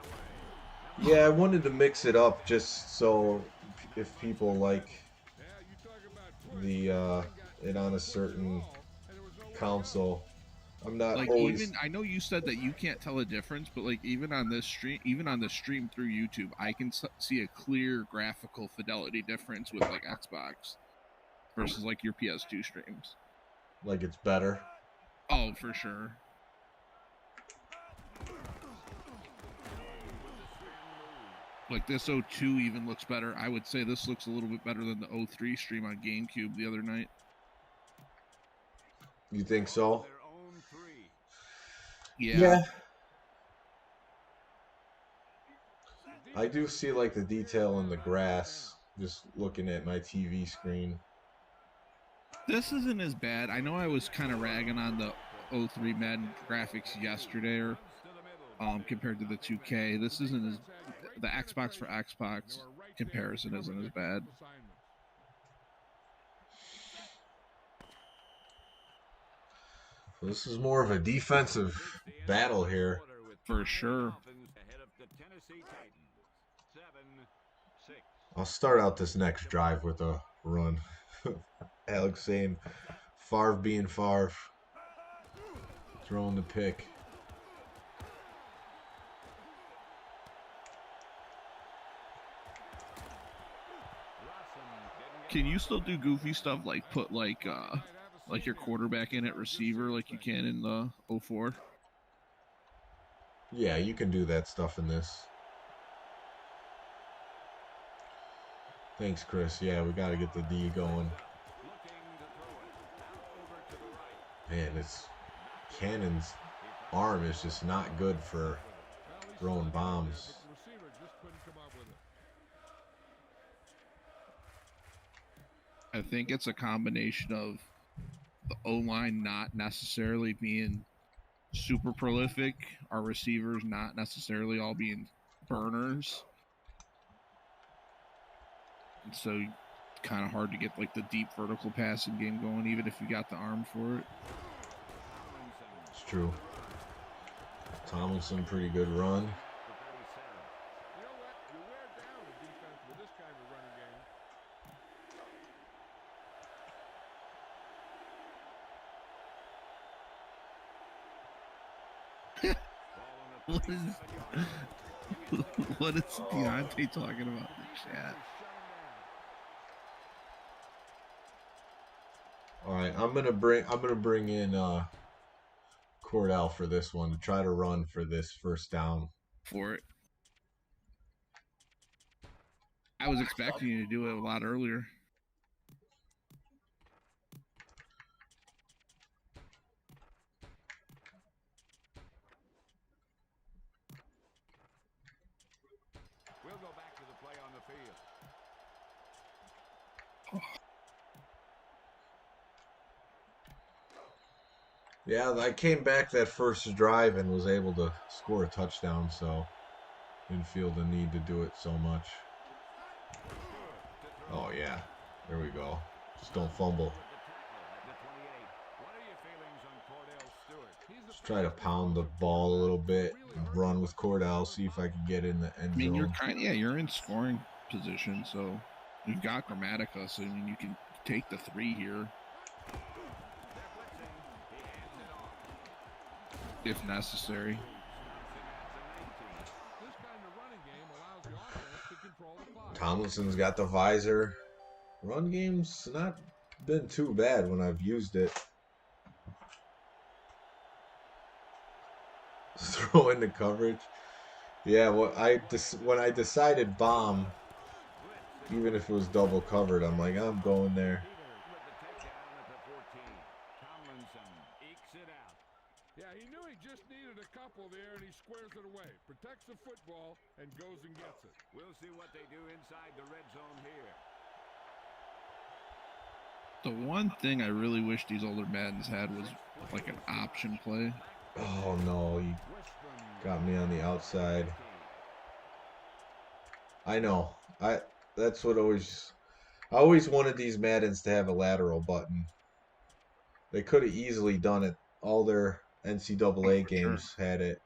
away. Yeah, I wanted to mix it up just so if people like Yeah, you talk about the it on a certain console. I'm not Like always. even I know you said that you can't tell a difference, but like even on this stream through YouTube, I can see a clear graphical fidelity difference with like Xbox versus like your PS2 streams. Like it's better. Oh, for sure. Like this 02 even looks better. I would say this looks a little bit better than the 03 stream on GameCube the other night. You think so? Their own 3. Yeah. I do see like the detail in the grass just looking at my TV screen. This isn't as bad. I know I was kind of ragging on the 03 Madden graphics yesterday or compared to the 2K. This isn't as the Xbox for Xbox comparison isn't as bad. This is more of a defensive battle here. For sure. Ahead of the Tennessee Titans. 7-6. I'll start out this next drive with a run. Alex saying Favre being Favre. Throwing the pick. Can you still do goofy stuff like put like your quarterback in at receiver like you can in the 04? Yeah, you can do that stuff in this. Thanks, Chris. Yeah, we got to get the D going. Man, it's Cannon's arm is just not good for throwing bombs. I think it's a combination of the O-line not necessarily being super prolific, our receivers not necessarily all being burners. And so kind of hard to get like the deep vertical passing game going, even if you got the arm for it. It's true. Tomlinson, pretty good run. You know what? You wear down the defense with this kind of running game. What is Deontay talking about in the chat? Oh, right, I'm gonna bring in Cordell for this one to try to run for this first down. For it. I was expecting you to do it a lot earlier. We'll go back to the play on the field. Yeah, I came back that first drive and was able to score a touchdown, so didn't feel the need to do it so much. Oh yeah, there we go. Just don't fumble. Just try to pound the ball a little bit and run with Cordell, see if I can get in the end I mean, zone. you're in scoring position, so you've got Grammatica, so I mean, you can take the 3 here if necessary. This kind of running game allows the offense to control the clock. Tomlinson's got the visor. Run game's not been too bad when I've used it. Throw into coverage. Yeah, when I decided bomb, even if it was double covered, I'm like, I'm going there. Yeah, he knew he just needed a couple there, and he squares it away. Protects the football and goes and gets it. We'll see what they do inside the red zone here. The one thing I really wish these older Maddens had was like an option play. Oh no, he got me on the outside. I know. That's what I always wanted these Maddens to have a lateral button. They could have easily done it. All their NCAA games had it.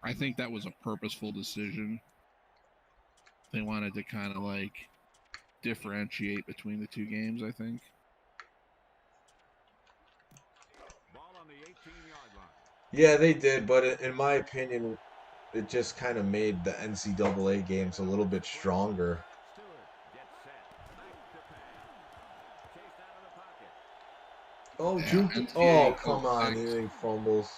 I think that was a purposeful decision. They wanted to kind of like differentiate between the two games, I think. Ball on the 18-yard line. Yeah, they did, but in my opinion, it just kind of made the NCAA games a little bit stronger. Oh, Yeah, oh, come on, he fumbles.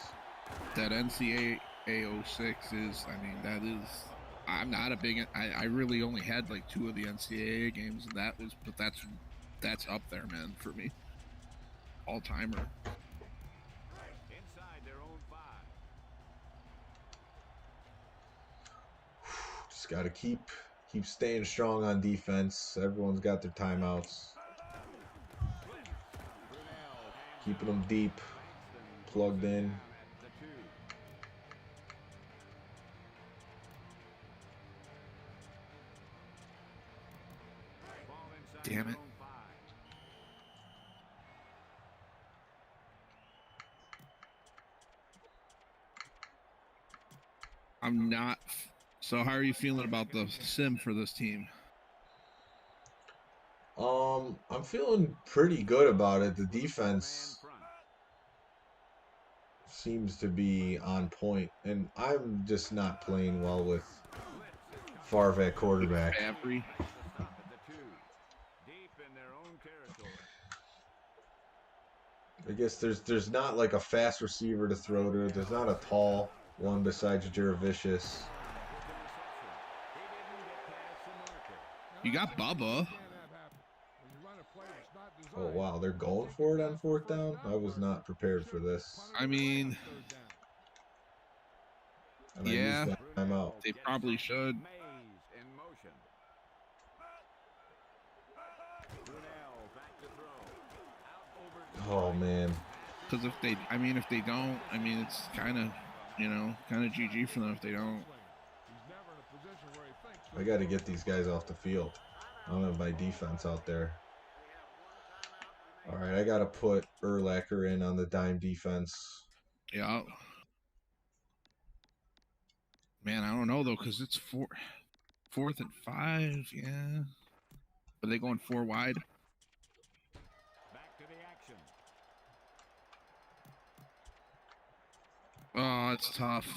That NCAA 06 is, I mean, that is, I'm not a big, I really only had like 2 of the NCAA games, and but that's up there, man, for me. All-timer. Inside their own 5. Just got to keep staying strong on defense. Everyone's got their timeouts. Keeping them deep, plugged in. Damn it. I'm not. So how are you feeling about the sim for this team? I'm feeling pretty good about it. The defense seems to be on point, and I'm just not playing well with Favre at quarterback. I guess there's not like a fast receiver to throw to. There's not a tall one besides Jurevicious. You got Bubba. Oh wow, they're going for it on 4th down? I was not prepared for this. I mean, and yeah, I'm out. they probably should. Oh man. Because if they don't, I mean, it's kind of GG for them if they don't. I got to get these guys off the field. I don't have my defense out there. All right, I got to put Urlacher in on the dime defense. Yeah. Man, I don't know, though, because it's 4th and 5, yeah. Are they going 4 wide? Back to the action. Oh, it's tough.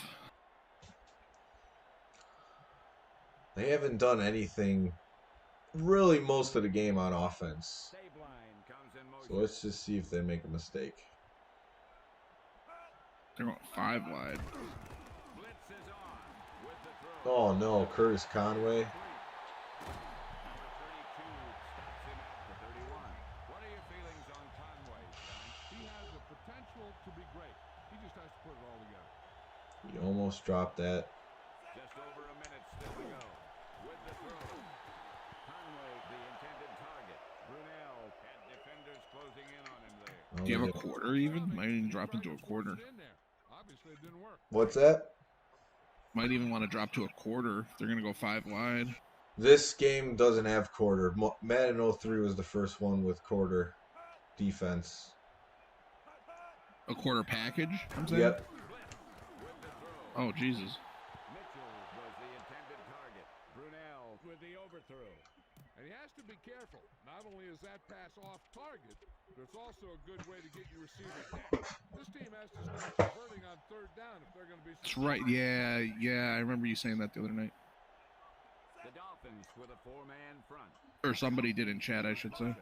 They haven't done anything really most of the game on offense. Stabline comes in So motion. let's just see if they make a mistake. They're going 5 wide. Blitz is on with the throw. Oh no, Curtis Conway. Number 32 stops him at the 31. What are your feelings on Conway, John? He has the potential to be great. He just has to put it all together. He almost dropped that. Just over a minute still to go. With the throw. Conway, the intended target. Brunel had defenders closing in on him there. Oh, Do you have a they- quarter even? Might even drop into a quarter. In there. Obviously, it didn't work. What's that? Might even want to drop to a quarter if they're going to go 5 wide. This game doesn't have quarter. Madden 03 was the first one with quarter defense. A quarter package, I'm saying? Yep. Oh, Jesus. Mitchell was the intended target. Brunel with the overthrow. And he has to be careful. Not only is that pass off target, but it's also a good way to get your receiver down. This team has to start converting on third down if they're going to be That's right. Yeah. I remember you saying that the other night. The Dolphins with a 4-man front. Or somebody did in chat, I should say. Allen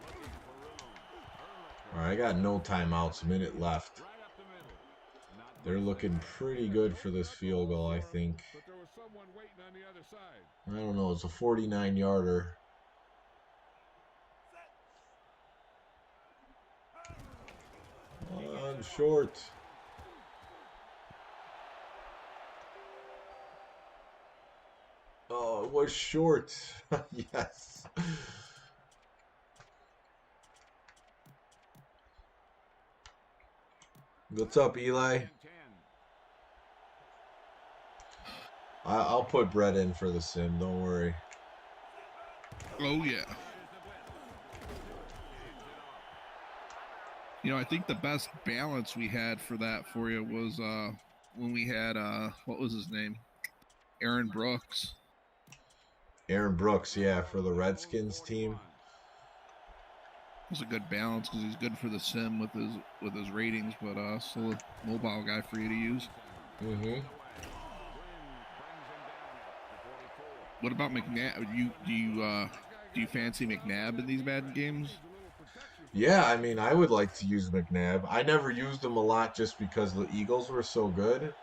looking for room. All right, I got no timeouts. Minute left. Right up the middle. Not They're looking pretty good for this field goal, I think. But there was someone waiting on the other side. I don't know. It's a 49-yarder. On short. Oh, it was short. Yes. What's up, Eli? 10. I'll put Brett in for the sim. Don't worry. Oh, yeah. You know, I think the best balance we had for that for you was when we had, what was his name? Aaron Brooks. Aaron Brooks, yeah, for the Redskins team. It was a good balance because he's good for the sim with his ratings, but still a mobile guy for you to use. Mm-hmm. What about McNabb? Do you fancy McNabb in these Madden games? Yeah, I mean, I would like to use McNabb. I never used him a lot just because the Eagles were so good.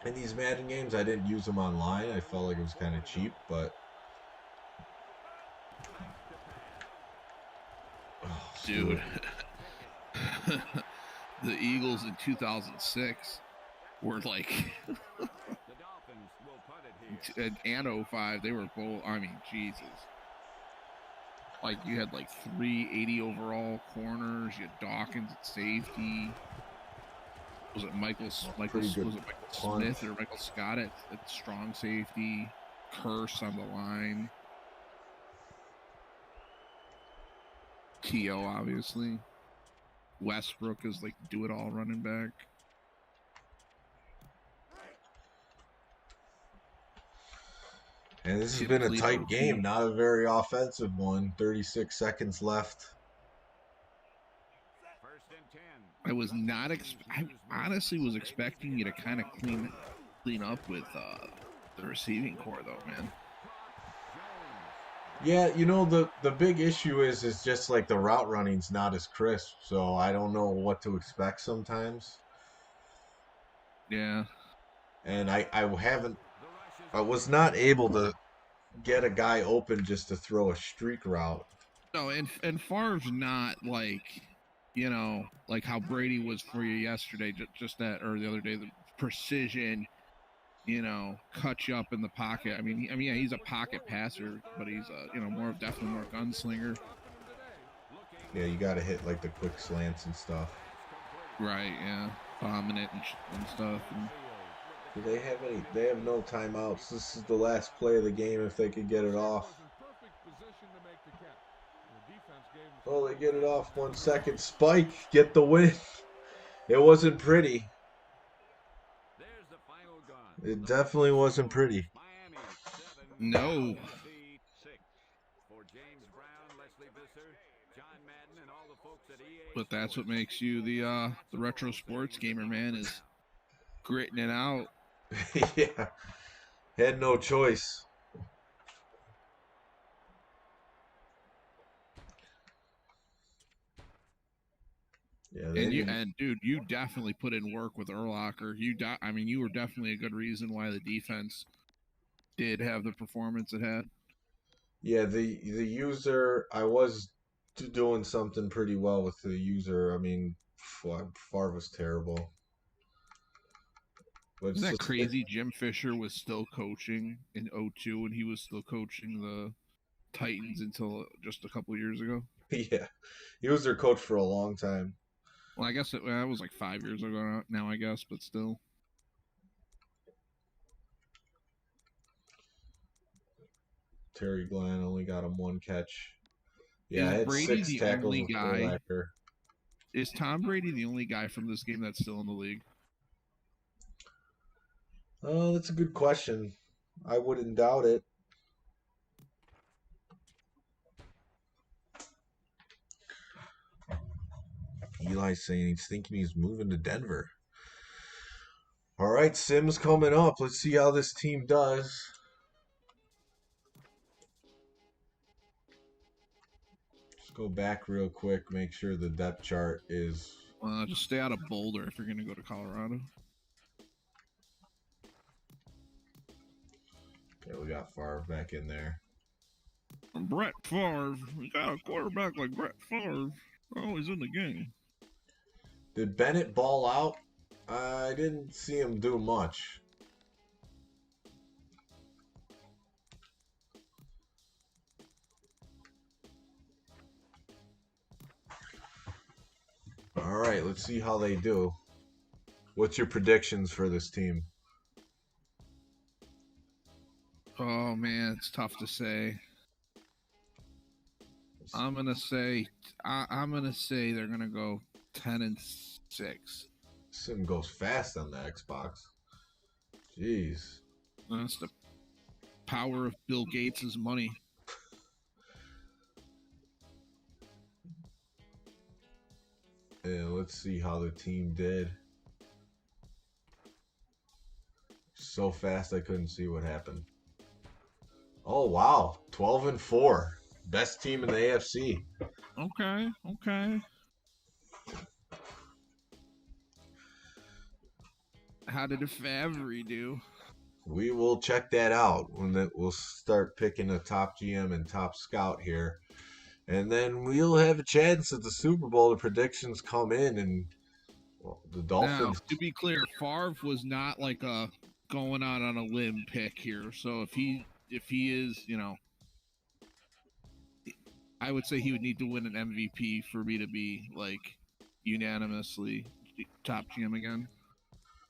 In these Madden games, I didn't use him online. I felt like it was kind of cheap, but... Oh, Dude. The Eagles in 2006 were like... The Dolphins will punt it here. and 05, they were both, I mean, Jesus. Like, you had like 380 overall corners. You had Dawkins at safety. Was it Michael Pretty good Smith punt. or Michael Scott at strong safety? Curse on the line. T.O. obviously. Westbrook is like do-it-all running back. And this has been a tight game, not a very offensive one. 36 seconds left. First and 10. I was not. I honestly was expecting you to kind of clean up with the receiving core, though, man. Yeah, you know, the big issue is just like the route running's not as crisp, so I don't know what to expect sometimes. Yeah. And I was not able to get a guy open just to throw a streak route. No, and Favre's not like, you know, like how Brady was for you yesterday, just that, or the other day, the precision, you know, cut you up in the pocket. I mean, yeah, he's a pocket passer, but he's you know, definitely more gunslinger. Yeah, you got to hit like the quick slants and stuff. Right, yeah, bombing it and stuff. And Do they have any? They have no timeouts. This is the last play of the game if they could get it off. Oh, they get it off. 1 second. Spike, get the win. It wasn't pretty. There's the final gun. It definitely wasn't pretty. Miami 7. No. 6. For James Brown, Leslie Visser, John Madden, and all the folks at EA. But that's what makes you the retro sports gamer, man, is gritting it out. Yeah. Had no choice. Yeah, they And didn't. dude, you definitely put in work with Urlacher. I mean, you were definitely a good reason why the defense did have the performance it had. Yeah, the user. I was doing something pretty well with the user. I mean, Favre was terrible, but Isn't that it's just, crazy? Jim Fisher was still coaching in '02, and he was still coaching the Titans until just a couple years ago. yeah, he was their coach for a long time. Well, I guess that was like 5 years ago now, I guess, but still. Terry Glenn only got him one catch. Yeah, I Is had Brady 6 the tackles only with guy? Urlacher. Is Tom Brady the only guy from this game that's still in the league? Oh, that's a good question. I wouldn't doubt it. Eli's saying he's thinking he's moving to Denver. All right, Sim's coming up. Let's see how this team does. Just go back real quick, make sure the depth chart is. Just stay out of Boulder if you're going to go to Colorado. Okay, we got Favre back in there. Brett Favre. We got a quarterback like Brett Favre. Always in the game. Did Bennett ball out? I didn't see him do much. All right, let's see how they do. What's your predictions for this team? Oh man, it's tough to say. I'm gonna say they're gonna go 10-6. Sim goes fast on the Xbox. Jeez. That's the power of Bill Gates' money. And let's see how the team did. So fast I couldn't see what happened. Oh wow, 12-4, best team in the AFC. Okay. How did Favre do? We will check that out when we'll start picking a top GM and top scout here, and then we'll have a chance at the Super Bowl. The predictions come in, and well, the Now, Dolphins. to be clear, Favre was not like a going out on a limb pick here. So if he is, I would say he would need to win an MVP for me to be like unanimously top GM again.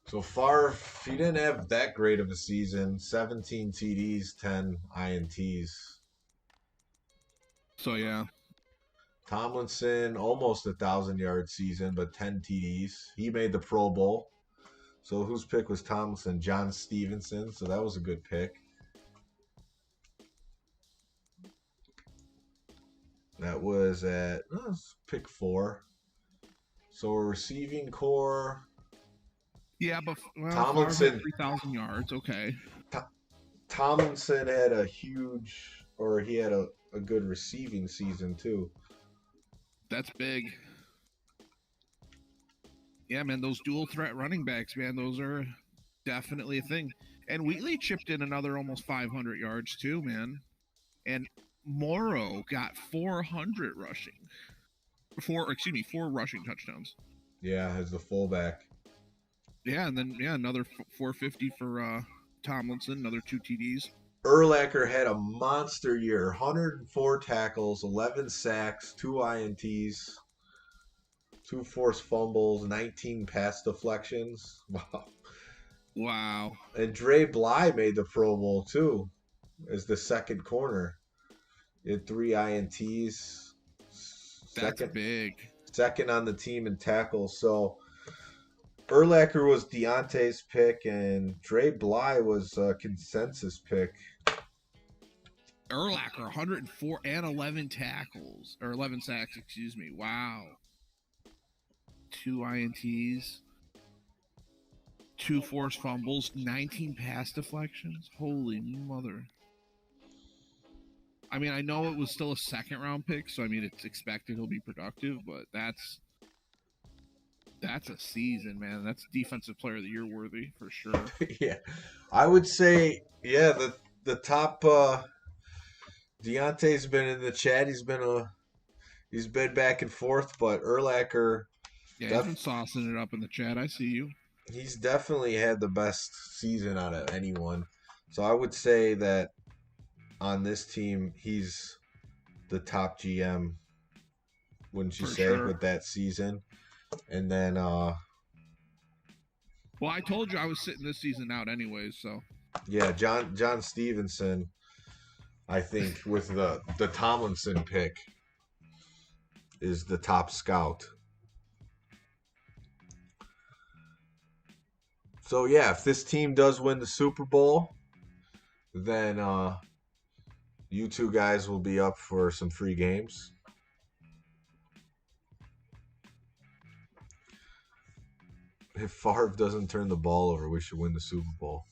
So far, he didn't have that great of a season. 17 TDs, 10 INTs. So yeah. Tomlinson, almost 1,000-yard season, but 10 TDs. He made the Pro Bowl. So whose pick was Tomlinson? John Stevenson. So that was a good pick. That was at pick 4. So a receiving core. Yeah, but Tomlinson 3,000 yards. Okay. Tomlinson had a huge, or he had a good receiving season too. That's big. Yeah, man, those dual threat running backs, man, those are definitely a thing. And Wheatley chipped in another almost 500 yards too, man. And Morrow got 400 rushing. 4 rushing touchdowns. Yeah, as the fullback. Yeah, and then another 450 for Tomlinson, another 2 TDs. Urlacher had a monster year. 104 tackles, 11 sacks, 2 INTs, 2 forced fumbles, 19 pass deflections. Wow. And Dre Bly made the Pro Bowl too, as the second corner. He had 3 INTs. That's big. Second on the team in tackles. So Urlacher was Deontay's pick, and Dre Bly was a consensus pick. Urlacher, 104 and 11 tackles, or 11 sacks, excuse me. Wow. 2 INTs. 2 forced fumbles, 19 pass deflections. Holy mother. I mean, I know it was still a second-round pick, so I mean, it's expected he'll be productive, but that's a season, man. That's defensive player of the year worthy for sure. Yeah, I would say, yeah, the top Deontay's been in the chat. He's been back and forth, but Urlacher, Yeah, he's been saucing it up in the chat. I see you. he's definitely had the best season out of anyone. So I would say that on this team, he's the top GM, wouldn't you For say, sure. with that season? And then Well, I told you I was sitting this season out anyways, so yeah, John Stevenson, I think with the Tomlinson pick is the top scout. So yeah, if this team does win the Super Bowl, then you two guys will be up for some free games. If Favre doesn't turn the ball over, we should win the Super Bowl.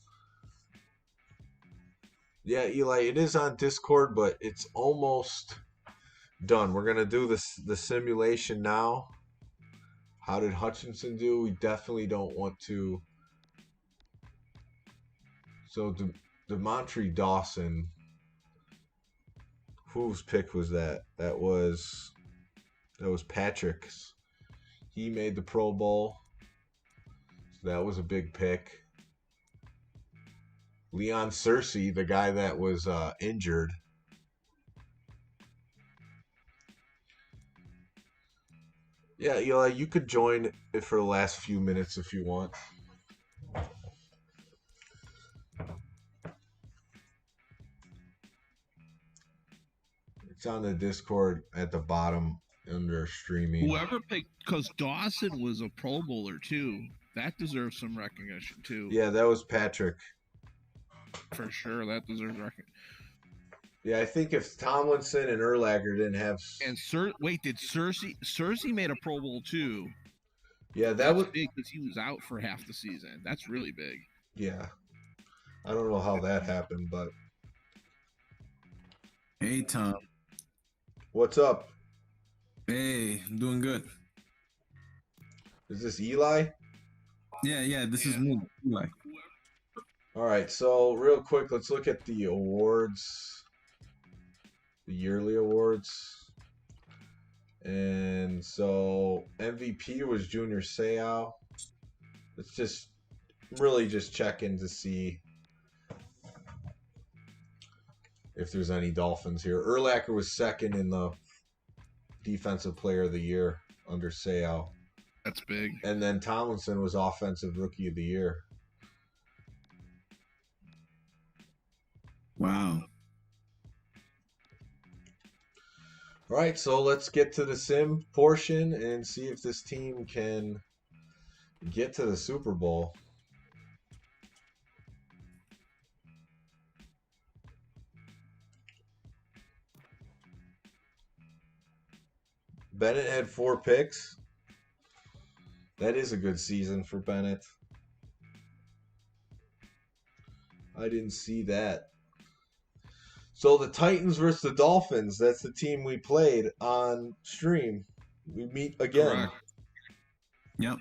Yeah, Eli, it is on Discord, but it's almost done. We're gonna do the simulation now. How did Hutchinson do? We definitely don't want to. So DeMontre Dawson, whose pick was that? That was Patrick's. He made the Pro Bowl. So that was a big pick. Leon Searcy, the guy that was injured. Yeah, Eli, you could join it for the last few minutes if you want. It's on the Discord at the bottom under streaming. whoever picked, because Dawson was a Pro Bowler too. That deserves some recognition too. Yeah, that was Patrick. For sure, that deserves recognition. Yeah, I think if Tomlinson and Urlacher didn't have. And did Cersei made a Pro Bowl too? Yeah, that That's was big because he was out for half the season. That's really big. Yeah, I don't know how that happened, but Hey, Tom. what's up? Hey, I'm doing good. Is this Eli? Yeah, this is me. Eli. All right, so real quick, let's look at the awards, the yearly awards. And so MVP was Junior Seau. Let's just really just check in to see if there's any Dolphins here. Urlacher was second in the Defensive Player of the Year under Seau. That's big. And then Tomlinson was Offensive Rookie of the Year. Wow. All right, so let's get to the sim portion and see if this team can get to the Super Bowl. Bennett had 4 picks. That is a good season for Bennett. I didn't see that. So the Titans versus the Dolphins, that's the team we played on stream. We meet again. Correct. Yep.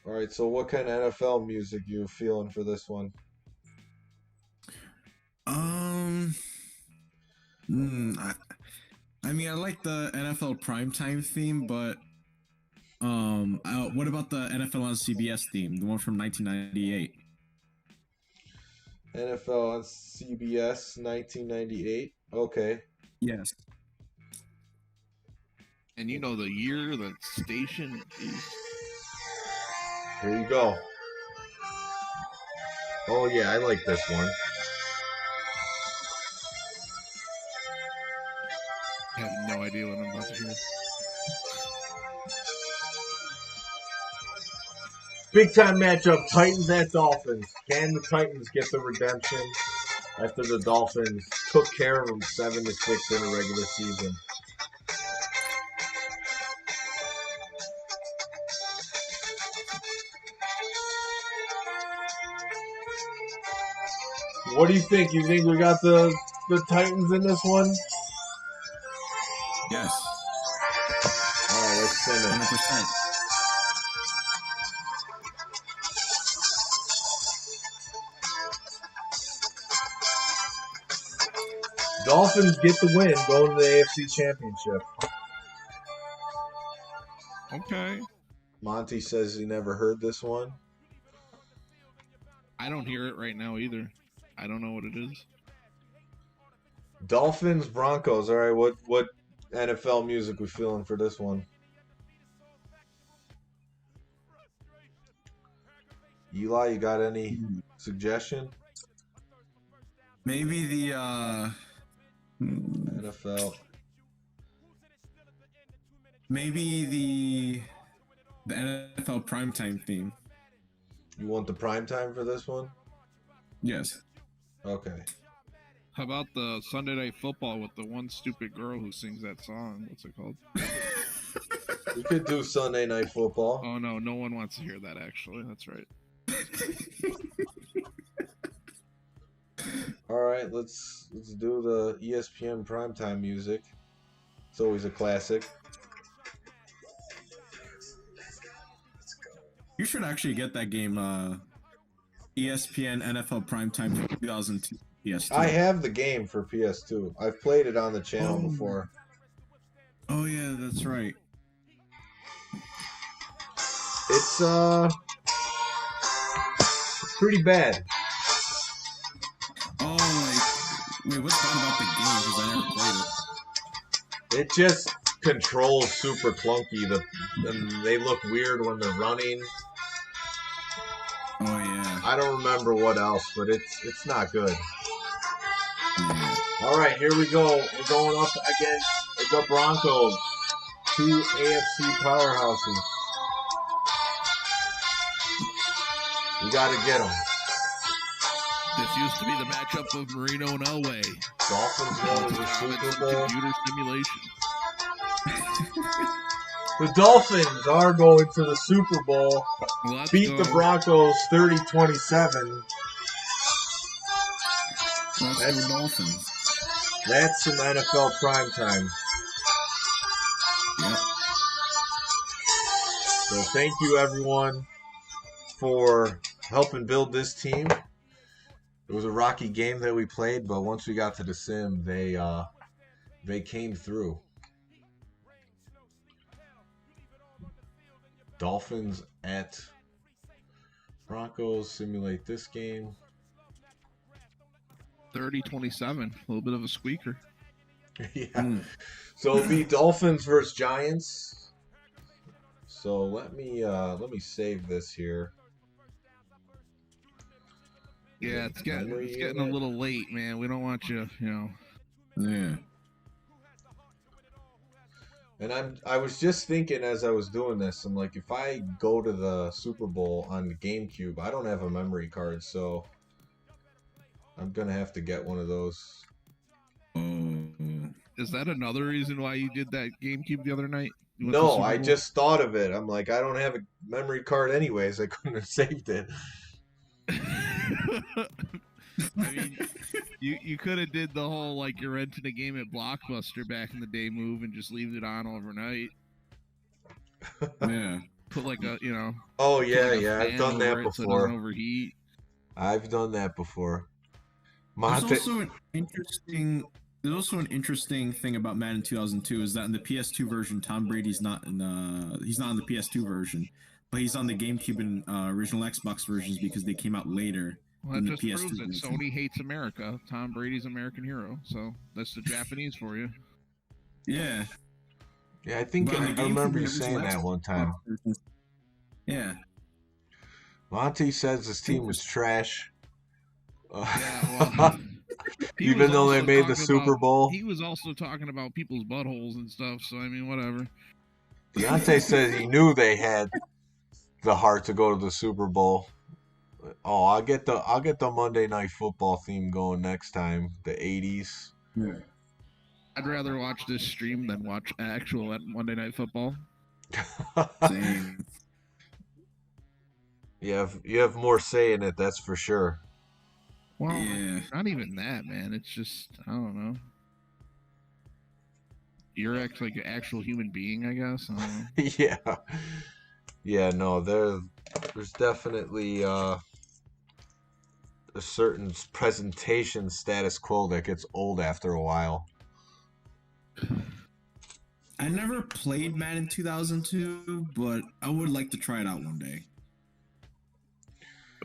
All right, so what kind of NFL music you feeling for this one? I mean, I like the NFL primetime theme, but what about the NFL on CBS theme, the one from 1998? NFL on CBS 1998. Okay. Yes. And you know the year, the station is. Here you go. Oh yeah, I like this one. I have no idea what I'm about to hear. Big time matchup, Titans at Dolphins. Can the Titans get the redemption after the Dolphins took care of them 7-6 in a regular season? What do you think? You think we got the Titans in this one? Yes. All right, let's send it. 100%. Dolphins get the win, go to the AFC Championship. Okay. Monty says he never heard this one. I don't hear it right now either. I don't know what it is. Dolphins, Broncos. All right, what NFL music we feeling for this one? Eli, you got any suggestion? Maybe the NFL. maybe the NFL primetime theme. You want the prime time for this one? Yes. Okay. How about the Sunday Night Football with the one stupid girl who sings that song? What's it called? We could do Sunday Night Football. Oh no, no one wants to hear that. Actually, that's right. All right, let's do the ESPN primetime music. It's always a classic. You should actually get that game, ESPN NFL Primetime 2002 PS2. I have the game for PS2. I've played it on the channel before. Oh yeah, that's right. It's pretty bad. Oh, wait, what's bad about the game? Because I never played it. It just controls super clunky. And they look weird when they're running. Oh yeah. I don't remember what else, but it's not good. Yeah. All right, here we go. We're going up against the Broncos, two AFC powerhouses. We got to get them. This used to be the matchup of Marino and Elway. Dolphins going to the Super Bowl. Computer simulation. The Dolphins are going to the Super Bowl. Let's Beat go. the Broncos 30-27. That's the Dolphins. That's some NFL primetime. Yep. So thank you, everyone, for helping build this team. It was a rocky game that we played, but once we got to the sim, they came through. Dolphins at Broncos. Simulate this game. 30-27. A little bit of a squeaker. Yeah. So it'll be Dolphins versus Giants. So let me save this here. Yeah, it's getting a little late, man. We don't want you, Yeah. And I was just thinking as I was doing this, I'm like, if I go to the Super Bowl on the GameCube, I don't have a memory card, so I'm gonna have to get one of those. Is that another reason why you did that GameCube the other night? No, I just thought of it. I'm like, I don't have a memory card anyways. I couldn't have saved it. I mean, you could have did the whole like you're renting a game at Blockbuster back in the day move and just leave it on overnight. Yeah. Put like a Oh yeah, like yeah. I've done that so it doesn't before. overheat. I've done that before. There's also an interesting thing about Madden 2002 is that in the PS2 version, Tom Brady's not in he's not in the PS2 version, but he's on the GameCube and original Xbox versions because they came out later. Well, that just PS2 proves that version. Sony hates America. Tom Brady's American hero, so that's the Japanese for you. Yeah. Yeah, I think But on I the remember GameCube you and saying original that one time. Xbox Yeah. Monty says his team was trash. Yeah, well, he Even was though they also made the talking Super about- Bowl. He was also talking about people's buttholes and stuff, so I mean, whatever. Deontay says he knew they had the heart to go to the Super Bowl. Oh, I'll get the Monday Night Football theme going next time. The 80s. Yeah. I'd rather watch this stream than watch actual Monday Night Football. Same. You have more say in it, that's for sure. Well, Yeah. not even that, man. It's just I don't know. You're actually like an actual human being, I guess. I don't know. Yeah. Yeah, no, there's definitely a certain presentation status quo that gets old after a while. I never played Madden 2002, but I would like to try it out one day.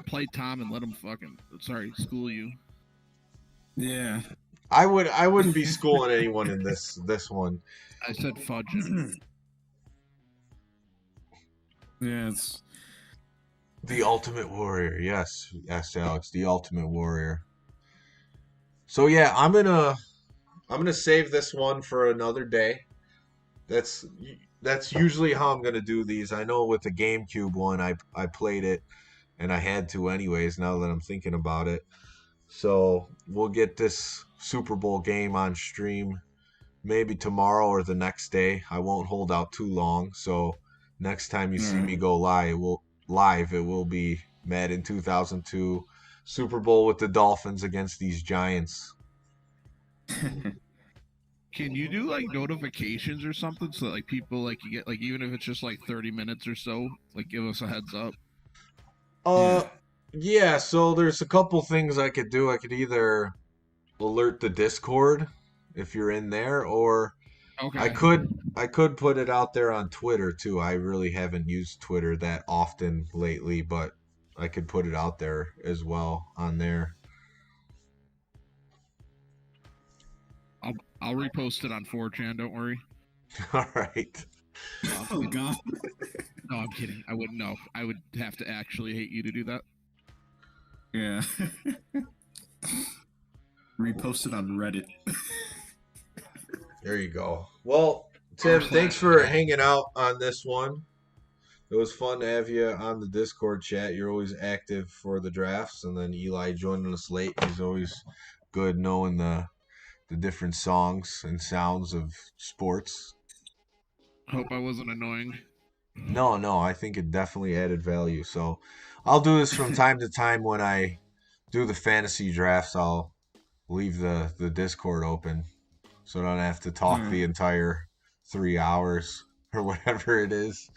Play Tom and let him school you. Yeah. I wouldn't be schooling anyone in this one. I said fudge him. Yeah, it's The Ultimate Warrior. Yes, Alex, the Ultimate Warrior. So yeah, I'm gonna save this one for another day. That's usually how I'm gonna do these. I know with the GameCube one, I played it, and I had to anyways. Now that I'm thinking about it, so we'll get this Super Bowl game on stream maybe tomorrow or the next day. I won't hold out too long. So next time you see me go live, it will be Madden 2002 Super Bowl with the Dolphins against these Giants. Can you do like notifications or something so that like people like you get like even if it's just like 30 minutes or so, like give us a heads up? Yeah, so there's a couple things I could do. I could either alert the Discord if you're in there, or Okay. I could put it out there on Twitter too. I really haven't used Twitter that often lately, but I could put it out there as well on there. I'll repost it on 4chan, don't worry. All right. Oh god. No, I'm kidding. I wouldn't know. I would have to actually hate you to do that. Yeah. Reposted on Reddit. There you go. Well, Tim, thanks for hanging out on this one. It was fun to have you on the Discord chat. You're always active for the drafts, and then Eli joining us late. He's always good knowing the different songs and sounds of sports. Hope I wasn't annoying. No, I think it definitely added value. So I'll do this from time to time when I do the fantasy drafts. I'll leave the Discord open so I don't have to talk the entire 3 hours or whatever it is,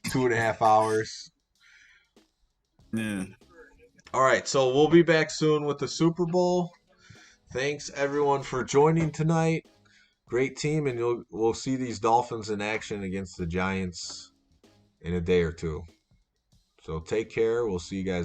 2.5 hours. Yeah. All right, so we'll be back soon with the Super Bowl. Thanks everyone for joining tonight. Great team, and we'll see these Dolphins in action against the Giants in a day or two. So take care. We'll see you guys